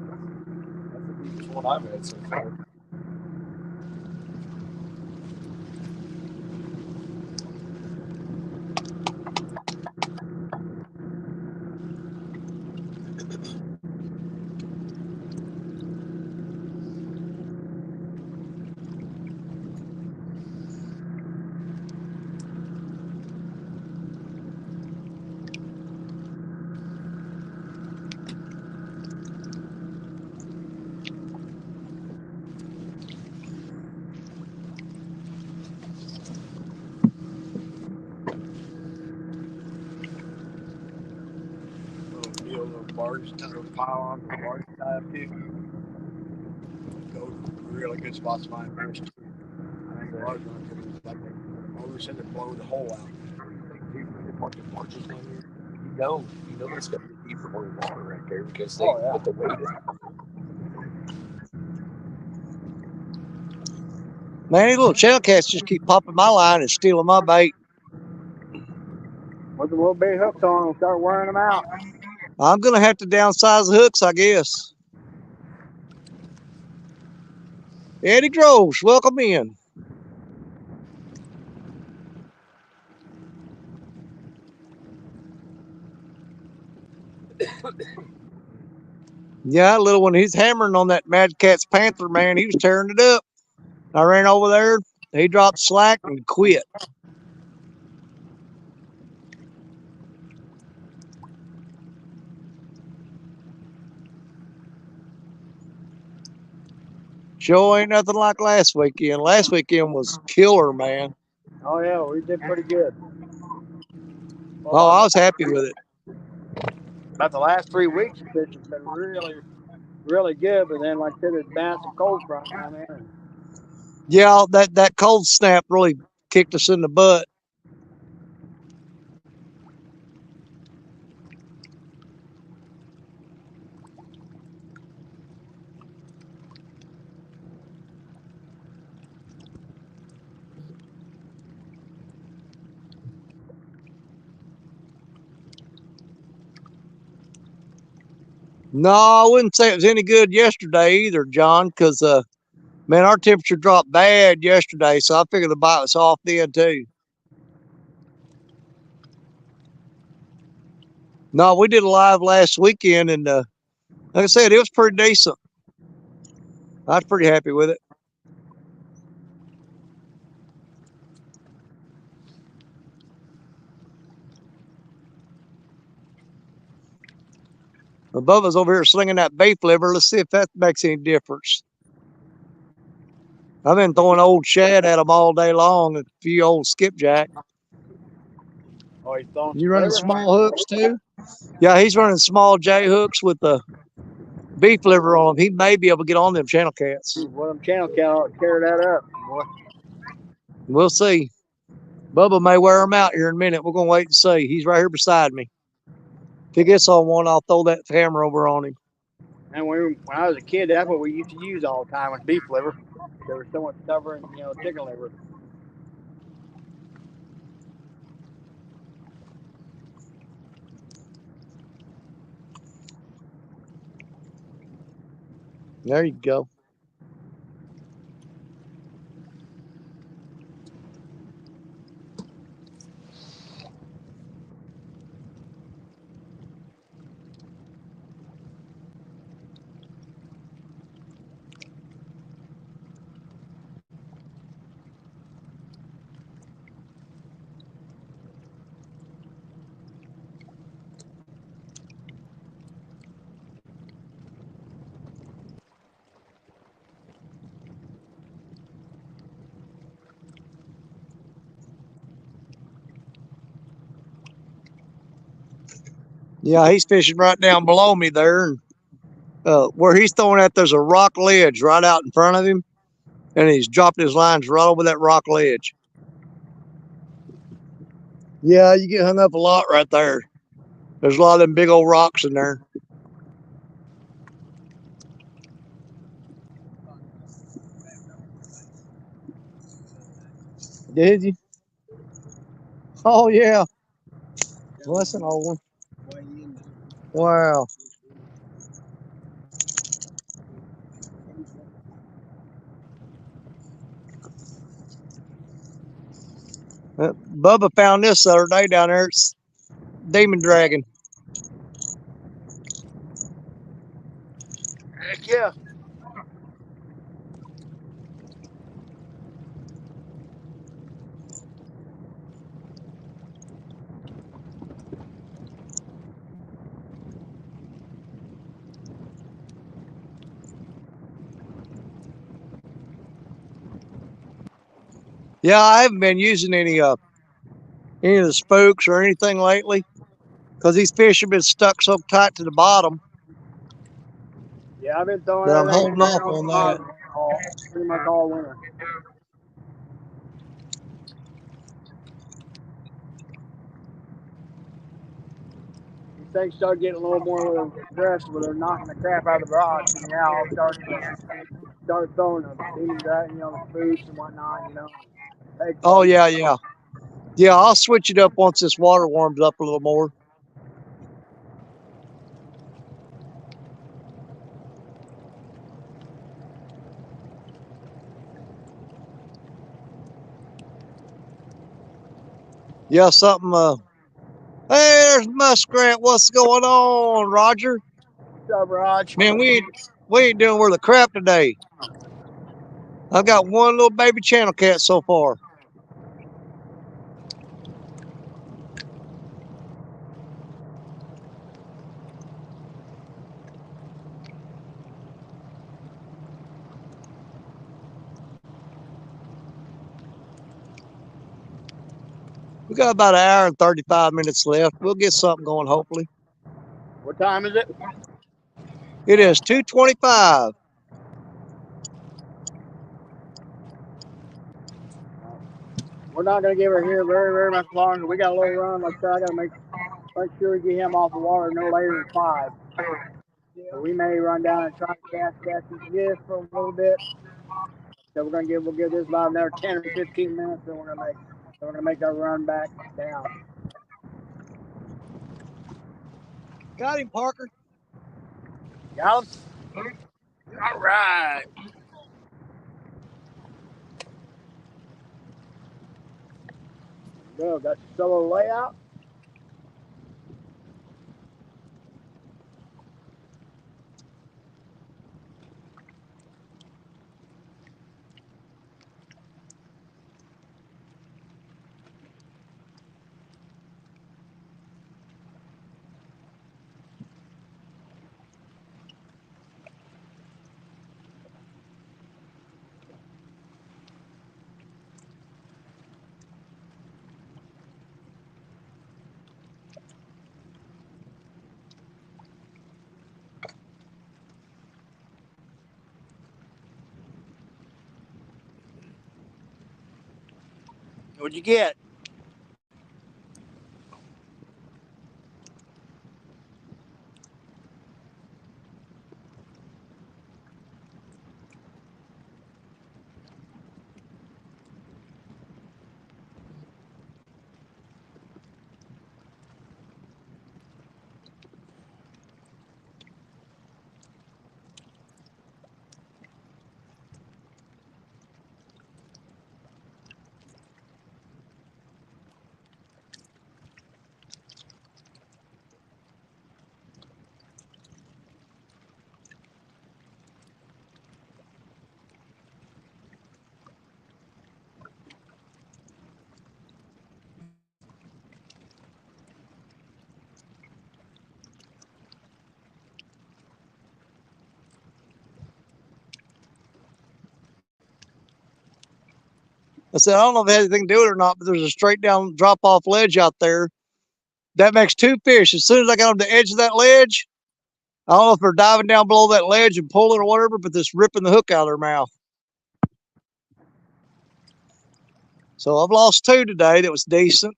that's the deepest one I've had so far. Little barge, little pylon, the barge tie up too. Goes really good spots to find fish too. I think barge on it is like they motor said to blow the hole out. Dude, the market marches down here. You know that's gonna be deeper more water right there because they Oh, yeah. put the weight in. Man, these little channel cats just keep popping my line and stealing my bait. Put the little bait hooks on and start wearing them out. I'm gonna have to downsize the hooks, I guess. Eddie Groves, welcome in. Yeah, little one, he's hammering on that Mad Cat's Panther, man. He was tearing it up. I ran over there. He dropped slack and quit. Sure ain't nothing like last weekend. Last weekend was killer, man. Oh, yeah, we did pretty good. Well, Oh, I was happy with it. about the last 3 weeks, the fishing's been really, really good. But then, like I said, this massive cold front come in. And Yeah, that cold snap really kicked us in the butt. No, I wouldn't say it was any good yesterday either, John, because man, our temperature dropped bad yesterday, so I figured the bite was off then too. No, we did a live last weekend, and like I said, it was pretty decent. I was pretty happy with it. Above us over here slinging that beef liver. Let's see if that makes any difference. I've been throwing old shad at them all day long, a few old skipjack. oh, he's throwing You some running liver? small hooks too? Yeah, he's running small J hooks with the beef liver on them. He may be able to get on them channel cats. Well, them channel cat carry that up, boy. We'll see. Bubba may wear him out here in a minute. We're gonna wait and see. He's right here beside me. If he gets on one, I'll throw that hammer over on him. And when I was a kid, that's what we used to use all the time was beef liver. There was so much stubborn, chicken liver. There you go. Yeah, he's fishing right down below me there. And where he's throwing at, there's a rock ledge right out in front of him. And he's dropped his lines right over that rock ledge. Yeah, you get hung up a lot right there. There's a lot of them big old rocks in there. Did you? Oh, yeah. Well, that's an old one. Wow. Bubba found this the other day down there. It's Demon Dragon. Heck yeah. Yeah, I haven't been using any of the spokes or anything lately because these fish have been stuck so tight to the bottom Yeah, I've been throwing that I'm everything holding off on on the that. bottom pretty much all winter. These things start getting a little more aggressive where they're knocking the crap out of the rocks, and yeah, I'll start throwing them, demon dragon, the spooks and whatnot, Take Oh, them. yeah, yeah. Yeah, I'll switch it up once this water warms up a little more. Yeah, something. Hey, there's muskrat. What's going on, Roger? What's up, Raj? Man, we ain't doing worth a crap today. I've got one little baby channel cat so far. We got about an hour and 35 minutes left. We'll get something going, hopefully. What time is it? It is 2:25. We're not going to give her here very, very much longer. We got a little run. Like I said, I got to make sure we get him off the water no later than 5. So we may run down and try to cast this for a little bit. So we'll give this about another 10 or 15 minutes, and we're gonna make our run back down. Got him, Parker. Got him? All right. Go. Got your solo layout. What'd you get? I said, I don't know if it has anything to do with it or not, but there's a straight down drop off ledge out there. That makes 2 fish. As soon as I got on the edge of that ledge, I don't know if they're diving down below that ledge and pulling or whatever, but just ripping the hook out of their mouth. So I've lost 2 today. That was decent.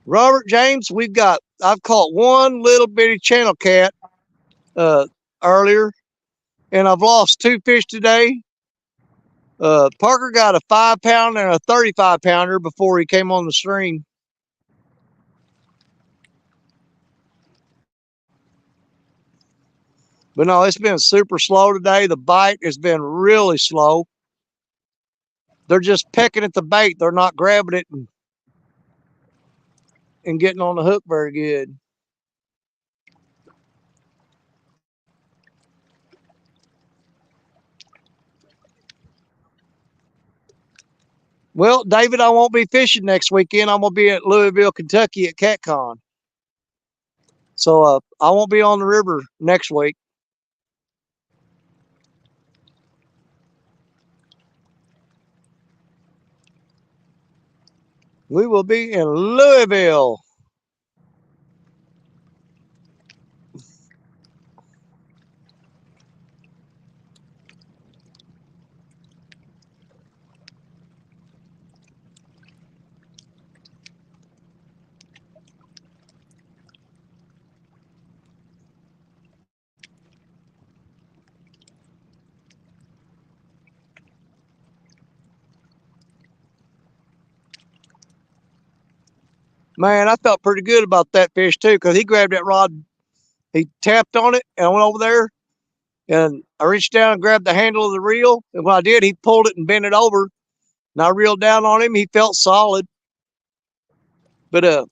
Robert James, I've caught 1 little bitty channel cat earlier, and I've lost 2 fish today. Parker got a 5-pounder and a 35-pounder before he came on the stream. But no, it's been super slow today. The bite has been really slow. They're just pecking at the bait. They're not grabbing it and getting on the hook very good. Well, David, I won't be fishing next weekend. I'm going to be at Louisville, Kentucky at CatCon. So I won't be on the river next week. We will be in Louisville. Man, I felt pretty good about that fish too, because he grabbed that rod, he tapped on it, and I went over there, and I reached down and grabbed the handle of the reel, and when I did, he pulled it and bent it over, and I reeled down on him. He felt solid, but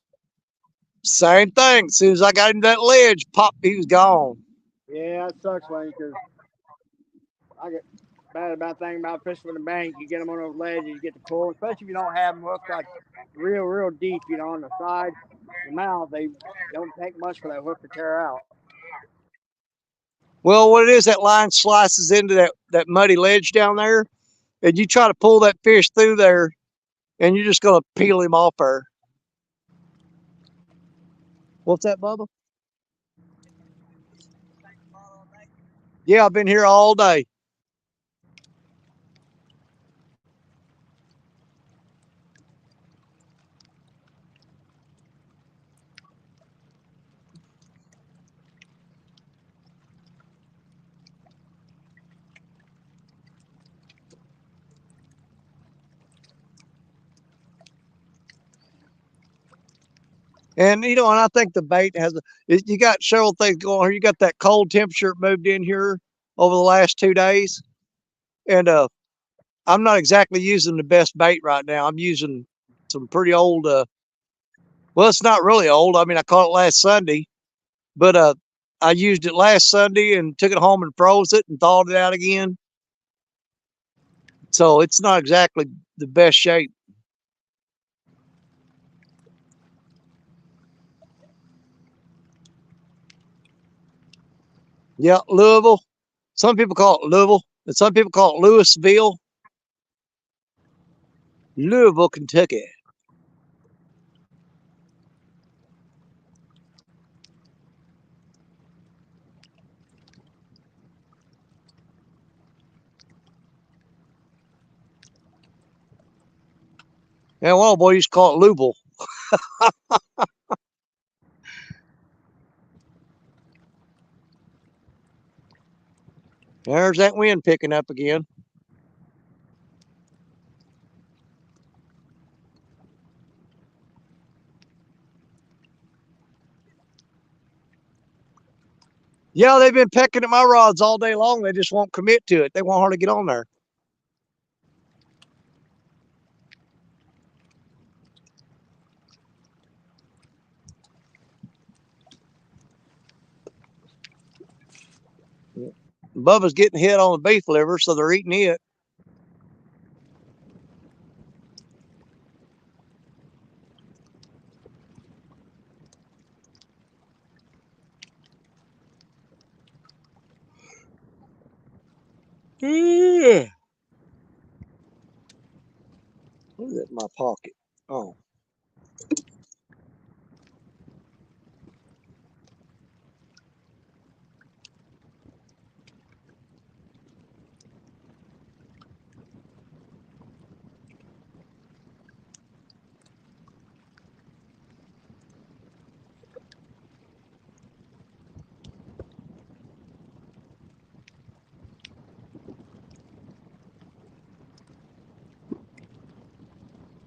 same thing. As soon as I got him that ledge, pop, he was gone. Yeah, it sucks, Wayne, because I get bad about thinking about fishing from the bank. You get them on those ledges, you get to pull, especially if you don't have them hooked like real deep, on the side, the mouth. They don't take much for that hook to tear out. Well, what it is, that line slices into that muddy ledge down there, and you try to pull that fish through there, and you're just going to peel him off there. What's that, Bubba? Yeah, I've been here all day. And and I think the bait you got several things going here. You got that cold temperature moved in here over the last 2 days, and I'm not exactly using the best bait right now. I'm using some pretty old. Well, it's not really old. I mean, I caught it last Sunday, but I used it last Sunday and took it home and froze it and thawed it out again. So it's not exactly the best shape. Yeah, Louisville. Some people call it Louisville, and some people call it Louisville. Louisville, Kentucky. Yeah, one boy used to call it Louisville. There's that wind picking up again. Yeah, they've been pecking at my rods all day long. They just won't commit to it. They won't hardly get on there. Bubba's getting hit on the beef liver, so they're eating it. Yeah. What is that in my pocket? Oh.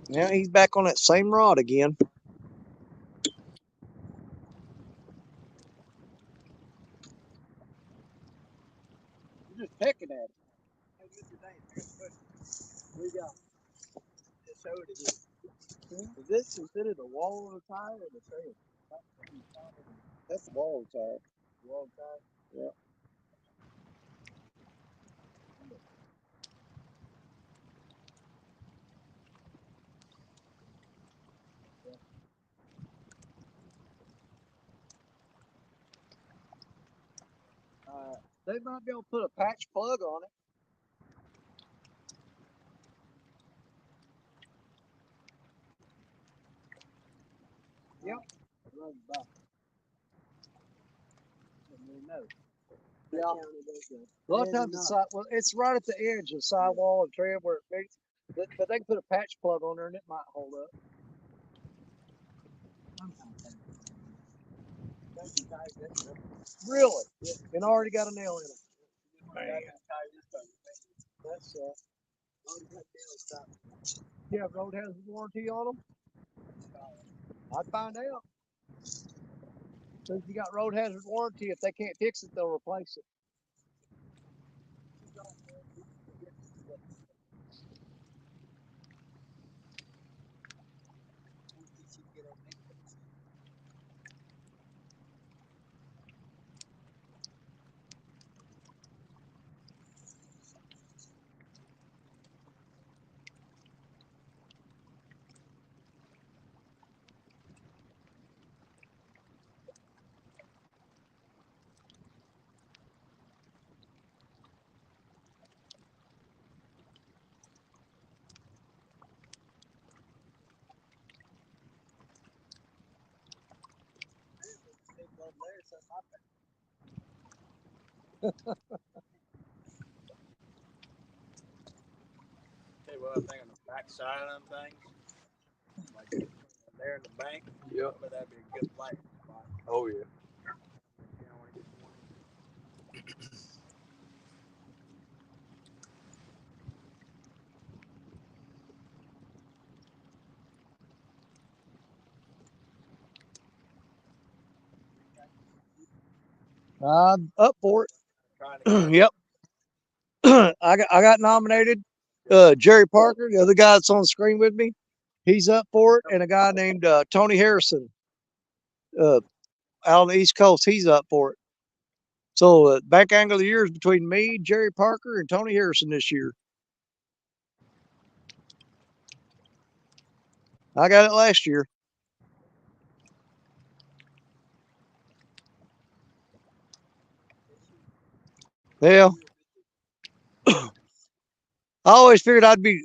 Yeah, he's back on that same rod again. You're just pecking at it. Hey, Mr. Dane, I got a question. What do you got? Just show it again. Is this considered a wall of the tire or the trail? That's the wall of the tire. The wall of the tire? Yeah. They might be able to put a patch plug on it. Yep. Yeah. A lot of times the side, well, it's right at the edge of sidewall and trail where it meets, but they can put a patch plug on there and it might hold up. Really? Yeah. And already got a nail in it. Man. That's yeah, road has a warranty on them. I'd find out. Since you got road hazard warranty, if they can't fix it, they'll replace it. Tell you what I think on the back side of them things, like there in the bank. Yep. But that'd be a good light spot. Oh yeah. You know, when it gets warm. I'm up for Trying to it. Yep. I got nominated. Jerry Parker, the other guy that's on the screen with me, he's up for it, and a guy named Tony Harrison, out on the East Coast, he's up for it. So back angle of the year is between me, Jerry Parker, and Tony Harrison this year. I got it last year. Yeah. I always figured I'd be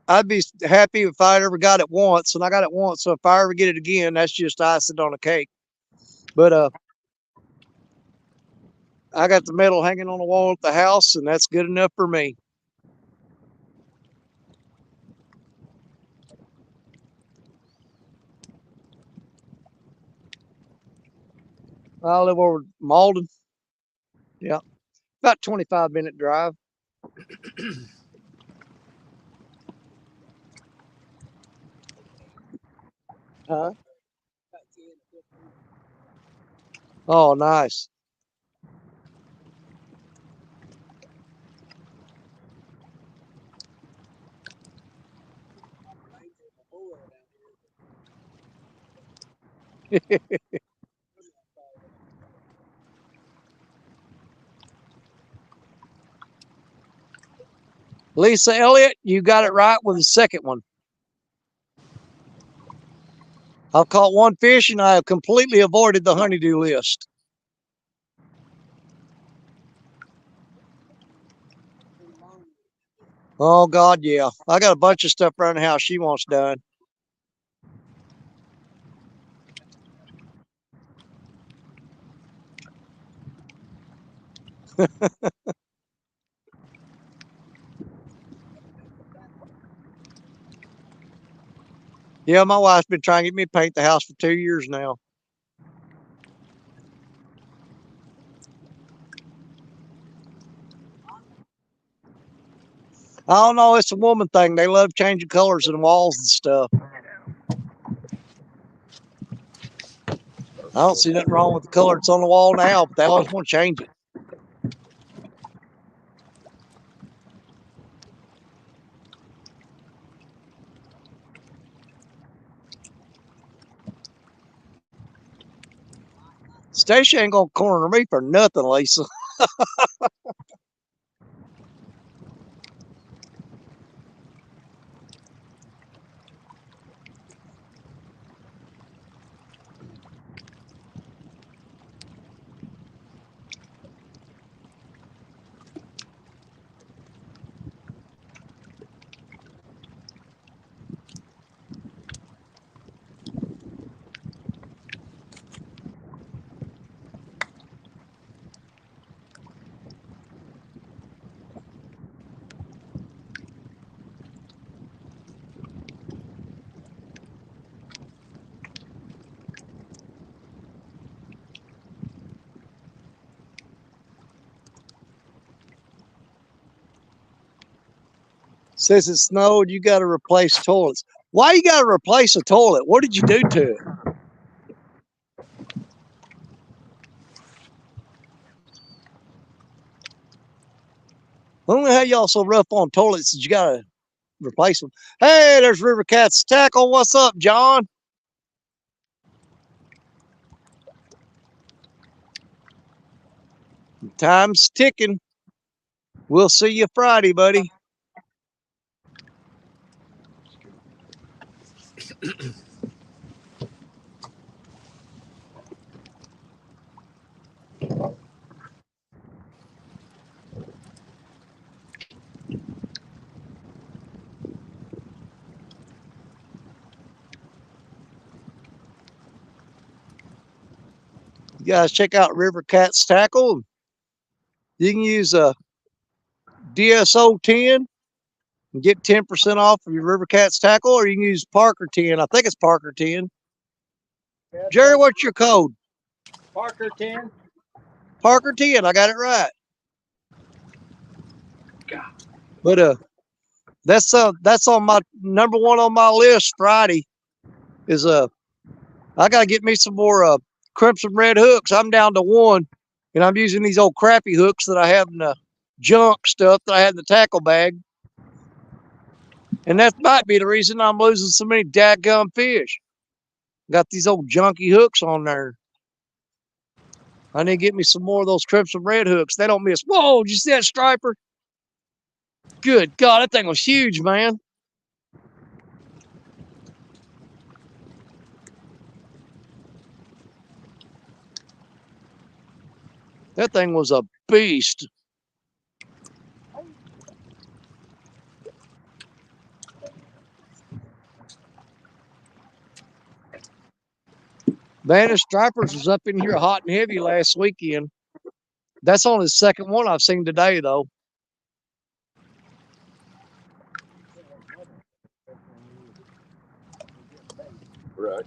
happy if I ever got it once, and I got it once. So if I ever get it again, that's just icing on a cake. But I got the medal hanging on the wall at the house, and that's good enough for me. I live over Malden. Yeah, about 25-minute drive. Huh? Oh, nice. Lisa Elliott, you got it right with the second one. I've caught one fish, and I have completely avoided the honeydew list. Oh God, yeah. I got a bunch of stuff around the house she wants done. Yeah, my wife's been trying to get me to paint the house for 2 years now. I don't know. It's a woman thing. They love changing colors in walls and stuff. I don't see nothing wrong with the color that's on the wall now, but they always want to change it. Stacia ain't gonna corner me for nothing, Lisa. Says it snowed, you got to replace toilets. Why you got to replace a toilet? What did you do to it? I don't know how y'all so rough on toilets that you got to replace them. Hey, there's River Cat's Tackle. What's up, John? Time's ticking. We'll see you Friday, buddy. You guys check out River Cat's Tackle. You can use a DSO 10 and get 10% off of your River Cat's Tackle, or you can use Parker 10. I think it's Parker 10. Yeah, Jerry, what's your code? Parker 10. Parker 10. I got it right. But that's on my number one on my list Friday. Is I gotta get me some more crimson red hooks. I'm down to one, and I'm using these old crappy hooks that I have in the junk stuff that I had in the tackle bag. And that might be the reason I'm losing so many dadgum fish. Got these old junky hooks on there. I need to get me some more of those crimson red hooks. They don't miss. Whoa, did you see that striper? Good God, that thing was huge, man. That thing was a beast. Vantage stripers was up in here hot and heavy last weekend. That's only the second one I've seen today, though. Right.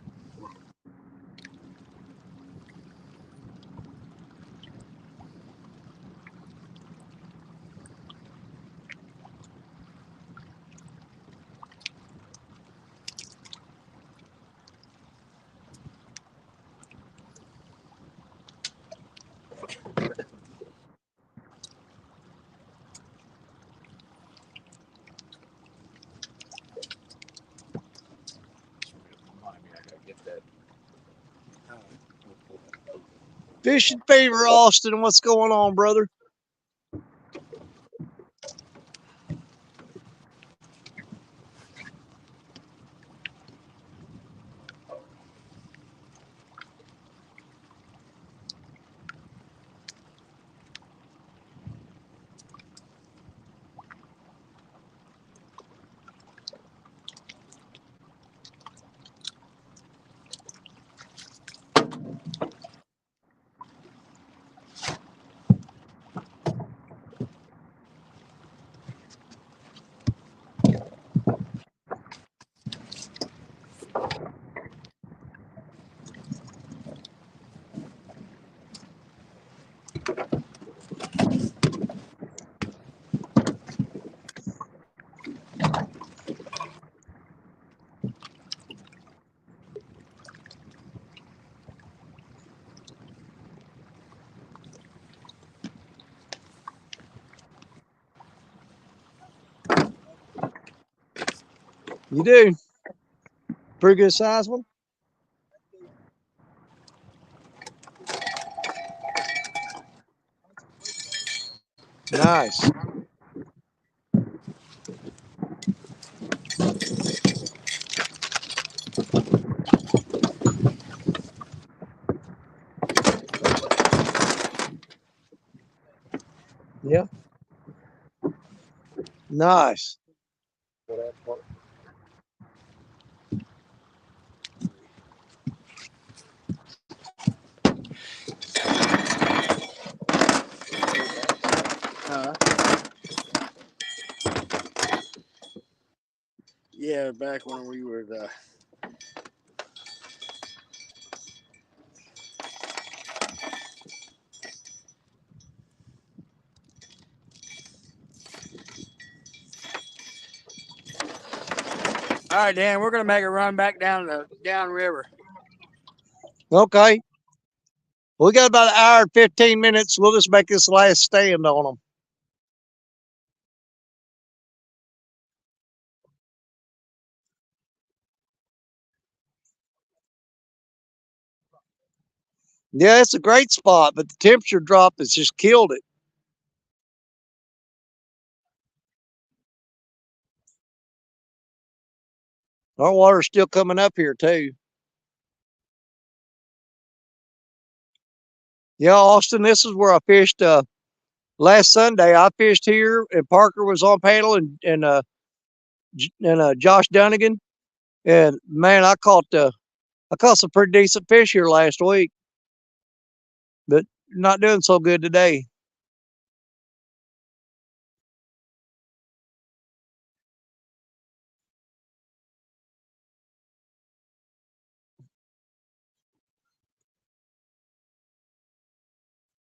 Remind me, I gotta get that. Fishing fever, Austin. What's going on, brother? You do. Pretty good size one. Nice. Yeah. Nice. For that part. Yeah, back when we were All right, Dan, we're gonna make a run back down the down river. Okay. We got about an hour and 15 minutes. We'll just make this last stand on them. Yeah, it's a great spot, but the temperature drop has just killed it. Our water's still coming up here too. Yeah, Austin, this is where I fished last Sunday. I fished here, and Parker was on paddle, and Josh Dunnigan. And man, I caught some pretty decent fish here last week, but not doing so good today.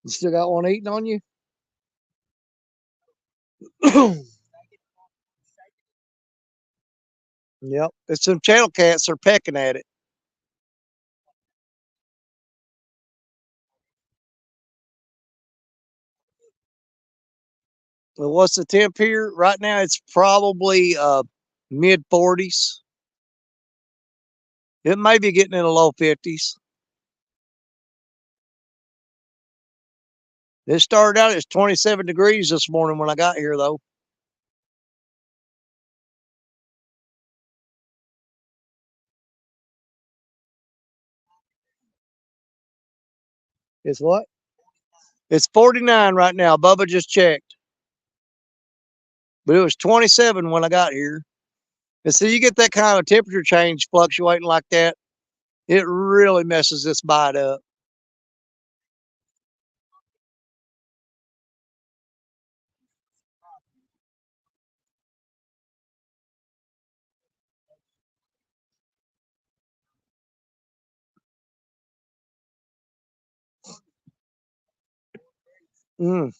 You still got one eating on you? Yep, it's some channel cats are pecking at it. Well, what's the temp here right now? It's probably mid 40s. It may be getting in the low 50s. It started out at 27 degrees this morning when I got here, though. It's what? It's 49 right now. Bubba just checked, but it was 27 when I got here. And so you get that kind of temperature change fluctuating like that, it really messes this bite up. Mm.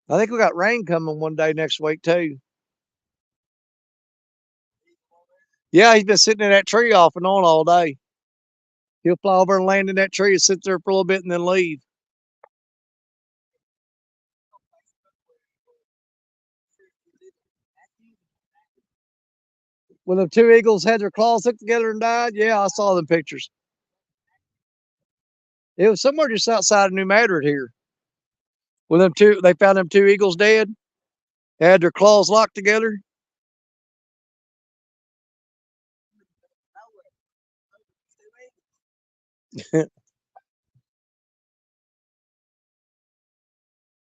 I think we got rain coming one day next week too. Yeah, he's been sitting in that tree off and on all day. He'll fly over and land in that tree and sit there for a little bit and then leave. When the two eagles had their claws hooked together and died, yeah, I saw them pictures. It was somewhere just outside of New Madrid here. When they found them two eagles dead. They had their claws locked together.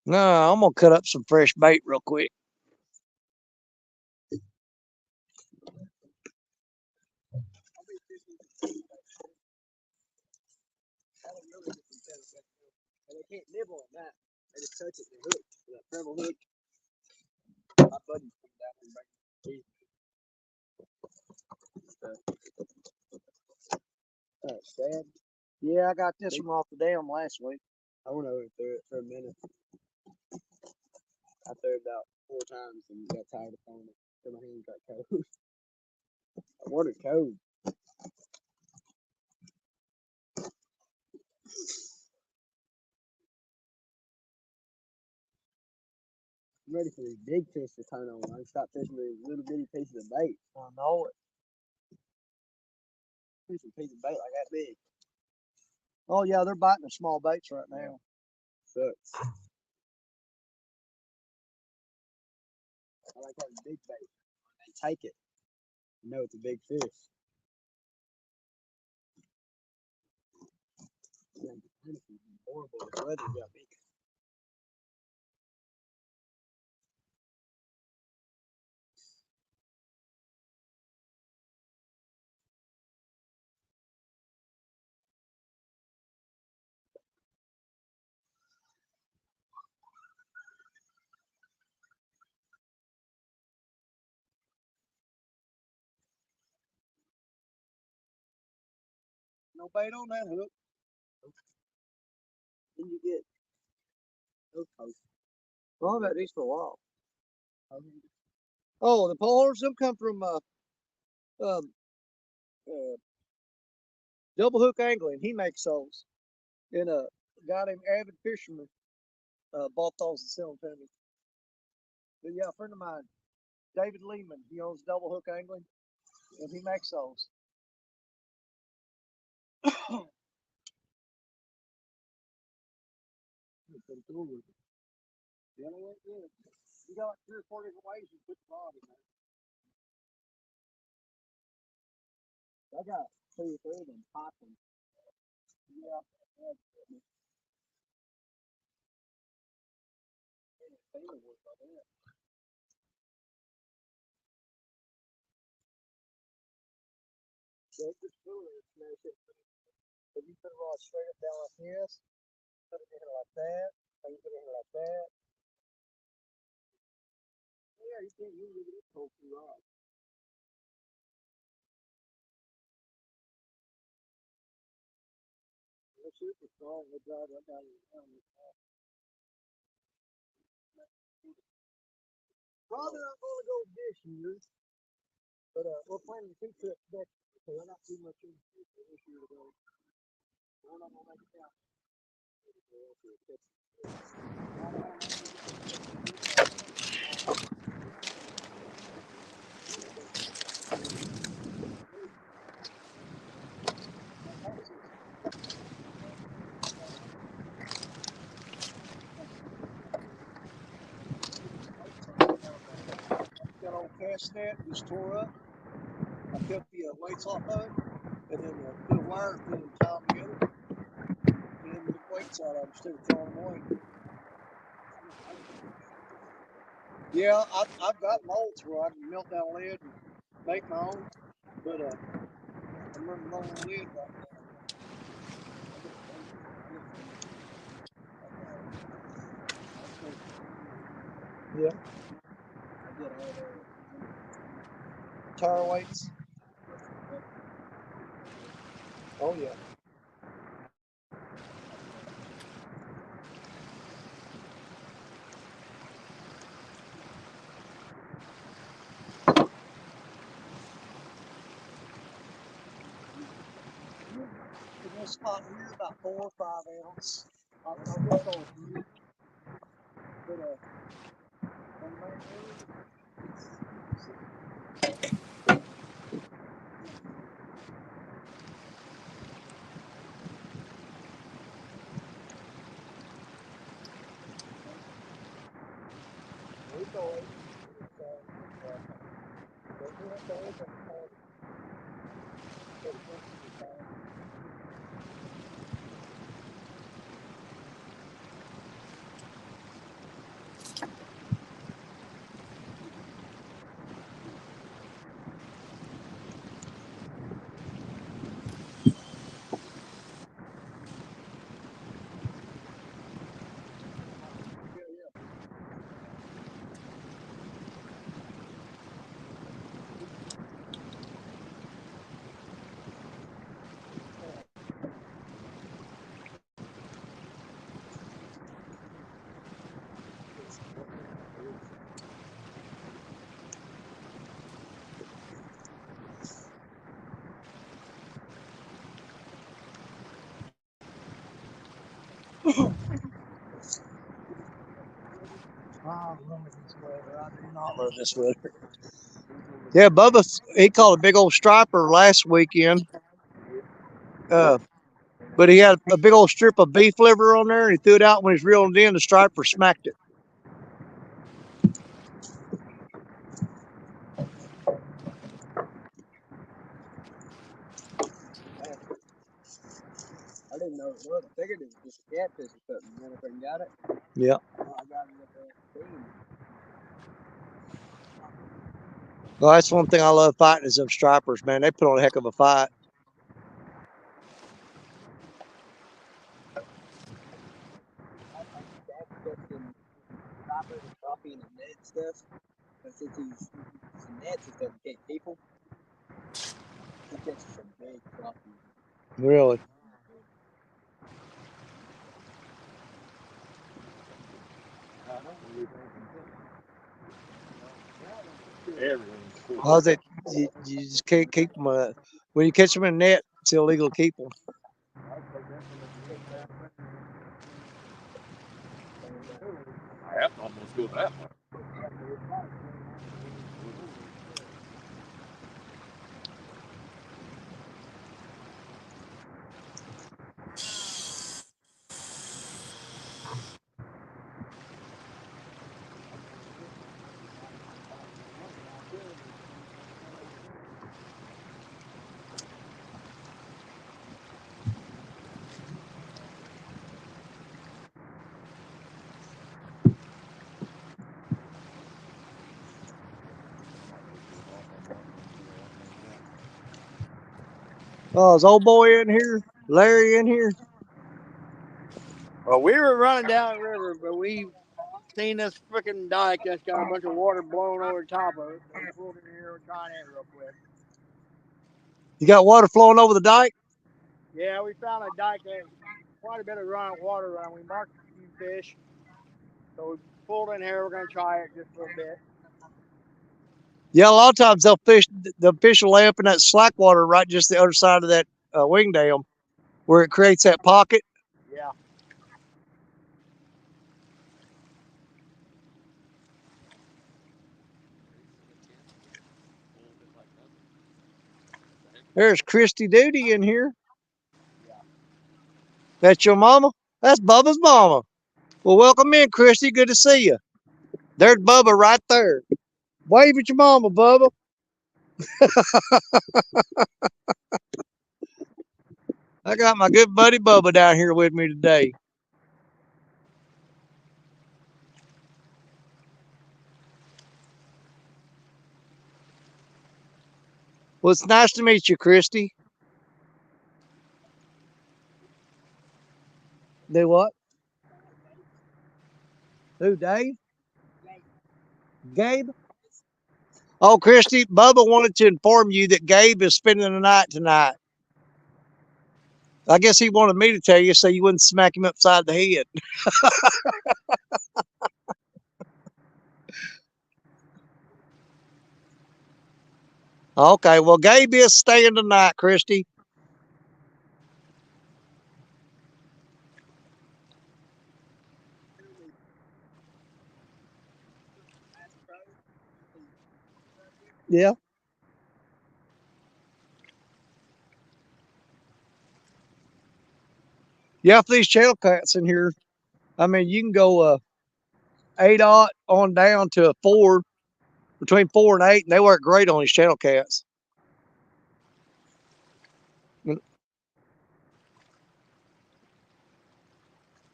No, I'm gonna cut up some fresh bait real quick. They can't nibble on that. They just touch it and hook. That treble hook. My buddy put that one back. Sad. Yeah, I got this one off the dam last week. I went over and threw it for a minute. I threw it about 4 times and got tired of throwing it. So my hands got cold. I wanted cold. I'm ready for these big fish to turn on. I stop fishing with these little bitty pieces of bait. I know it. Fish a piece of bait like that big. Oh yeah, they're biting the small baits right now. Sucks. I like having big bait. When they take it, you know it's a big fish. Yeah, it's horrible. The weather got big. No bait on that hook. Then you get those posts. Well, I've had these for a while. Oh, the polars, them come from um, Double Hook Angling. He makes those. And a guy named Avid Fisherman bought those and sell them to me. But yeah, a friend of mine, David Lehman, he owns Double Hook Angling, and he makes those. Pretty cool with it. You know what? Yeah. You got like 3 or 4 different ways you put the body, man. I got 2 or 3 of them popping. Yeah. If you put it all straight up down like this, put it in here like that, or you put it in here like that. Yeah, you can't use it with whole 2 rods. They're super strong. They drive right down the ground. Probably not going to go this year, but we're planning 2 trips next year, so we're not too much in this year to go. We're not going to make it down. That old cast net just tore up. I cut the weights off of it, and then put a wire through them, tie them together, and then the weights out of them instead of throwing them away. Yeah, I've got molds where I can melt down lead and make my own, but I'm running low on lead right now. Yeah. I get all the Tire weights. Oh yeah. In this spot here, about 4 or 5 ounce. I'll just go 3. But on the main area, we go 8. Wow, do not love this weather. Yeah, Bubba, he caught a big old striper last weekend. But he had a big old strip of beef liver on there, and he threw it out when he's reeling it in. The striper smacked it. I didn't know it was. I figured it was just a catfish or something. Went up there and got it. Yeah. Oh, I got it up there. Well, that's one thing I love fighting is them stripers, man. They put on a heck of a fight. Striper and crappie and the net stuff. But since he's some nets and stuff, you can't keep them. He catches some big crappie. Really. Everything's cool. How's it? You just can't keep them. When you catch them in a net, it's illegal to keep them. I have to almost go that way. Oh, is old boy in here? Larry in here? Well, we were running down the river, but we seen this freaking dike that's got a bunch of water blowing over the top of it. So we pulled in here and trying it real quick. You got water flowing over the dike? Yeah, we found a dike that had quite a bit of water around. We marked a few fish. So we pulled in here. We're going to try it just a little bit. Yeah, a lot of times the fish will lay up in that slack water right just the other side of that wing dam where it creates that pocket. Yeah. There's Christy Duty in here. That's your mama? That's Bubba's mama. Well, welcome in, Christy. Good to see you. There's Bubba right there. Wave at your mama, Bubba. I got my good buddy Bubba down here with me today. Well, it's nice to meet you, Christy. Do what? Who, Dave? Gabe? Oh, Christy, Bubba wanted to inform you that Gabe is spending the night tonight. I guess he wanted me to tell you so you wouldn't smack him upside the head. Okay, well, Gabe is staying tonight, Christy. Yeah. Yeah, for these channel cats in here, I mean, you can go 8/0 on down to a 4, between 4 and 8, and they work great on these channel cats.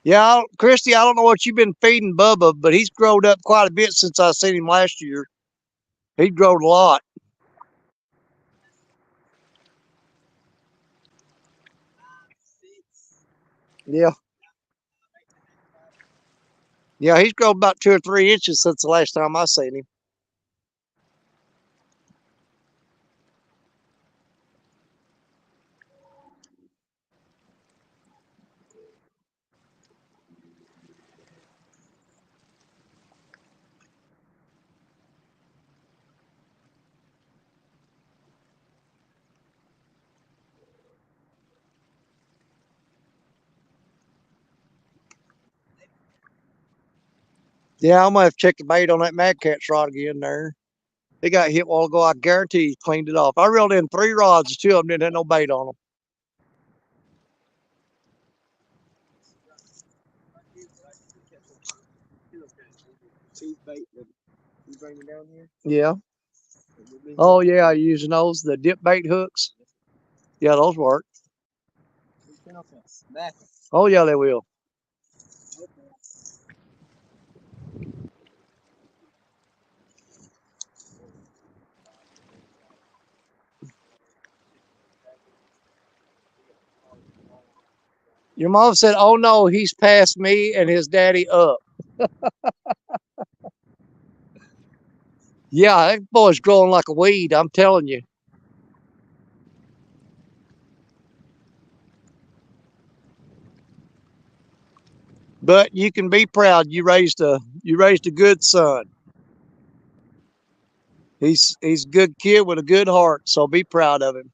Yeah, Christy, I don't know what you've been feeding Bubba, but he's grown up quite a bit since I seen him last year. He's grown a lot. Yeah. Yeah, he's grown about 2 or 3 inches since the last time I seen him. Yeah, I'm gonna have to check the bait on that Mad Cat's rod again there. It got hit a while ago. I guarantee he cleaned it off. I reeled in 3 rods, 2 of them didn't have no bait on them. Yeah. Oh yeah, using those, the dip bait hooks. Yeah, those work. Oh yeah, they will. Your mom said, "Oh no, he's passed me and his daddy up." Yeah, that boy's growing like a weed. I'm telling you. But you can be proud. You raised a good son. He's a good kid with a good heart. So be proud of him.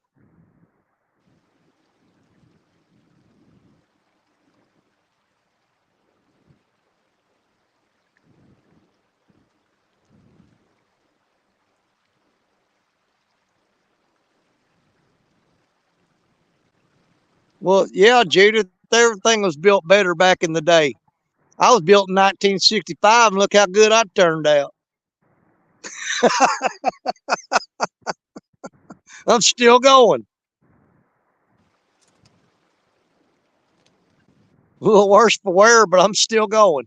Well, yeah, Judith, everything was built better back in the day. I was built in 1965, and look how good I turned out. I'm still going. A little worse for wear, but I'm still going.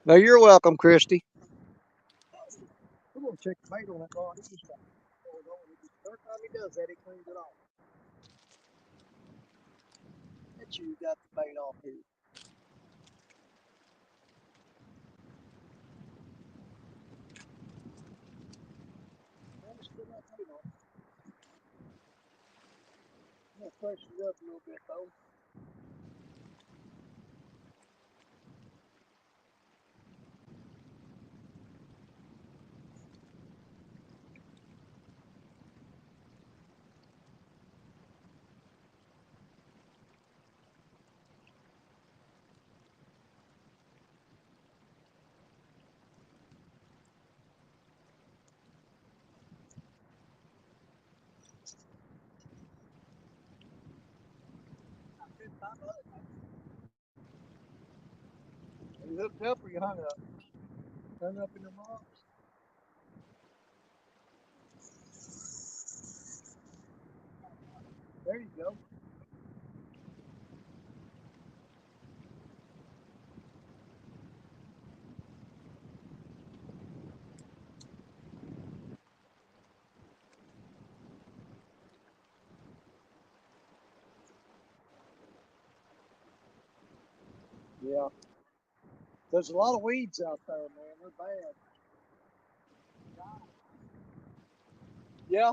No, you're welcome, Christy. We're gonna check the bait on that rod. It's just third time he does that, he cleans it off. Bet you got the bait off here. Man, it's still not bait on. I'm gonna freshen it up a little bit though. Are you hooked up or you hung up? Hung up in the box? There you go. Yeah. There's a lot of weeds out there, man. They're bad. Yeah.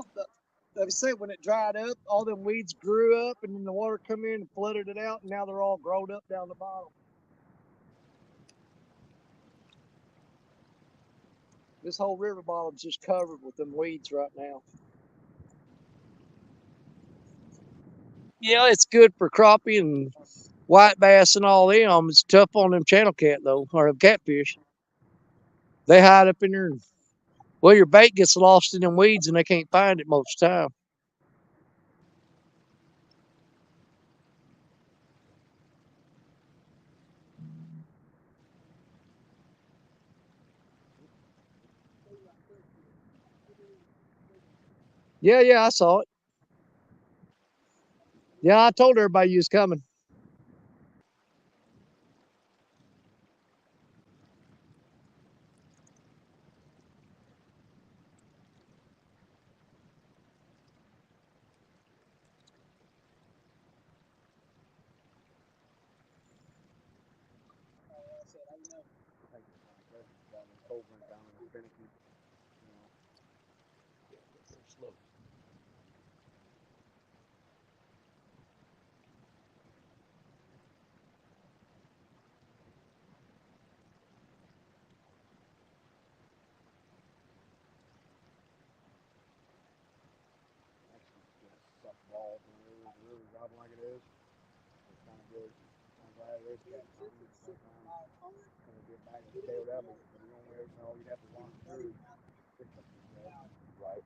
Like I say, when it dried up, all them weeds grew up, and then the water come in and flooded it out, and now they're all growed up down the bottom. This whole river bottom's just covered with them weeds right now. Yeah, it's good for crappie and white bass and all them. It's tough on them channel cat though, or catfish. They hide up in there. Well, your bait gets lost in them weeds and they can't find it most of the time. Yeah, yeah, I saw it. Yeah, I told everybody you was coming. is. It's kind of good. I'm glad it's got fun. Sometimes when we get back and tailed up, but you don't wear, you know, you have to walk through. Right.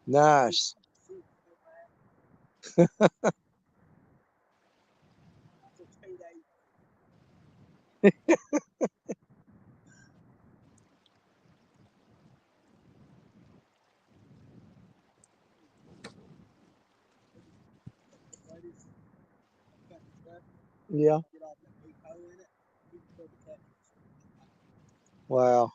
Nice. Yeah. Wow.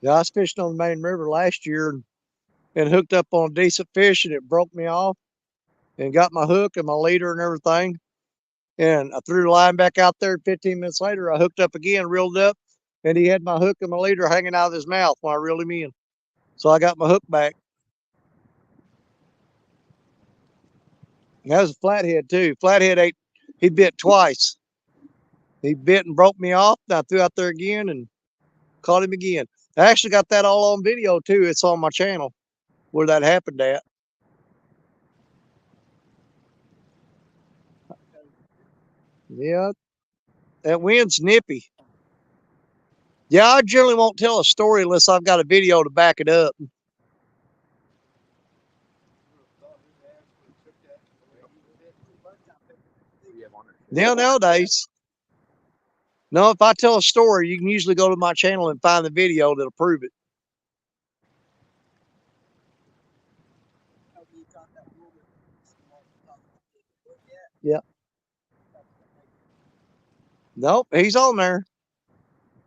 Yeah, I was fishing on the main river last year and hooked up on a decent fish, and it broke me off and got my hook and my leader and everything. And I threw the line back out there. 15 minutes later, I hooked up again, reeled up, and he had my hook and my leader hanging out of his mouth when I reeled him in. So I got my hook back. And that was a flathead too. Flathead ate, he bit twice. He bit and broke me off. And I threw out there again and caught him again. I actually got that all on video too. It's on my channel where that happened at. Yeah, that wind's nippy. Yeah, I generally won't tell a story unless I've got a video to back it up. Now, nowadays, no, if I tell a story, you can usually go to my channel and find the video that'll prove it. Yep. Nope, he's on there.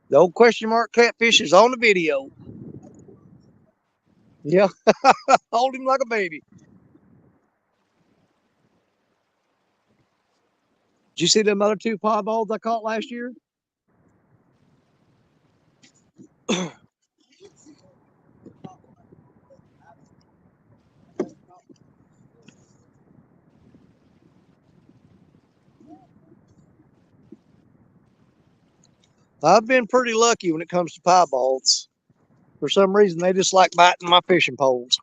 The old question mark catfish is on the video. Yeah, hold him like a baby. Did you see them other two piebalgs I caught last year? I've been pretty lucky when it comes to piebalgs. For some reason, they just like biting my fishing poles.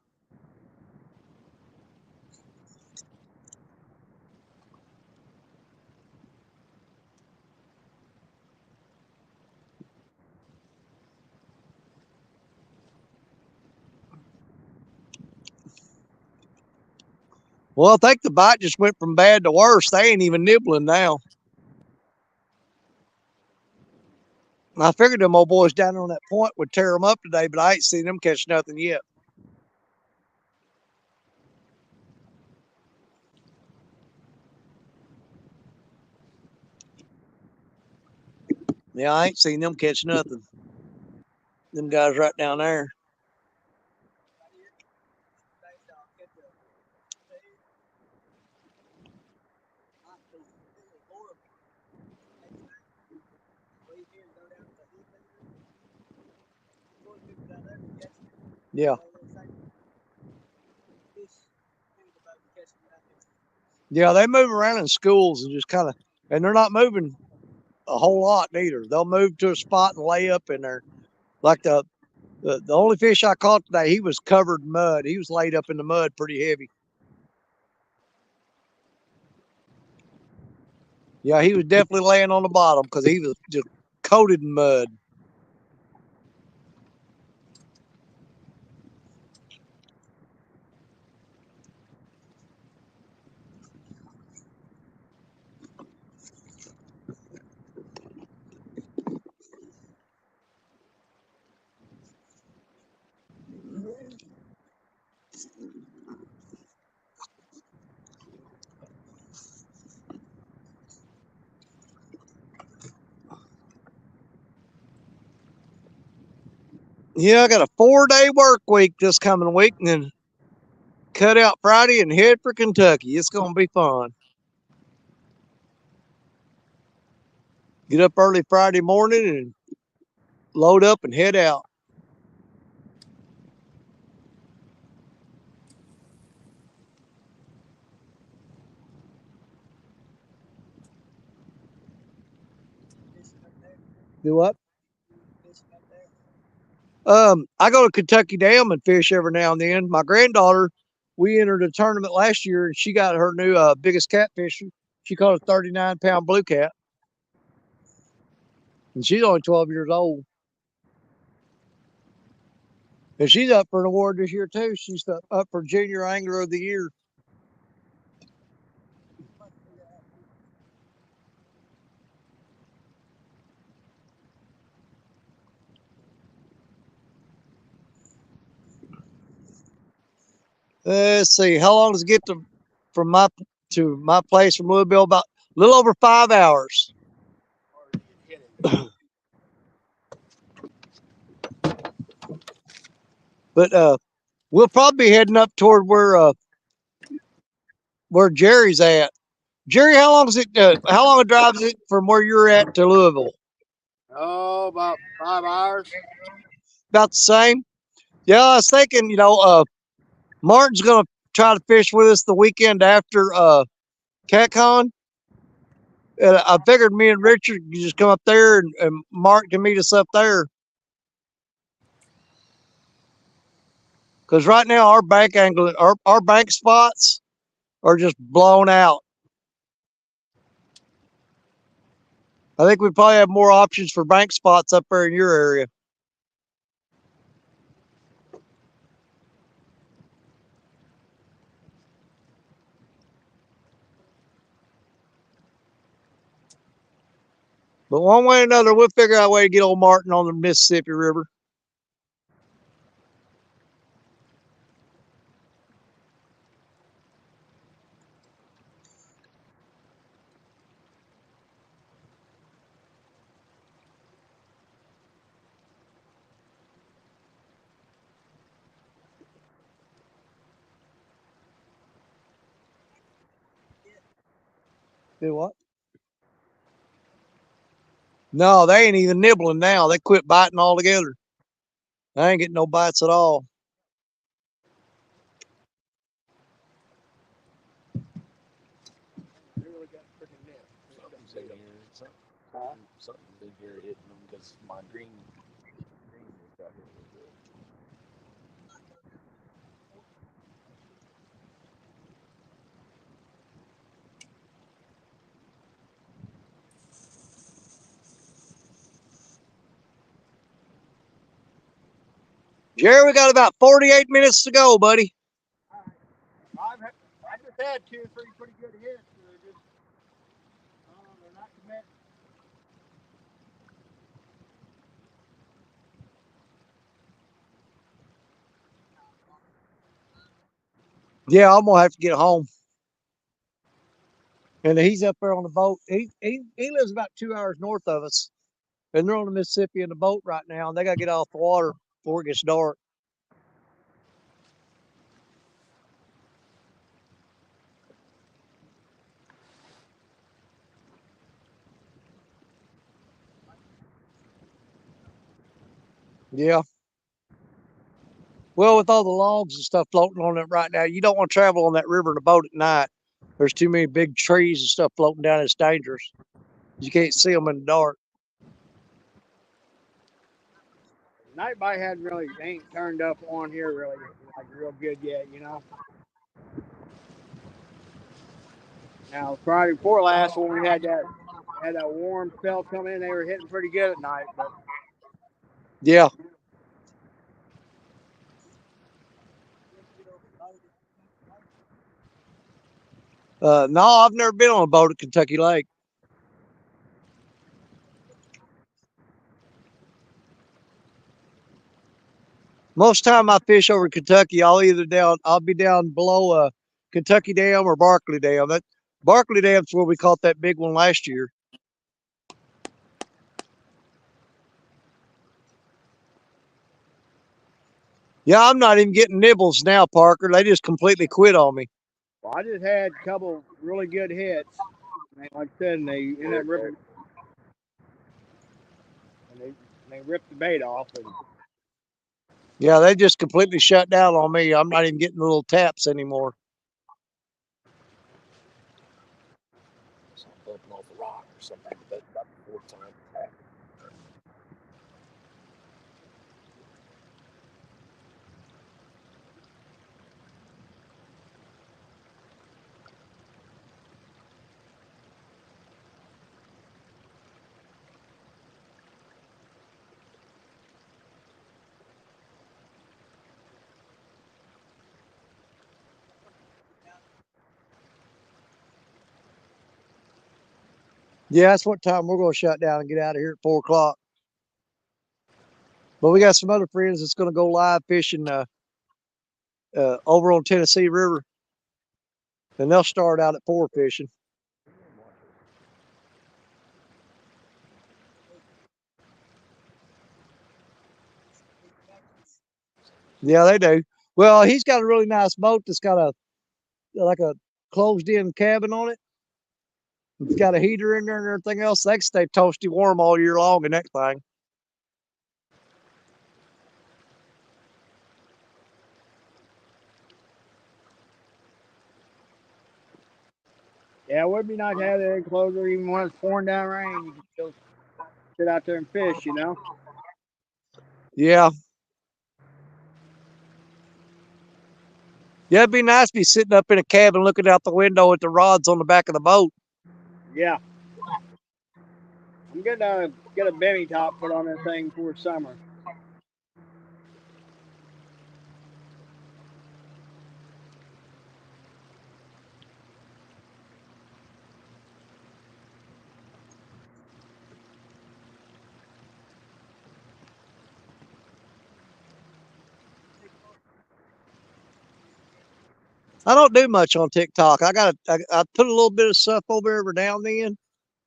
Well, I think the bite just went from bad to worse. They ain't even nibbling now. I figured them old boys down on that point would tear them up today, but I ain't seen them catch nothing yet. Yeah, I ain't seen them catch nothing. Them guys right down there. Yeah. Yeah, they move around in schools and just kind of, and they're not moving a whole lot neither. They'll move to a spot and lay up in there. Like the only fish I caught today, he was covered in mud. He was laid up in the mud pretty heavy. Yeah, he was definitely laying on the bottom because he was just coated in mud. Yeah, I got a 4-day work week this coming week, and then cut out Friday and head for Kentucky. It's going to be fun. Get up early Friday morning and load up and head out. Do what? I go to Kentucky Dam and fish every now and then. My granddaughter, we entered a tournament last year, and she got her new biggest catfish. She caught a 39-pound blue cat, and she's only 12 years old. And she's up for an award this year too. She's up for Junior Angler of the Year. Let's see, how long does it get from my place from Louisville? About a little over 5 hours. But we'll probably be heading up toward where Jerry's at. Jerry, how long is it? How long a drive is it from where you're at to Louisville? Oh, about 5 hours. About the same. Yeah, I was thinking, Martin's gonna try to fish with us the weekend after CatCon. And I figured me and Richard could just come up there, and Mark can meet us up there. Because right now our bank angling, our bank spots are just blown out. I think we probably have more options for bank spots up there in your area. But one way or another, we'll figure out a way to get old Martin on the Mississippi River. Do what? No, they ain't even nibbling now. They quit biting altogether. I ain't getting no bites at all. Something big here hitting them because my green got hit with it. Jerry, we got about 48 minutes to go, buddy. I've just had 2 or 3 pretty good hits. They're not committing. Yeah, I'm gonna have to get home. And he's up there on the boat. He lives about 2 hours north of us, and they're on the Mississippi in the boat right now, and they gotta get off the water before it gets dark. Yeah. Well, with all the logs and stuff floating on it right now, you don't want to travel on that river in a boat at night. There's too many big trees and stuff floating down. It's dangerous. You can't see them in the dark. Night bite hadn't really ain't turned up on here really like real good yet, Now Friday before last when we had that warm spell come in, they were hitting pretty good at night, but Yeah. No, I've never been on a boat at Kentucky Lake. Most time I fish over Kentucky, I'll be down below Kentucky Dam or Barkley Dam. That Barkley Dam's where we caught that big one last year. Yeah, I'm not even getting nibbles now, Parker. They just completely quit on me. Well, I just had a couple really good hits. And like I said, and they ended up ripping, and they ripped the bait off. And Yeah, they just completely shut down on me. I'm not even getting the little taps anymore. So I'm bumping off a rock or something, but that's about the fourth time it's happened. Yeah, that's what time we're going to shut down and get out of here at 4 o'clock. But we got some other friends that's going to go live fishing over on Tennessee River. And they'll start out at 4 fishing. Yeah, they do. Well, he's got a really nice boat that's got a closed in cabin on it. It's got a heater in there and everything else. They can stay toasty warm all year long in that thing. yeah, it would be nice to have that enclosure, even when it's pouring down rain. You can still sit out there and fish, you know. Yeah. Yeah, it'd be nice to be sitting up in a cabin looking out the window at the rods on the back of the boat. Yeah. I'm gonna get a benny top put on that thing for summer. I don't do much on TikTok. I put a little bit of stuff over every now and then,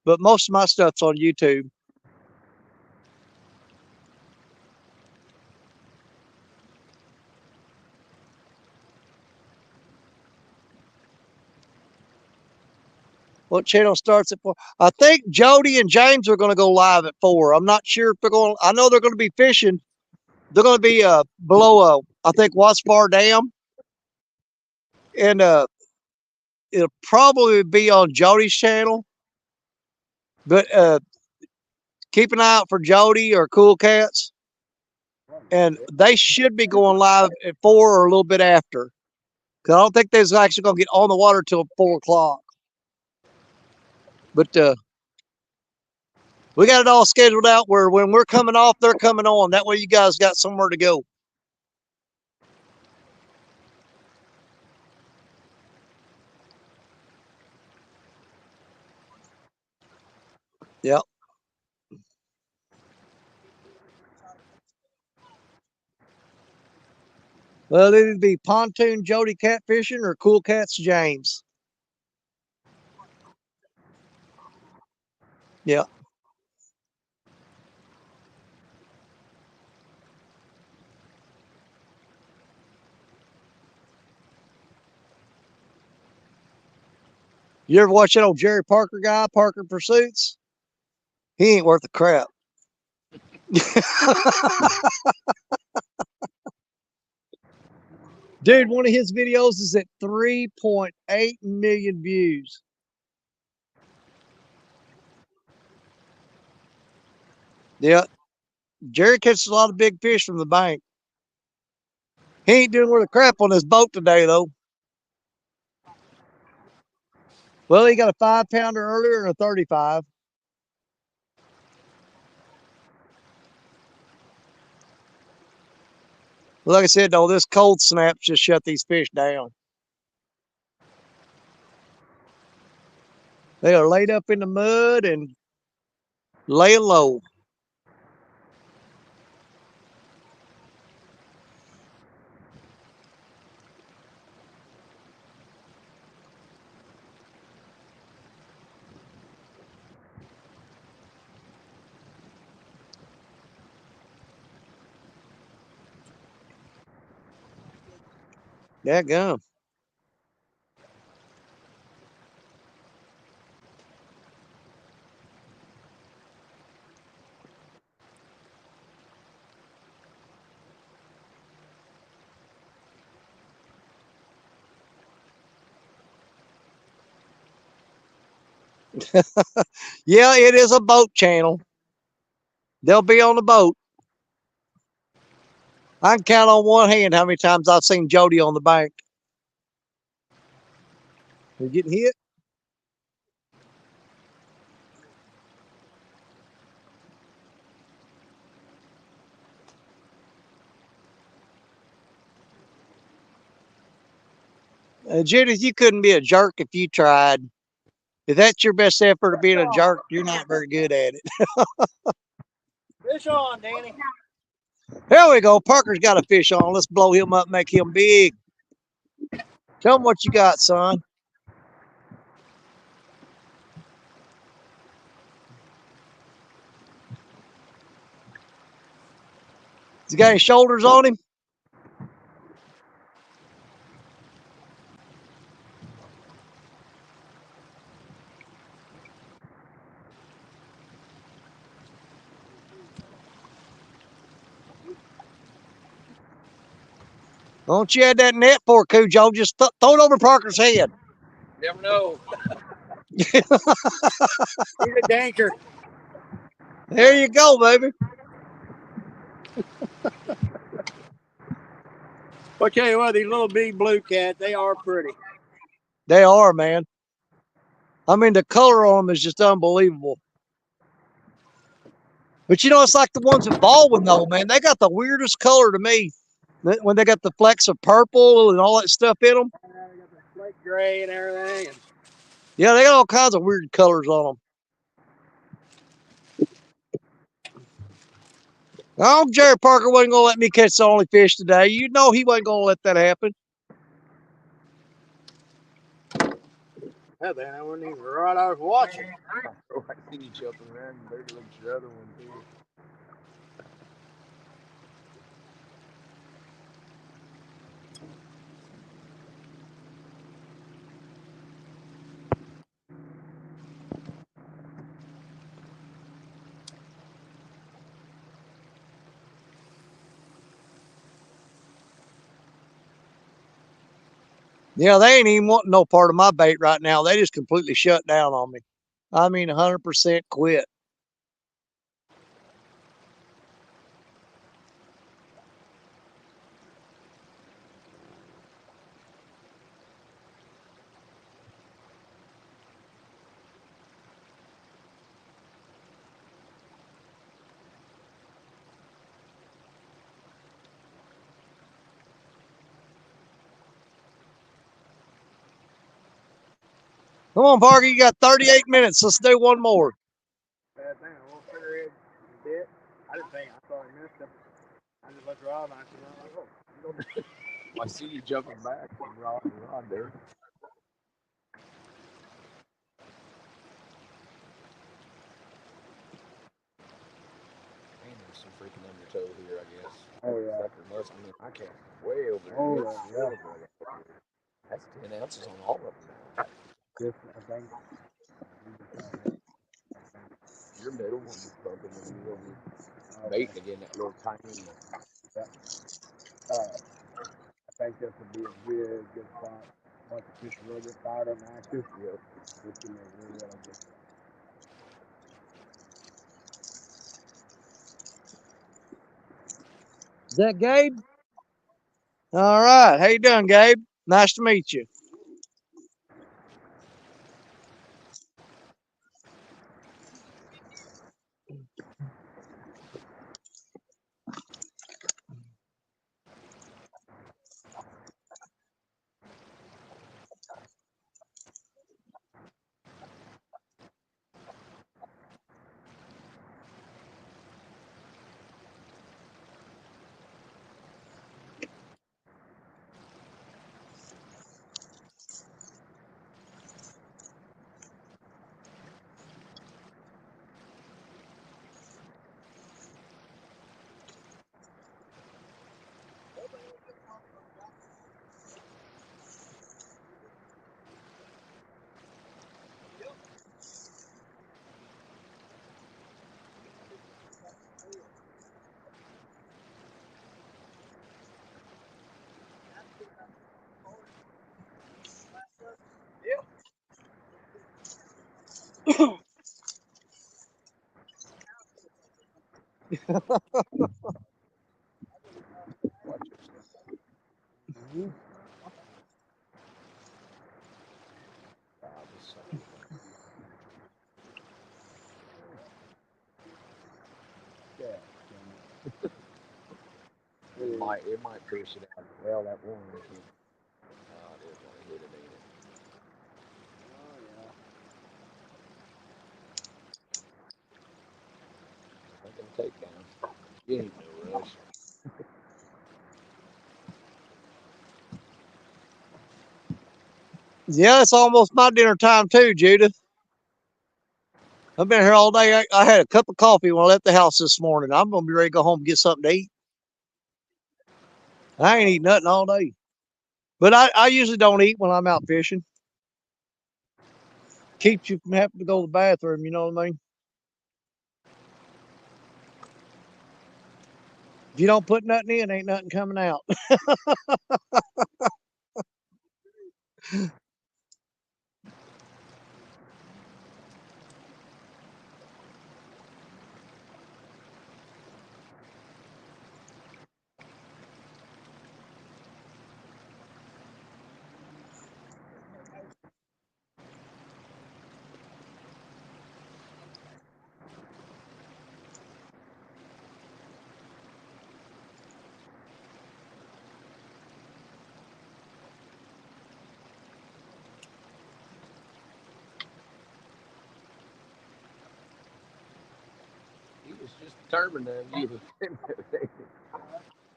but most of my stuff's on YouTube. What channel starts at 4? I think Jody and James are going to go live at 4. I'm not sure if they're going. I know they're going to be fishing. They're going to be below I think Watts Bar Dam, and it'll probably be on Jody's channel. But keep an eye out for Jody or Cool Cats, and they should be going live at 4 or a little bit after. Cause I don't think they're actually going to get on the water till 4 o'clock. But we got it all scheduled out where when we're coming off, they're coming on. That way you guys got somewhere to go. Yep. Well, it'd be Pontoon Jody catfishing or Cool Cats James. Yeah. You ever watch that old Jerry Parker guy, Parker Pursuits? He ain't worth a crap. Dude, one of his videos is at 3.8 million views. Yeah. Jerry catches a lot of big fish from the bank. He ain't doing worth a crap on his boat today, though. Well, he got a 5-pounder earlier and a 35. Like I said, though, this cold snap just shut these fish down. They are laid up in the mud and laying low. Yeah, gum. Yeah, it is a boat channel. They'll be on the boat. I can count on one hand how many times I've seen Jody on the bank. They're getting hit. Judith, you couldn't be a jerk if you tried. If that's your best effort of being a jerk, you're not very good at it. Fish on, Danny. There we go. Parker's got a fish on. Let's blow him up, make him big. Tell him what you got, son. Has he got any shoulders on him? Don't you add that net for Cujo? Just throw it over Parker's head. Never know. He's a danker. There you go, baby. I'll tell you what, these little big blue cats, they are pretty. They are, man. I mean, the color on them is just unbelievable. But you know, it's like the ones at Baldwin, though, man. They got the weirdest color to me. When they got the flecks of purple and all that stuff in them. They got the flake gray and everything. And Yeah, they got all kinds of weird colors on them. Oh, Jerry Parker wasn't going to let me catch the only fish today. You know he wasn't going to let that happen. that thing, I wasn't even right. I was watching. I seen you jumping around and better look at your other one too. Yeah, they ain't even wanting no part of my bait right now. They just completely shut down on me. I mean, 100% quit. Come on, Parker, you got 38 minutes. Let's do one more. Bad thing, I won't figure it bit. I didn't think, I thought I missed him. I just looked around and I said, oh, you know, I see you jumping back from rod to rod there. Man, there's some freaking undertow here, I guess. oh yeah. Sucker must. I mean, I cast way over there. Oh, It's yeah. silver right up there. That's 10 ounces on all of them now. This, I think. Your middle one was bumping when you were over baiting again, that little tiny. I think this would be a good spot. Once the fish really get fired up and active, Yep. this can be a really good spot. Is that Gabe? All right. How you doing, Gabe? Nice to meet you. Watch yourself. Mm-hmm. God, this sucker. Yeah. It might push it out. Well, that one hit. Oh, it is gonna hit it, ain't it? Oh yeah. Second takedown. You ain't no rush. Yeah, it's almost my dinner time too, Judith. I've been here all day. I had a cup of coffee when I left the house this morning. I'm gonna be ready to go home and get something to eat. I ain't eating nothing all day. But I usually don't eat when I'm out fishing. Keeps you from having to go to the bathroom, you know what I mean? If you don't put nothing in, ain't nothing coming out. He was just determined that you was intimidated.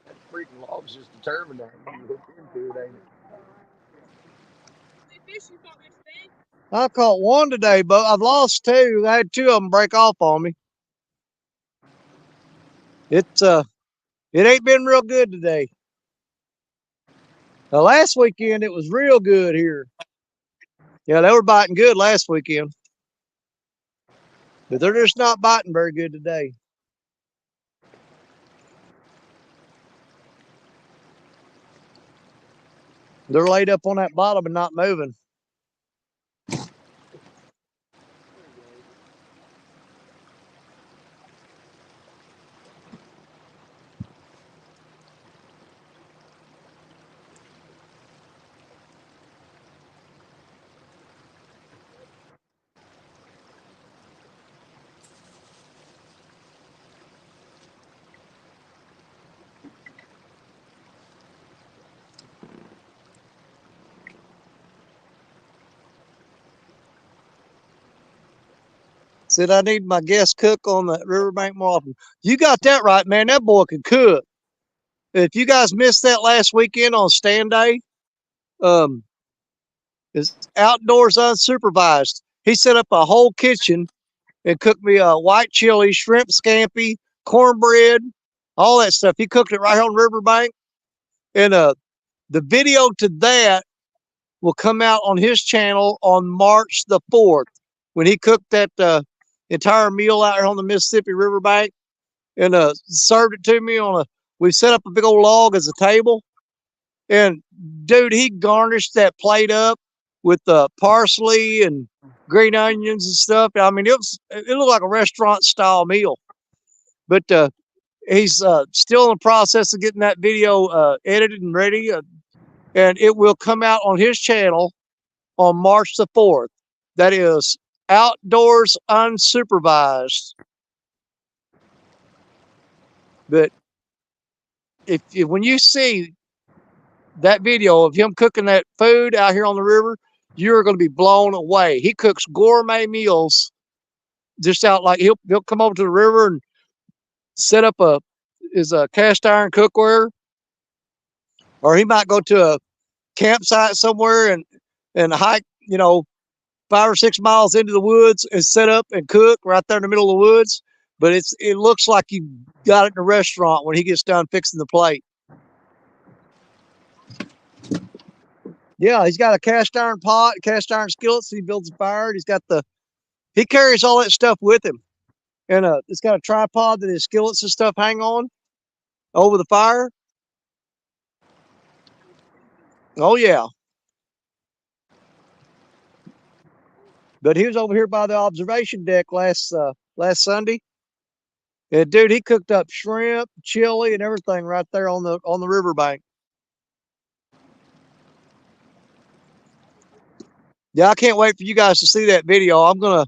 That freaking log's just determined that you hooked into it, ain't it? I caught one today, but I've lost two. I had two of them break off on me. It's it ain't been real good today. Now, last weekend it was real good here. Yeah, they were biting good last weekend, but they're just not biting very good today. They're laid up on that bottom and not moving. Said I need my guest cook on the riverbank more often. You got that right, man. That boy can cook. If you guys missed that last weekend on stand day, um, it's outdoors unsupervised. He set up a whole kitchen and cooked me a white chili, shrimp scampi, cornbread, all that stuff. He cooked it right here on the riverbank. And the video to that will come out on his channel on March the 4th when he cooked that entire meal out here on the Mississippi riverbank and served it to me on a. We set up a big old log as a table, and dude, he garnished that plate up with parsley and green onions and stuff. I mean, it looked like a restaurant style meal. But he's still in the process of getting that video edited and ready, and it will come out on his channel on March the 4th. That is outdoors unsupervised. But if when you see that video of him cooking that food out here on the river, you're going to be blown away. He cooks gourmet meals just out like he'll come over to the river and set up a cast iron cookware, or he might go to a campsite somewhere and hike 5 or 6 miles into the woods and set up and cook right there in the middle of the woods. But it looks like you got it in a restaurant when he gets done fixing the plate. Yeah, he's got a cast iron pot, cast iron skillets. He builds a fire. He carries all that stuff with him, and it's got a tripod that his skillets and stuff hang on over the fire. Oh yeah, But he was over here by the observation deck last Sunday. And dude, he cooked up shrimp, chili, and everything right there on the riverbank. Yeah, I can't wait for you guys to see that video. I'm gonna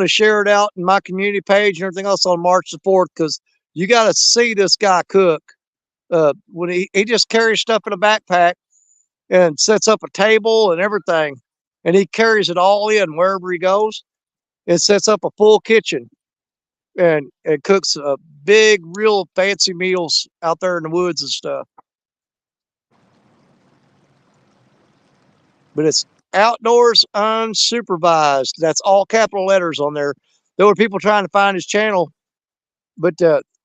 share it out in my community page and everything else on March the 4th, because you got to see this guy cook. When he just carries stuff in a backpack and sets up a table and everything, and he carries it all in wherever he goes, and sets up a full kitchen, and cooks big, real fancy meals out there in the woods and stuff. But it's outdoors unsupervised. That's all capital letters on there. There were people trying to find his channel, but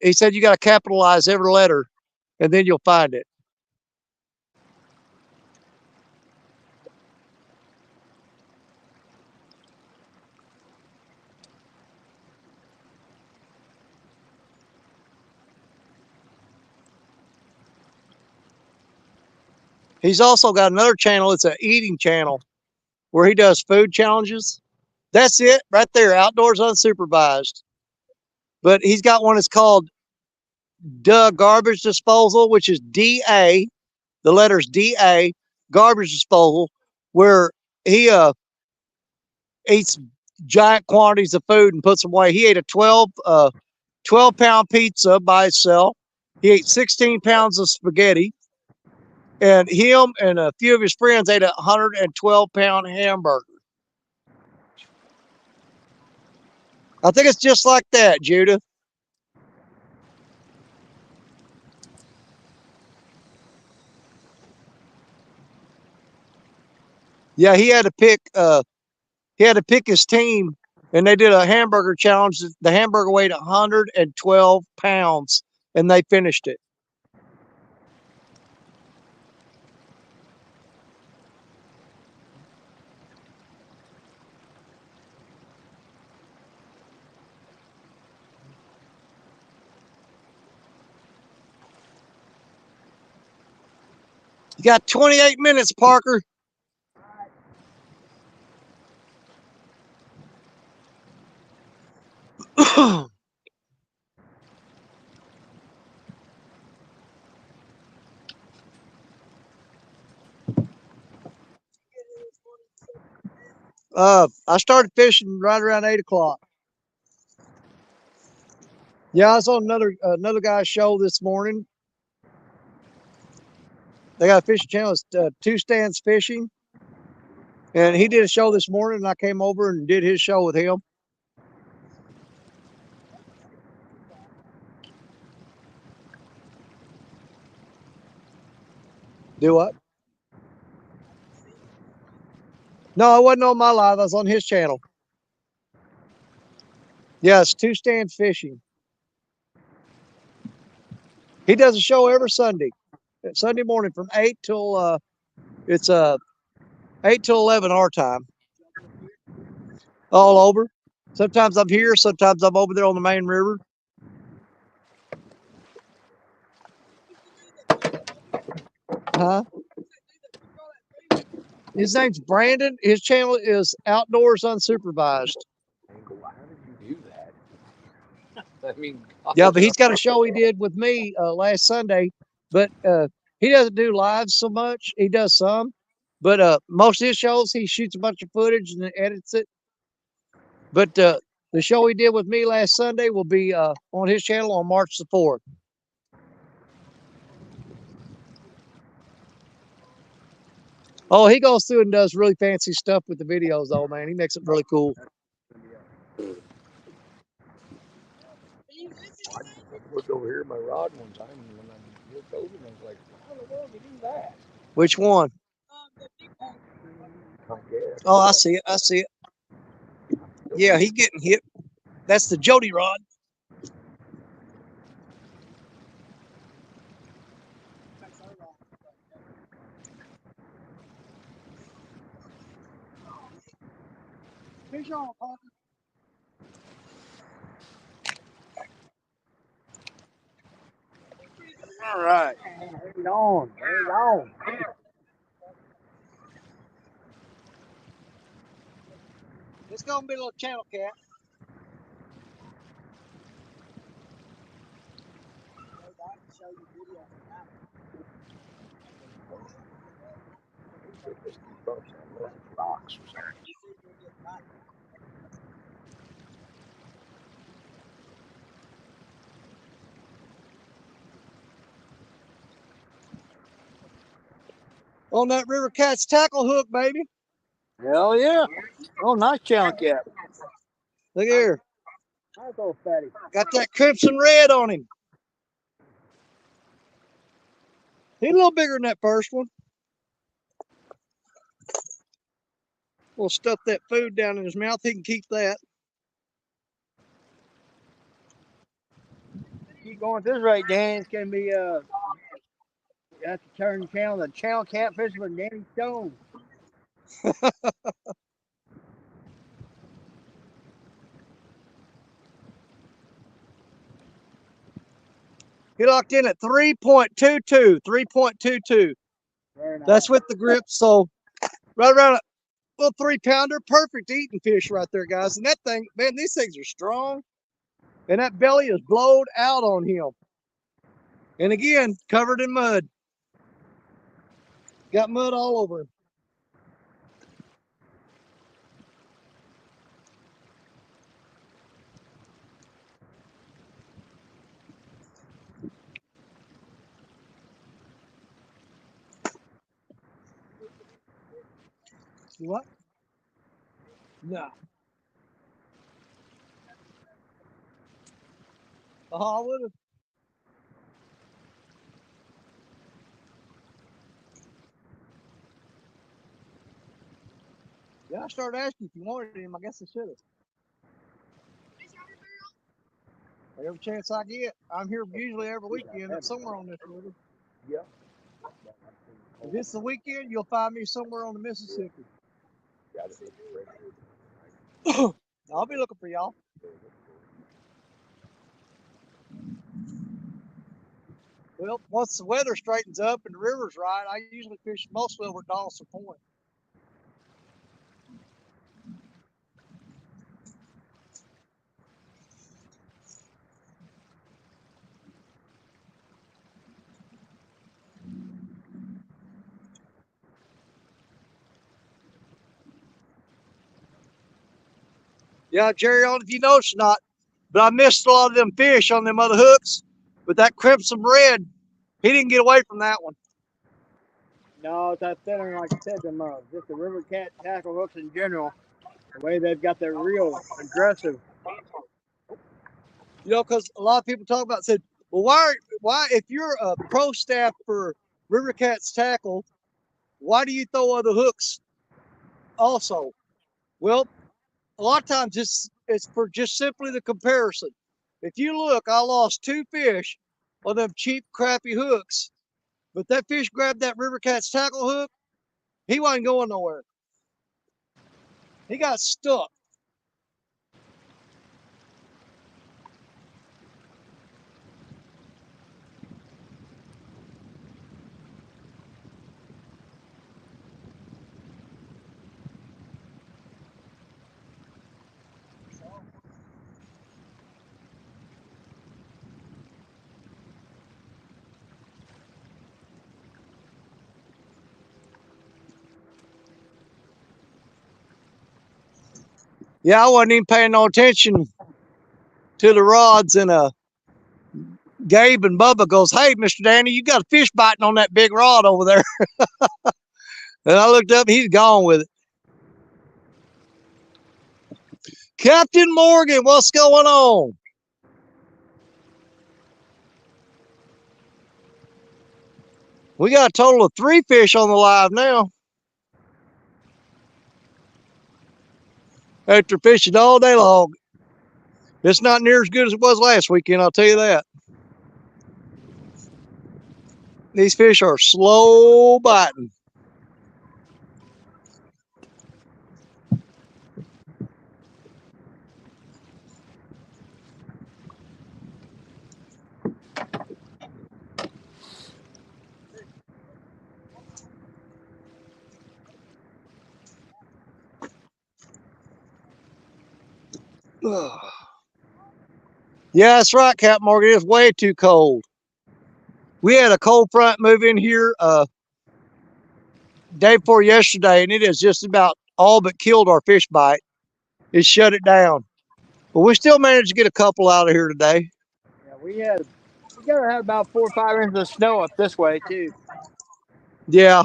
he said you got to capitalize every letter, and then you'll find it. He's also got another channel. It's an eating channel where he does food challenges. That's it right there, outdoors unsupervised. But he's got one that's called Garbage Disposal, which is DA, the letters DA, Garbage Disposal, where he eats giant quantities of food and puts them away. He ate a 12-pound pizza by itself. He ate 16 pounds of spaghetti. And him and a few of his friends ate a 112-pound hamburger. I think it's just like that, Judah. Yeah, he had to pick his team, and they did a hamburger challenge. The hamburger weighed 112 pounds, and they finished it. You got 28 minutes, Parker. I started fishing right around 8 o'clock. Yeah, I was on another guy's show this morning. They got a fishing channel. It's Two Stands Fishing, and he did a show this morning, and I came over and did his show with him. Do what? No, I wasn't on my live. I was on his channel. Yeah, it's Two Stands Fishing. He does a show every Sunday morning from 8 till it's 8 till 11 our time. All over. Sometimes I'm here, sometimes I'm over there on the main river. Huh? His name's Brandon. His channel is Outdoors Unsupervised. How did you do that? I mean, Yeah, but he's got a show he did with me last Sunday, but he doesn't do lives so much. He does some, but most of his shows he shoots a bunch of footage and then edits it. But the show he did with me last Sunday will be on his channel on March the 4th. Oh, he goes through and does really fancy stuff with the videos, though, man. He makes it really cool. I looked over here at my rod one time, and when I looked over, and I was like, how in the world did you do that? Which one? Oh, I see it. I see it. Yeah, he getting hit. That's the Jody rod. Fish on, Parker. All right. Hang on. Hang on. It's gonna be a little channel cat. Rocks or something. On that River Cat's tackle hook, baby. Hell yeah. Oh, nice channel cat. Look here. Nice old fatty. Got that crimson red on him. He's a little bigger than that first one. We'll stuff that food down in his mouth. He can keep that. Keep going at this rate, Dan. It's gonna be you have to turn the channel to channel catfish with Danny Stone. He locked in at 3.22. 3.22. Very nice. That's with the grip. So right around a little 3-pounder. Perfect eating fish right there, guys. And that thing, man, these things are strong. And that belly is blowed out on him. And again, covered in mud. Got mud all over him. What? No. Oh, I would have. Yeah, I started asking if you wanted him. I guess I should have. Every chance I get, I'm here usually every weekend. I'm somewhere on this river. Yeah. If it's the weekend, you'll find me somewhere on the Mississippi. I'll be looking for y'all. Well, once the weather straightens up and the river's right, I usually fish mostly over at Dawson Point. Yeah, Jerry, I don't know if you noticed or not, but I missed a lot of them fish on them other hooks. But that crimson red, he didn't get away from that one. No, it's that thinner, like I said, them just the river cat tackle hooks in general. The way they've got that real aggressive. You know, because a lot of people talk about said, well, why if you're a pro staff for River Cat's tackle, why do you throw other hooks also? Well, a lot of times it's for just simply the comparison. If you look, I lost 2 fish on them cheap, crappy hooks, but that fish grabbed that River Cat's tackle hook. He wasn't going nowhere. He got stuck. Yeah, I wasn't even paying no attention to the rods, and Gabe and Bubba goes, "Hey, Mr. Danny, you got a fish biting on that big rod over there." And I looked up, he's gone with it. Captain Morgan, what's going on? We got a total of 3 fish on the live now. After fishing all day long. It's not near as good as it was last weekend, I'll tell you that. These fish are slow biting. Yeah, that's right, Cap Morgan. It's way too cold. We had a cold front move in here day before yesterday, and it has just about all but killed our fish bite. It shut it down. But we still managed to get a couple out of here today. Yeah, we gotta have about 4 or 5 inches of snow up this way too. Yeah.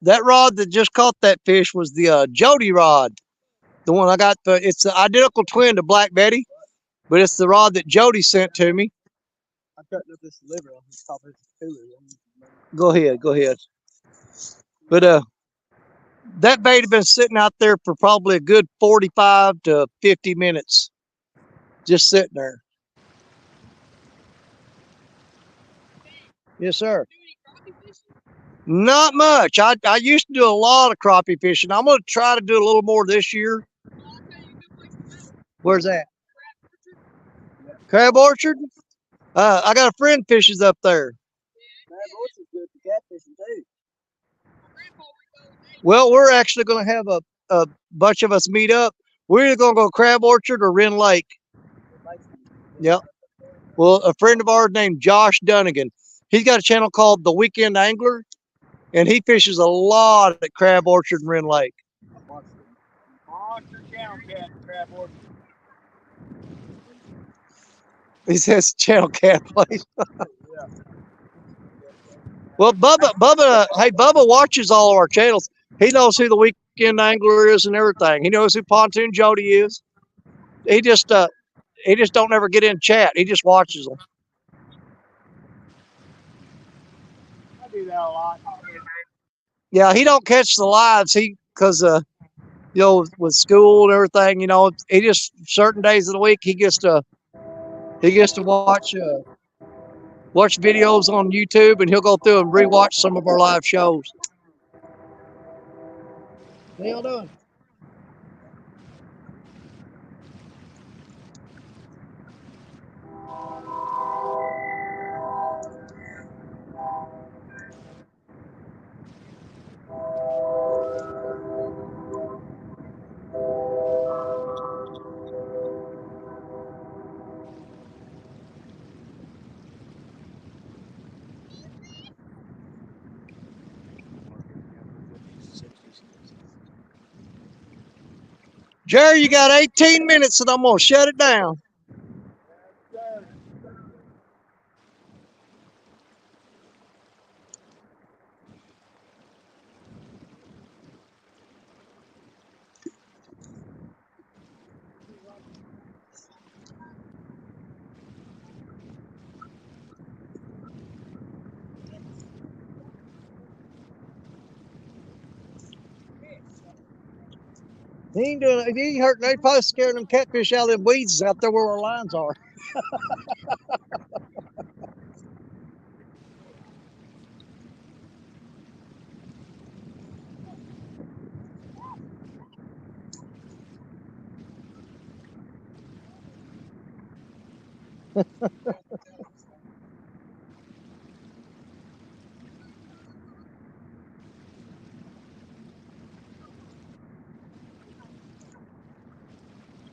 That rod that just caught that fish was the Jody rod. The one I got, it's the identical twin to Black Betty, but it's the rod that Jody sent to me. I'm cutting up this liver on top of this cooler. Go ahead. But that bait had been sitting out there for probably a good 45 to 50 minutes, just sitting there. Yes, sir. Not much. I used to do a lot of crappie fishing. I'm going to try to do a little more this year. Where's that? Crab Orchard? I got a friend fishes up there. Crab Orchard's good for catfishing too. Well, we're actually going to have a bunch of us meet up. We're either going to go Crab Orchard or Wren Lake. Yep. Well, a friend of ours named Josh Dunnigan, he's got a channel called The Weekend Angler, and he fishes a lot at Crab Orchard and Wren Lake. Monster channel cat Crab Orchard. He says channel cat place. Well, Bubba watches all of our channels. He knows who the Weekend Angler is and everything. He knows who Pontoon Jody is. He just don't ever get in chat. He just watches them. I do that a lot. Yeah, he don't catch the lives. Because with school and everything, he just certain days of the week he gets to watch videos on YouTube, and he'll go through and rewatch some of our live shows. What y'all doing? Jerry, you got 18 minutes, and I'm gonna shut it down. He ain't doing it. He ain't hurting. They probably scaring them catfish out of them weeds out there where our lines are.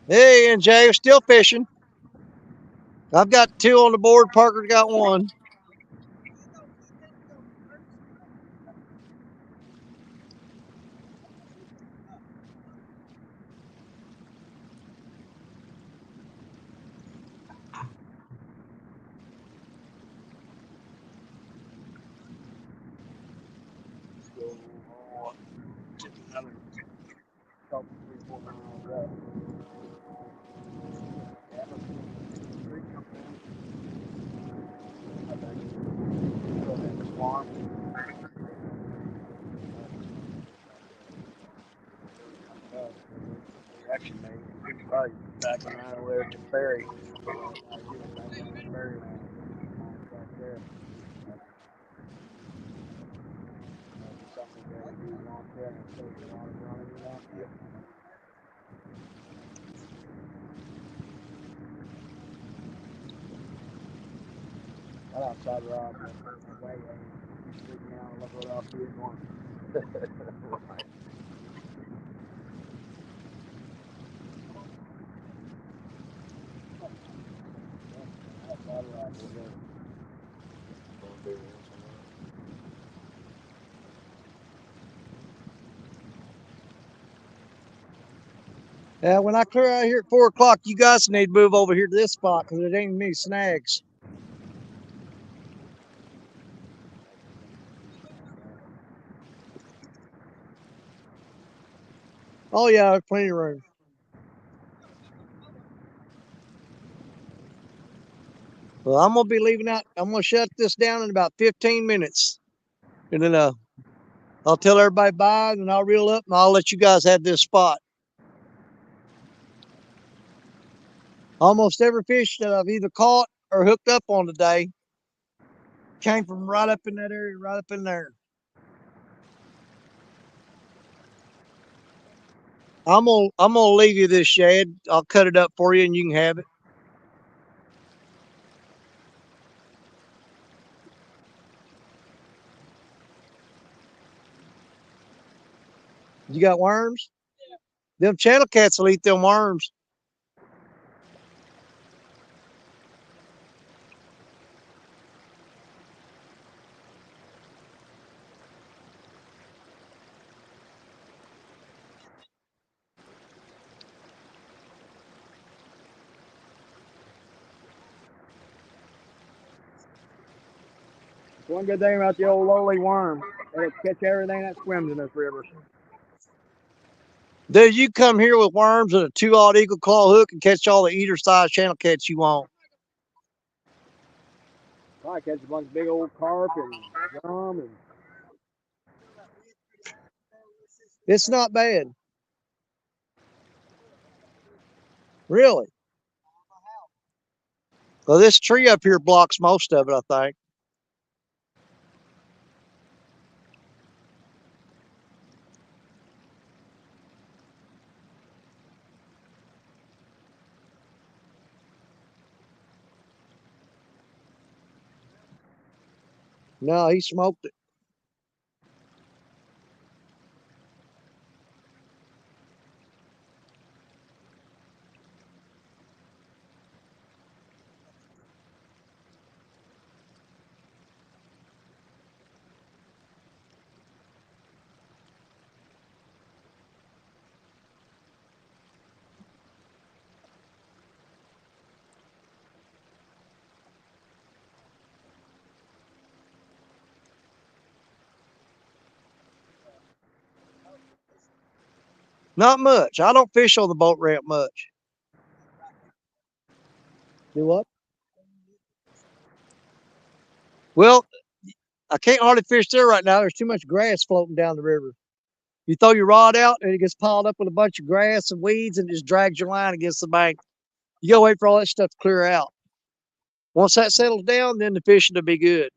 Hey, and Jay, still fishing. I've got 2 on the board. Parker's got 1. Action maybe. Probably back when I went to ferry. Ferry right there. Yeah, so the water's running, you know? Yeah. That outside rod, way, he's freaking out. Look what else he's going. Right. Outside rod, we'll go. Going big ones on that. Yeah, when I clear out here at 4 o'clock, you guys need to move over here to this spot because there ain't many snags. Oh yeah, there's plenty of room. Well, I'm gonna be leaving out. I'm gonna shut this down in about 15 minutes, and then I'll tell everybody bye, and then I'll reel up, and I'll let you guys have this spot. Almost every fish that I've either caught or hooked up on today came from right up in that area, right up in there. I'm gonna leave you this shad. I'll cut it up for you, and you can have it. You got worms? Them channel cats will eat them worms. One good thing about the old lowly worm, it'll catch everything that swims in this river. Dude, you come here with worms and a 2/0 eagle claw hook and catch all the eater size channel cats you want. Probably catch a bunch of big old carp and drum and It's not bad. Really. Well, this tree up here blocks most of it, I think. No, he smoked it. Not much. I don't fish on the boat ramp much. Do what? Well, I can't hardly fish there right now. There's too much grass floating down the river. You throw your rod out and it gets piled up with a bunch of grass and weeds and just drags your line against the bank. You gotta wait for all that stuff to clear out. Once that settles down, then the fishing will be good.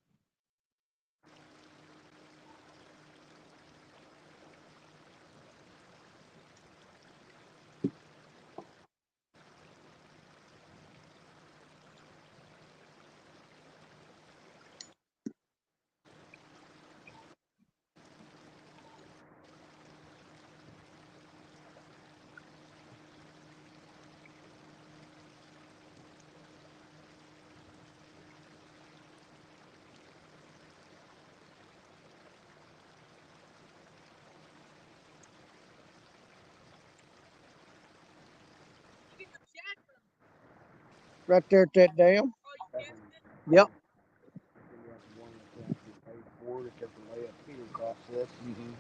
Right there at that dam. Yep. one that's actually paid for it, except for lay up here across this, and then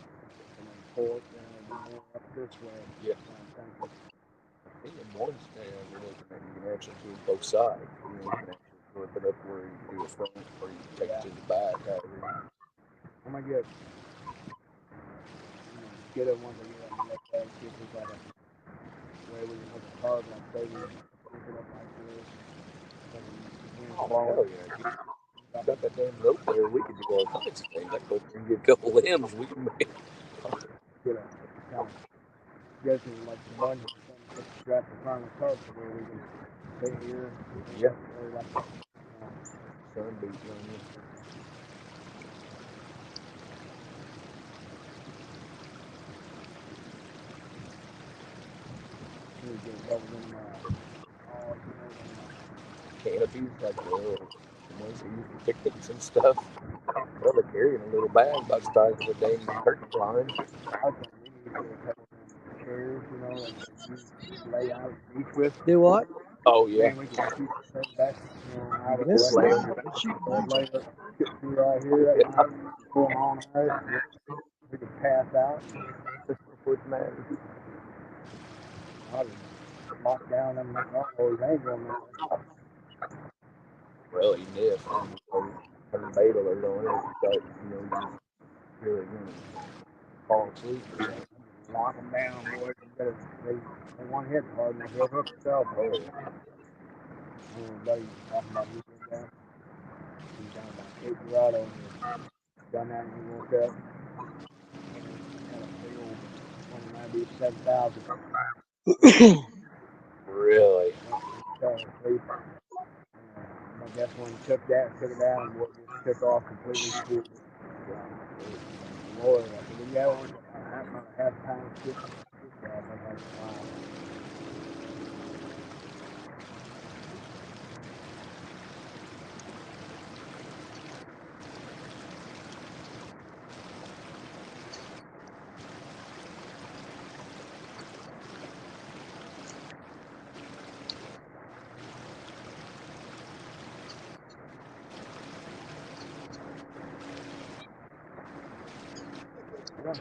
pull it, and then do more up this way. Yeah. I think in one stand we're looking at you can actually do both sides. You know, you can actually flip it up where you can do a front or you can take it to the back. I'm gonna get it once I get up and let that see if we got a way we can hook a carb like say we hook it up like this. Oh, hell yeah. If you got that damn rope there, we can do all kinds of things. I can go there and get a couple limbs. We can make get a kind of go to like the bungee or something, put the strap in front of the truck so where we can stay here. Yeah. Or like, Sun beats on you. we get a couple of them, Canopies, like the ones that use for picnics and stuff. Well, they're carrying a little bag about the size of a dang turkey blind. I think we need to get a couple of them chairs, you know, that you lay out at the beach with. Do what? Oh yeah. Man, we can shoot the back, you know, out of This the is way. fine. Lay up, get through right here, Yeah. pull them on us. We can pass out. Foot man. I just lock down them those angles. Well, even if turn bait alert on it, start, you know, just really fall asleep or something. Lock them down, boys. They want to hit hard enough. They'll hit themselves. Oh yeah. Buddy talking about you did that. He's down by Cape Dorado and done that and he woke up. Had a big old 7,000. Really? Fell asleep. I guess when he took it down, boy, just took off completely. Lord, I said, yeah, only half time shit.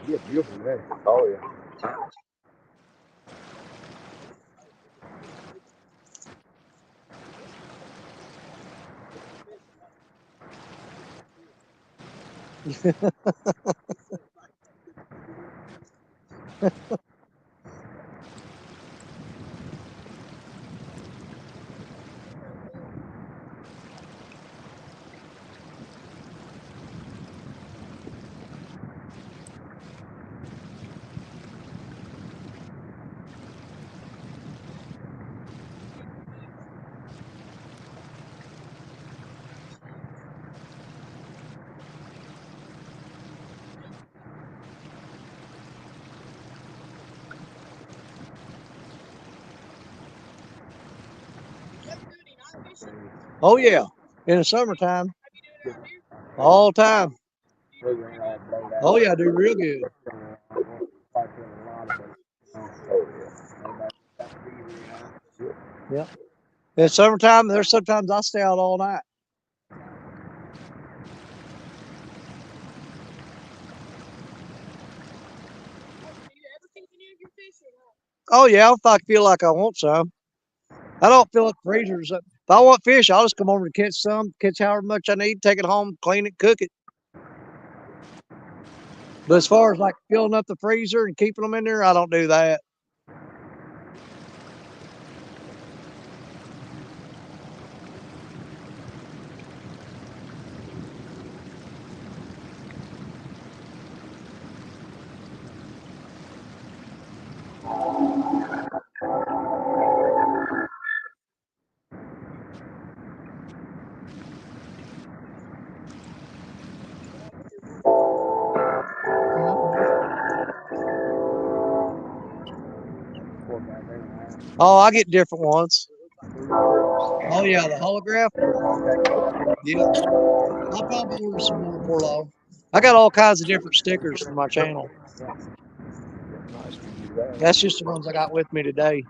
Yeah, beautiful day. Oh yeah. Oh yeah, in the summertime, all time. Oh yeah, I do real good. Yeah. In the summertime, there's sometimes I stay out all night. Oh yeah, if I feel like I want some. I don't fill up freezers. If I want fish, I'll just come over and catch some, catch however much I need, take it home, clean it, cook it. But as far as like filling up the freezer and keeping them in there, I don't do that. Oh, I get different ones. Oh yeah, the holograph. Yeah, I'll probably order some more before long. I got all kinds of different stickers for my channel. That's just the ones I got with me today.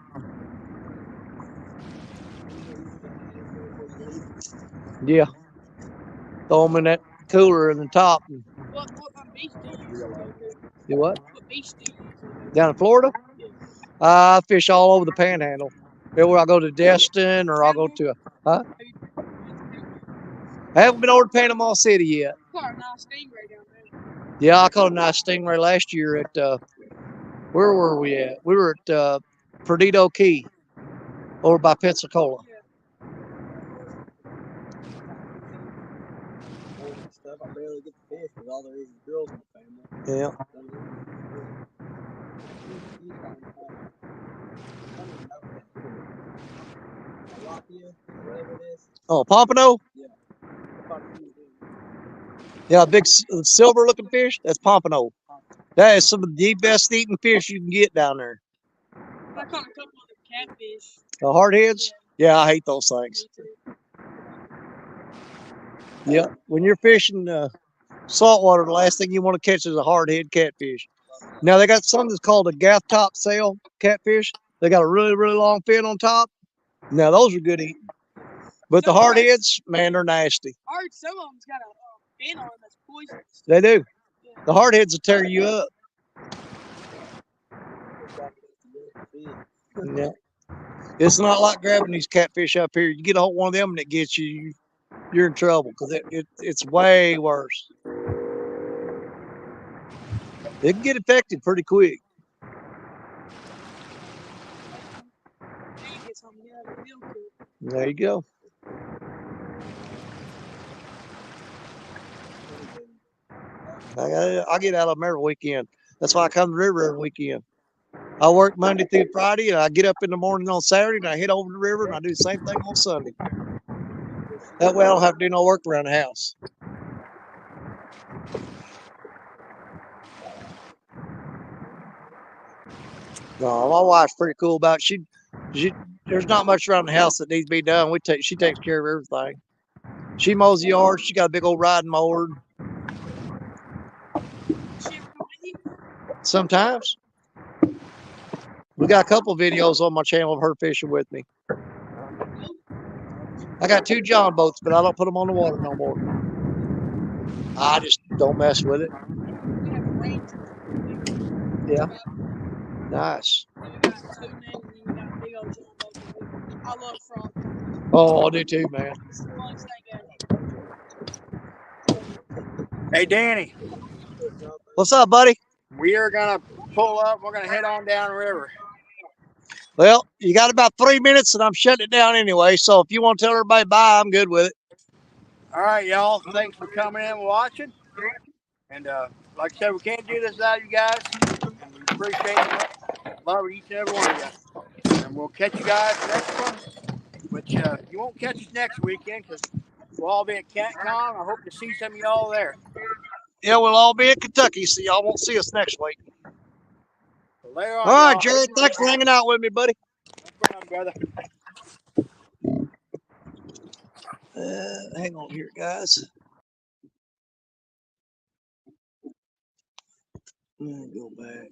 Yeah, throw them in that cooler in the top. What beach do you use? Do what? What beach do you use? Down in Florida? I fish all over the Panhandle. Where I go to Destin or I'll go to huh? I haven't been over to Panama City yet. Caught a nice stingray down there. Yeah, I caught a nice stingray last year at where were we at? We were at Perdido Key over by Pensacola. Stuff. I barely get to fish because all there is girls in the family. Yeah. Oh, pompano? Yeah, big silver looking fish. That's pompano. That is some of the best eating fish you can get down there. I caught a couple of the catfish. The hardheads? Yeah, I hate those things. Yeah, when you're fishing saltwater, the last thing you want to catch is a hardhead catfish. Now they got something that's called a gaff top sail catfish. They got a really, really long fin on top. Now those are good eating. But the hardheads, man, they're nasty. I heard some of them's got a fin on them that's poisonous. They do. Yeah. The hardheads will tear you up. Yeah. It's not like grabbing these catfish up here. You get a hold of one of them and it gets you, you're in trouble because it's way worse. It can get infected pretty quick. Man gets on me, yeah, real good. There you go. I get out of them every weekend. That's why I come to the river every weekend. I work Monday through Friday, and I get up in the morning on Saturday, and I head over to the river, and I do the same thing on Sunday. That way I don't have to do no work around the house. No, my wife's pretty cool about it. She there's not much around the house that needs to be done. She takes care of everything. She mows the yard. She got a big old riding mower. She ever come with you? Sometimes. We got a couple of videos on my channel of her fishing with me. I got 2 John boats, but I don't put them on the water no more. I just don't mess with it. We have a Ranger. Yeah. Nice. Then we got two men, and then we got a big old John boat. I love frog. Oh, I do too, man. It's the funnest thing ever. Hey, Danny, What's up, buddy? we are going to pull up. We're going to head on down the river. Well, you got about 3 minutes, and I'm shutting it down anyway. So if you want to tell everybody bye, I'm good with it. All right, y'all. Thanks for coming in and watching. And like I said, we can't do this without you guys. And we appreciate it. Love each and every one of you. And we'll catch you guys next one. Which you won't catch us next weekend because we'll all be at CatCon. I hope to see some of y'all there. Yeah, we'll all be in Kentucky, so y'all won't see us next week. So later on, All right, y'all. Jared. Thanks for hanging out with me, buddy. No problem, brother. Hang on here, guys. Let me go back.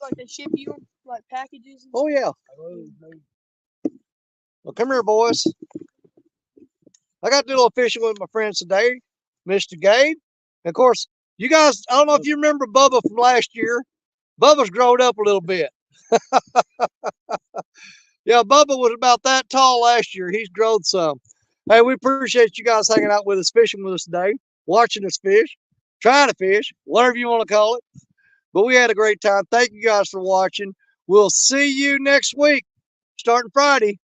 Like they ship you like packages. Oh, yeah. Well, come here, boys. I got to do a little fishing with my friends today, Mr. Gabe. And of course, you guys, I don't know if you remember Bubba from last year. Bubba's grown up a little bit. Yeah, Bubba was about that tall last year. He's grown some. Hey, we appreciate you guys hanging out with us, fishing with us today, watching us fish, trying to fish, whatever you want to call it. But we had a great time. Thank you guys for watching. We'll see you next week, starting Friday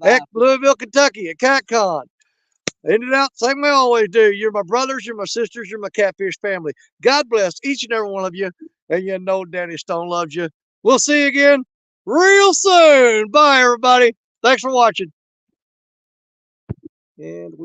at Louisville, Kentucky at CatCon. Ended out same way I always do. You're my brothers, you're my sisters, you're my catfish family. God bless each and every one of you. And you know Danny Stone loves you. We'll see you again real soon. Bye, everybody. Thanks for watching. And we